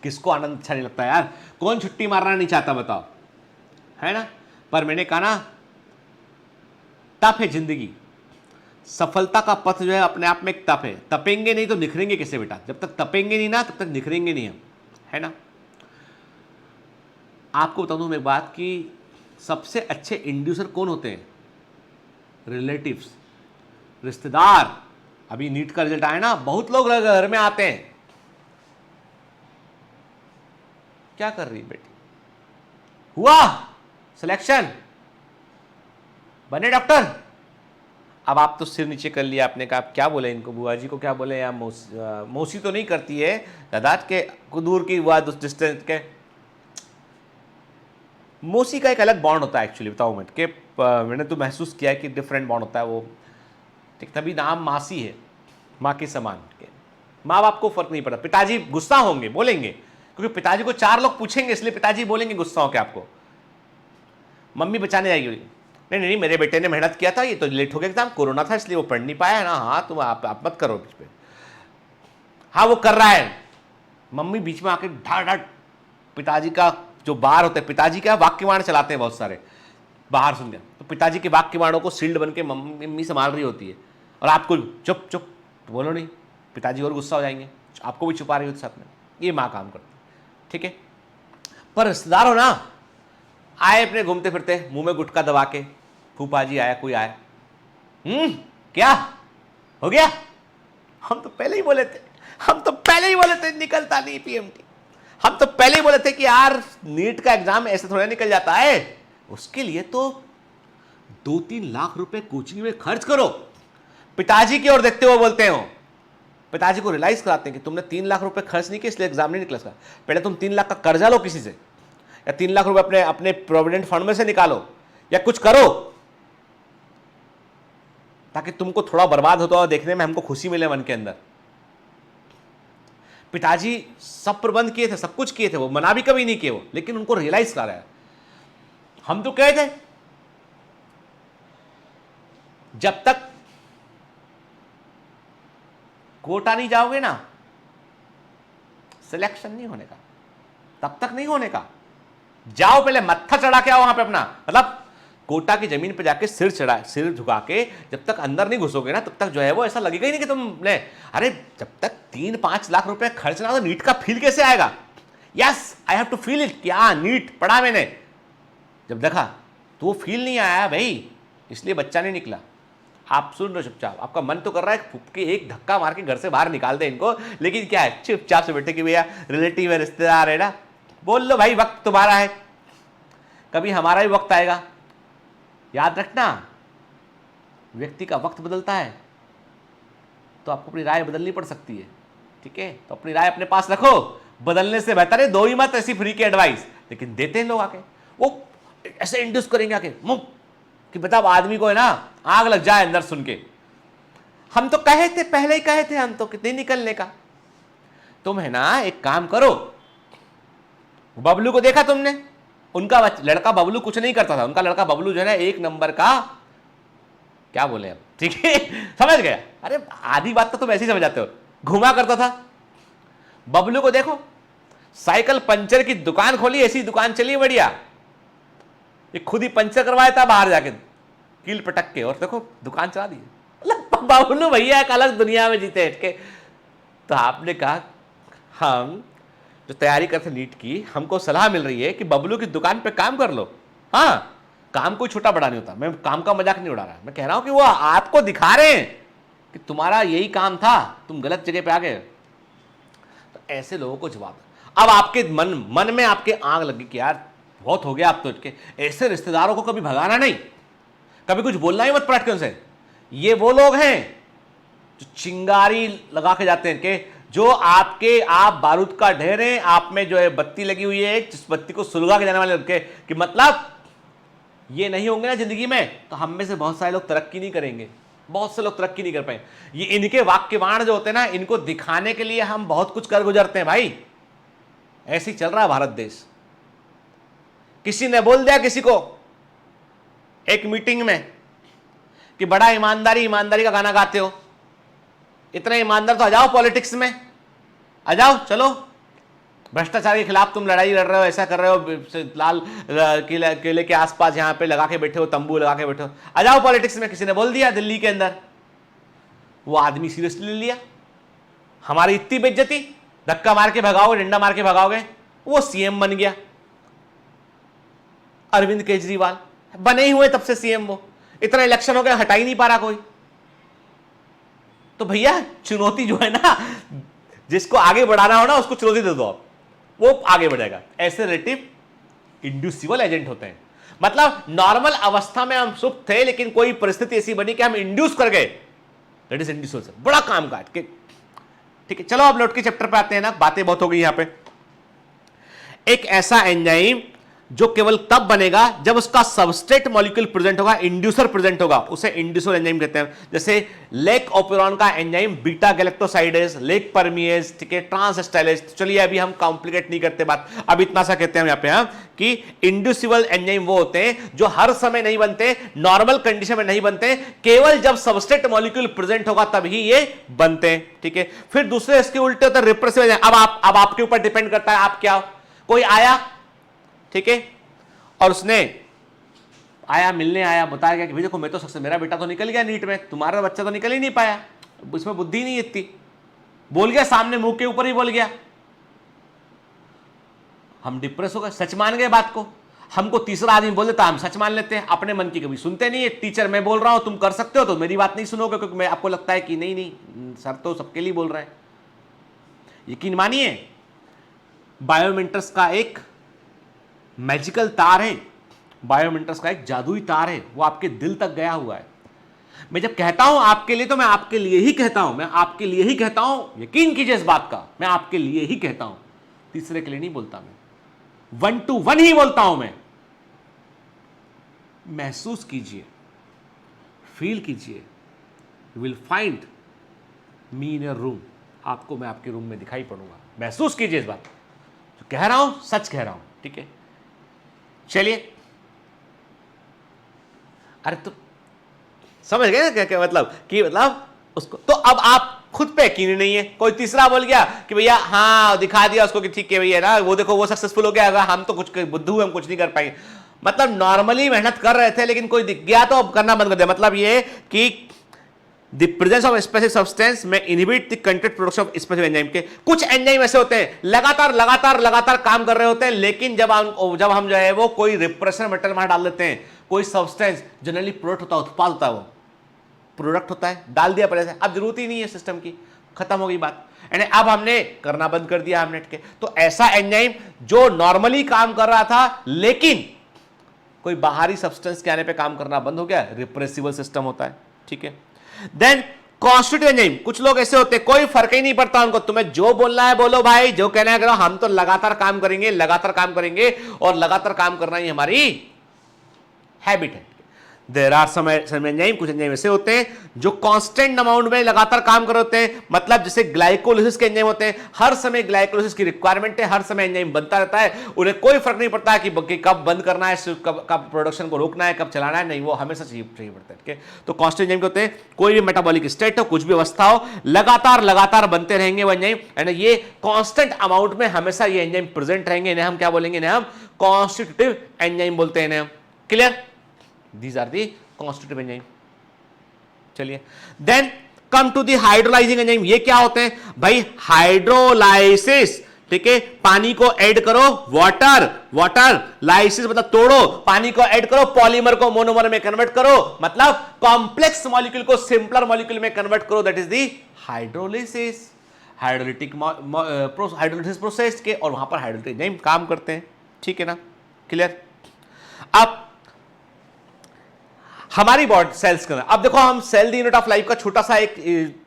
किसको आनंद अच्छा नहीं लगता यार, कौन छुट्टी मारना नहीं चाहता बताओ, है ना? पर मैंने कहा ना, टफ है जिंदगी, सफलता का पथ जो है अपने आप में एक तप है, तपेंगे नहीं तो निखरेंगे कैसे बेटा? जब तक तपेंगे नहीं ना तब तक निखरेंगे नहीं हम, है ना? आपको बता दूं मैं बात कि सबसे अच्छे इंड्यूसर कौन होते हैं? रिलेटिव्स, रिश्तेदार। अभी नीट का रिजल्ट आया ना, बहुत लोग घर में आते हैं, क्या कर रही है बेटी, हुआ सिलेक्शन, बने डॉक्टर, अब आप तो सिर नीचे कर लिया, आपने कहा आप क्या बोले इनको, बुआ जी को क्या बोले, या मौसी तो नहीं करती है दादा के दूर की बुआ डिस्टेंस के। मौसी का एक अलग बॉन्ड होता है एक्चुअली, बताऊँ मैं कि मैंने तो महसूस किया है कि डिफरेंट बॉन्ड होता है वो, ठीक, तभी नाम मासी है, माँ के समान के। माँ बाप को फर्क नहीं पड़ता, पिताजी गुस्सा होंगे, बोलेंगे, क्योंकि पिताजी को 4 लोग पूछेंगे, इसलिए पिताजी बोलेंगे गुस्सा होकर आपको। मम्मी बचाने जाएगी, नहीं नहीं मेरे बेटे ने मेहनत किया था, ये तो लेट हो गया एग्जाम, कोरोना था इसलिए वो पढ़ नहीं पाया है ना, हाँ तुम आप मत करो बीच में, हाँ वो कर रहा है। मम्मी बीच में आके ढाट ढाट, पिताजी का जो बाहर होते हैं, पिताजी का वाक्यवाण चलाते हैं बहुत सारे, बाहर सुन गया तो पिताजी के वाक्यवाणों को सील्ड बन के मम्मी संभाल रही होती है, और आपको चुप चुप बोलो नहीं, पिताजी और गुस्सा हो जाएंगे, आपको भी छुपा रही होती साथ में। ये माँ काम करती है, ठीक है। पर रिश्तेदार हो ना, आए अपने घूमते फिरते मुंह में गुटखा दबा के, फूफा जी आया, कोई आया, क्या हो गया, हम तो पहले ही बोले थे, हम तो पहले ही बोले थे निकलता नहीं पीएमटी, हम तो पहले ही बोले थे कि यार नीट का एग्जाम ऐसे थोड़ा निकल जाता है, उसके लिए तो 2-3 लाख रुपए कोचिंग में खर्च करो। पिताजी की ओर देखते हुए बोलते हो, पिताजी को रियलाइज कराते हैं कि तुमने 3 लाख रुपए खर्च नहीं किए इसलिए एग्जाम नहीं निकला, पहले तुम 3 लाख का कर्जा लो किसी से, या 3 लाख रुपए अपने अपने प्रोविडेंट फंड में से निकालो, या कुछ करो ताकि तुमको थोड़ा बर्बाद होता हुआ देखने में हमको खुशी मिले मन के अंदर। पिताजी सब प्रबंध किए थे, सब कुछ किए थे, वो मना भी कभी नहीं किए वो, लेकिन उनको रियलाइज करा है। हम तो कहे थे जब तक कोटा नहीं जाओगे ना, सिलेक्शन नहीं होने का, तब तक नहीं होने का, जाओ पहले मत्था चढ़ा के आओ वहां पे अपना, मतलब कोटा की जमीन पे जाके सिर झुका के जब तक अंदर नहीं घुसोगे ना, तब तक जो है वो ऐसा लगेगा ही नहीं कि तुमने, अरे जब तक 3-5 लाख रुपए खर्च ना हो तो नीट का फील कैसे आएगा। Yes I have to feel it, क्या नीट पढ़ा मैंने, जब देखा तो वो फील नहीं आया भाई, इसलिए बच्चा नहीं निकला। आप सुन रहे हो चुपचाप, आपका मन तो कर रहा है फूक के एक धक्का मार के घर से बाहर निकाल दे इनको, लेकिन क्या है चुपचाप से बैठे कि भैया रिलेटिव है, रिश्तेदार है ना, बोल लो भाई वक्त तुम्हारा है, कभी हमारा भी वक्त आएगा। याद रखना, व्यक्ति का वक्त बदलता है तो आपको अपनी राय बदलनी पड़ सकती है, ठीक है, तो अपनी राय अपने पास रखो, बदलने से बेहतर है दो ही मत ऐसी फ्री की एडवाइस, लेकिन देते हैं लोग आके, वो ऐसे इंड्यूस करेंगे आके मुंह कि बताओ आदमी को है ना आग लग जाए अंदर सुन के। हम तो कहे थे, पहले ही कहे थे हम तो कितने निकलने का, तुम है ना एक काम करो, बबलू को देखा तुमने, उनका लड़का बबलू कुछ नहीं करता था, उनका लड़का बबलू जो है ना 1 नंबर का, क्या बोले अब, ठीक है समझ गया, अरे आधी बात तो तुम ऐसे ही समझ जाते हो, घुमा करता था। बबलू को देखो, साइकिल पंचर की दुकान खोली, ऐसी दुकान चली बढ़िया, ये खुद ही पंचर करवाया था बाहर जाके कील पटक के, और देखो दुकान चला दी। बबलू भैया एक अलग दुनिया में जीते हटके। तो आपने कहा हम जो तैयारी करते नीट की, हमको सलाह मिल रही है कि बबलू की दुकान पे काम कर लो। हाँ, काम कोई छोटा बड़ा नहीं होता, मैं काम का मजाक नहीं उड़ा रहा, मैं कह रहा हूं कि वो आपको दिखा रहे हैं कि तुम्हारा यही काम था, तुम गलत जगह पे आ गए। तो ऐसे लोगों को जवाब, अब आपके मन में आपके आग लगी कि यार बहुत हो गया आप तो इनके, ऐसे रिश्तेदारों को कभी भगाना नहीं, कभी कुछ बोलना ही मत पलट के उनसे। ये वो लोग हैं जो चिंगारी लगा के जाते हैं कि जो आप बारूद का ढेर हैं, आप में जो है बत्ती लगी हुई है, जिस बत्ती को सुलगा के जाने वाले लड़के, कि मतलब ये नहीं होंगे ना जिंदगी में तो हम में से बहुत सारे लोग तरक्की नहीं करेंगे, बहुत से लोग तरक्की नहीं कर पाए। ये इनके वाक्यवाण जो होते हैं ना, इनको दिखाने के लिए हम बहुत कुछ कर गुजरते हैं भाई, ऐसे ही चल रहा है भारत देश। किसी ने बोल दिया किसी को एक मीटिंग में कि बड़ा ईमानदारी का गाना गाते हो, इतने ईमानदार तो आ जाओ पॉलिटिक्स में, आ जाओ, चलो भ्रष्टाचार के खिलाफ तुम लड़ाई लड़ रहे हो, ऐसा कर रहे हो, लाल किले के आसपास यहाँ पे लगा के बैठे हो, तंबू लगा के बैठे हो, आ जाओ पॉलिटिक्स में। किसी ने बोल दिया दिल्ली के अंदर, वो आदमी सीरियसली ले लिया, हमारी इतनी बेइज्जती, धक्का मार के भगाओगे, डंडा मार के भगाओगे, वो सीएम बन गया। अरविंद केजरीवाल बने ही हुए तब से सीएम, वो इतना इलेक्शन हो गया हटा ही नहीं पा रहा कोई। तो भैया चुनौती जो है ना, जिसको आगे बढ़ाना हो ना उसको चुनौती दे दो आप, वो आगे बढ़ेगा। ऐसे रिलेटिव इंड्यूसिबल एजेंट होते हैं। मतलब नॉर्मल अवस्था में हम सुप्त थे, लेकिन कोई परिस्थिति ऐसी बनी कि हम इंड्यूस कर गए, दैट इज इंड्यूस। बड़ा काम काट के, ठीक है। चलो अब लौट के चैप्टर पे आते हैं ना, बातें बहुत हो गई यहां पे। एक ऐसा एंजाइम जो केवल तब बनेगा जब उसका सबस्ट्रेट मॉलिक्यूल प्रेजेंट होगा, इंड्यूसर प्रेजेंट होगा, उसे इंड्यूसर एंजाइम कहते हैं। जैसे लेक ओपेरॉन का एंजाइम बीटा गैलेक्टोसाइडेज, लेक परमिएज, ठीक है, ट्रांसएस्टाइलेज। चलिए अभी हम कॉम्प्लिकेट नहीं करते बात, अब इतना सा कहते हैं यहां पे कि इंड्यूसिबल एंजाइम वो होते हैं जो हर समय नहीं बनते, नॉर्मल कंडीशन में नहीं बनते, केवल जब सबस्ट्रेट मॉलिक्यूल प्रेजेंट होगा तभी ये बनते हैं, ठीक है। फिर दूसरे इसके उल्टे होते हैं रिप्रेसिव एंजाइम। अब आपके ऊपर डिपेंड करता है आप क्या, कोई आया, ठीक है, और उसने आया, मिलने आया, बताया गया कि भाई देखो मैं तो सक्सेस, मेरा बेटा तो निकल गया नीट में, तुम्हारा बच्चा तो निकल ही नहीं पाया, उसमें बुद्धि नहीं इतनी, बोल गया सामने, मुंह के ऊपर ही बोल गया, हम डिप्रेस हो गए, सच मान गए बात को। हमको तीसरा आदमी बोल देता हम सच मान लेते हैं, अपने मन की कभी सुनते नहीं है। टीचर मैं बोल रहा हूं तुम कर सकते हो तो मेरी बात नहीं सुनोगे, क्योंकि मैं आपको लगता है कि नहीं नहीं सर तो सबके लिए बोल रहे हैं। यकीन मानिए बायोमेंटर्स का एक मैजिकल तार है, बायोमेंटर्स का एक जादुई तार है, वो आपके दिल तक गया हुआ है। मैं जब कहता हूं आपके लिए तो मैं आपके लिए ही कहता हूं, मैं आपके लिए ही कहता हूं, यकीन कीजिए इस बात का, मैं आपके लिए ही कहता हूं, तीसरे के लिए नहीं बोलता, मैं 1 to 1 ही बोलता हूं। मैं महसूस कीजिए, फील कीजिए, you will find me in your room, आपको मैं आपके रूम में दिखाई पड़ूंगा। महसूस कीजिए इस बात, जो कह रहा हूं सच कह रहा हूं, ठीक है। चलिए, अरे तो समझ गए ना क्या क्या मतलब, कि मतलब उसको तो अब आप खुद पे यकीन नहीं है, कोई तीसरा बोल गया कि भैया हाँ दिखा दिया उसको कि ठीक है भैया ना, वो देखो वो सक्सेसफुल हो गया, अगर हम तो कुछ बुद्धू हम कुछ नहीं कर पाएंगे। मतलब नॉर्मली मेहनत कर रहे थे लेकिन कोई दिख गया तो अब करना बंद कर दिया। मतलब ये कि the presence of specific substance may inhibit the controlled production of specific enzyme के। कुछ एंजाइम ऐसे होते हैं लगातार लगातार लगातार काम कर रहे होते हैं, लेकिन जब हम जो है वो कोई रिप्रेशर मेटल वहां डाल देते हैं, कोई सब्सटेंस जनरली प्रोडक्ट होता है, उत्पाद होता है, वो प्रोडक्ट होता है, डाल दिया पहले से, अब जरूरत ही नहीं है सिस्टम की, खत्म हो गई बात, यानी अब हमने करना बंद कर दिया हमने के। तो ऐसा एंजाइम जो नॉर्मली काम कर रहा था लेकिन कोई बाहरी सब्सटेंस के आने पे काम करना बंद हो गया, रिप्रेसिबल सिस्टम होता है, ठीक है। देन कॉन्स्टिट्यूटिव एंजाइम, कुछ लोग ऐसे होते हैं कोई फर्क ही नहीं पड़ता उनको, तुम्हें जो बोलना है बोलो भाई, जो कहना है करो, हम तो लगातार काम करेंगे, लगातार काम करेंगे, और लगातार काम करना ही हमारी हैबिट है। देयर आर सम एंजाइम, कुछ एंजाइम ऐसे होते हैं जो कांस्टेंट अमाउंट में लगातार काम कर रहे होते हैं, मतलब जैसे ग्लाइकोलिसिस के एंजाइम होते हैं, हर समय ग्लाइकोलिसिस की रिक्वायरमेंट है, हर समय एंजाइम बनता रहता है, उन्हें कोई फर्क नहीं पड़ता कि कब बंद करना है, कब प्रोडक्शन को रोकना है, कब चलाना है, नहीं, वो हमेशा चाहिए पड़ता है, ठीक है। तो कांस्टेंट एंजाइम होते हैं, कोई भी मेटाबॉलिक स्टेट हो, कुछ भी अवस्था हो, लगातार लगातार बनते रहेंगे वो एंजाइम, एंड ये कांस्टेंट अमाउंट में हमेशा ये एंजाइम प्रेजेंट रहेंगे, इन्हें हम क्या बोलेंगे, इन्हें हम कॉन्स्टिट्यूटिव एंजाइम बोलते हैं, इन्हें हम, clear, these are the constitutive enzyme। चलिए, then come to the hydrolyzing enzyme, ये क्या होते हैं भाई, हाइड्रोलाइसिस, ठीक है, पानी को ऐड करो, वाटर लाइसिस मतलब तोड़ो, पानी को ऐड करो, पॉलीमर को मोनोमर में कन्वर्ट करो, मतलब कॉम्प्लेक्स मॉलिक्यूल को सिंपलर मॉलिक्यूल में कन्वर्ट करो, that is the hydrolysis, hydrolysis process के, और वहां पर हाइड्रोलिटिक एंजाइम काम करते हैं, ठीक है ना, क्लियर। अब हमारी बॉडी सेल्स के अंदर, अब देखो हम cell the unit of life का छोटा सा एक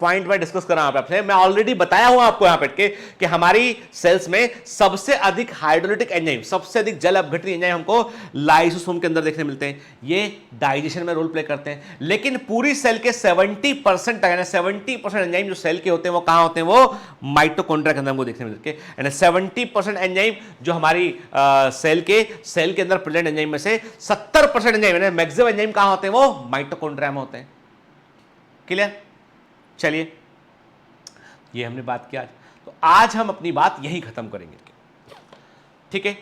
पॉइंट में डिस्कस कर रहा हूं आपसे, मैं ऑलरेडी बताया हूं आपको यहां पे कि हमारी सेल्स में सबसे अधिक हाइड्रोलिटिक एंजाइम, सबसे अधिक जल अपघटनी एंजाइम हमको लाइसोसोम के अंदर देखने मिलते हैं, ये डाइजेशन में रोल प्ले करते हैं। लेकिन पूरी सेल के 70% यानी 70% एंजाइम जो सेल के होते हैं वो कहां होते हैं, वो माइटोकॉन्ड्रिया के अंदर हमको देखने मिलते हैं, यानी 70% एंजाइम जो हमारी सेल के अंदर प्रेजेंट एंजाइम में से 70% एंजाइम यानी मैक्सिमम एंजाइम कहां होते हैं, वो माइटोकॉन्ड्रिया में होते हैं, क्लियर। चलिए, ये हमने बात किया, तो आज हम अपनी बात यही खत्म करेंगे, ठीक है।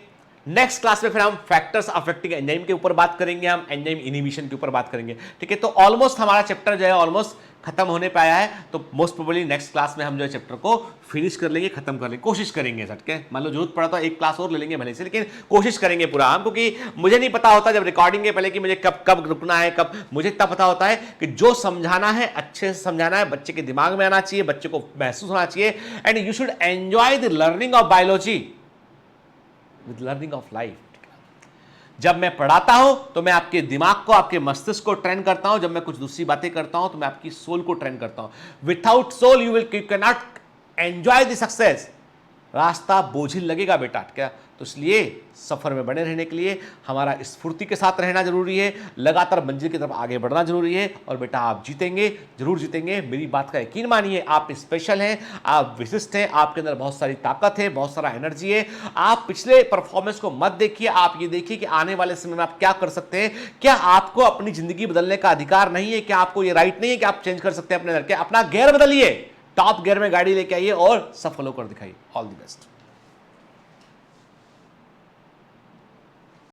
नेक्स्ट क्लास में फिर हम फैक्टर्स अफेक्टिंग एंजाइम के ऊपर बात करेंगे, हम एंजाइम इनहिबिशन के ऊपर बात करेंगे, ठीक है। तो ऑलमोस्ट हमारा चैप्टर जो है ऑलमोस्ट खत्म होने पे आया है, तो मोस्ट प्रोबेबली नेक्स्ट क्लास में हम जो है चैप्टर को फिनिश कर लेंगे, खत्म कर लेंगे, कोशिश करेंगे सटके, मान लो जरूरत पड़ा तो एक क्लास और ले लेंगे भले से, लेकिन कोशिश करेंगे पूरा हम, क्योंकि मुझे नहीं पता होता जब रिकॉर्डिंग के पहले कि मुझे कब कब रुकना है, कब, मुझे इतना पता होता है कि जो समझाना है अच्छे से समझाना है, बच्चे के दिमाग में आना चाहिए, बच्चे को महसूस होना चाहिए, and you should enjoy the learning of biology with learning of life. जब मैं पढ़ाता हूं तो मैं आपके दिमाग को, आपके मस्तिष्क को ट्रेन करता हूं। जब मैं कुछ दूसरी बातें करता हूं तो मैं आपकी सोल को ट्रेन करता हूं। Without soul you can not enjoy the success. रास्ता बोझिल लगेगा बेटा, क्या? तो इसलिए सफर में बने रहने के लिए हमारा स्फूर्ति के साथ रहना जरूरी है, लगातार मंजिल की तरफ आगे बढ़ना जरूरी है। और बेटा आप जीतेंगे, जरूर जीतेंगे, मेरी बात का यकीन मानिए। आप स्पेशल हैं, आप विशिष्ट हैं, आपके अंदर बहुत सारी ताकत है, बहुत सारा एनर्जी है। आप पिछले परफॉर्मेंस को मत देखिए, आप ये देखिए कि आने वाले समय में आप क्या कर सकते हैं। क्या आपको अपनी जिंदगी बदलने का अधिकार नहीं है? क्या आपको ये राइट नहीं है कि आप चेंज कर सकते हैं अपने अंदर? क्या अपना गियर बदलिए, टॉप गियर में गाड़ी लेके आइए और सफल होकर दिखाइए। All the best.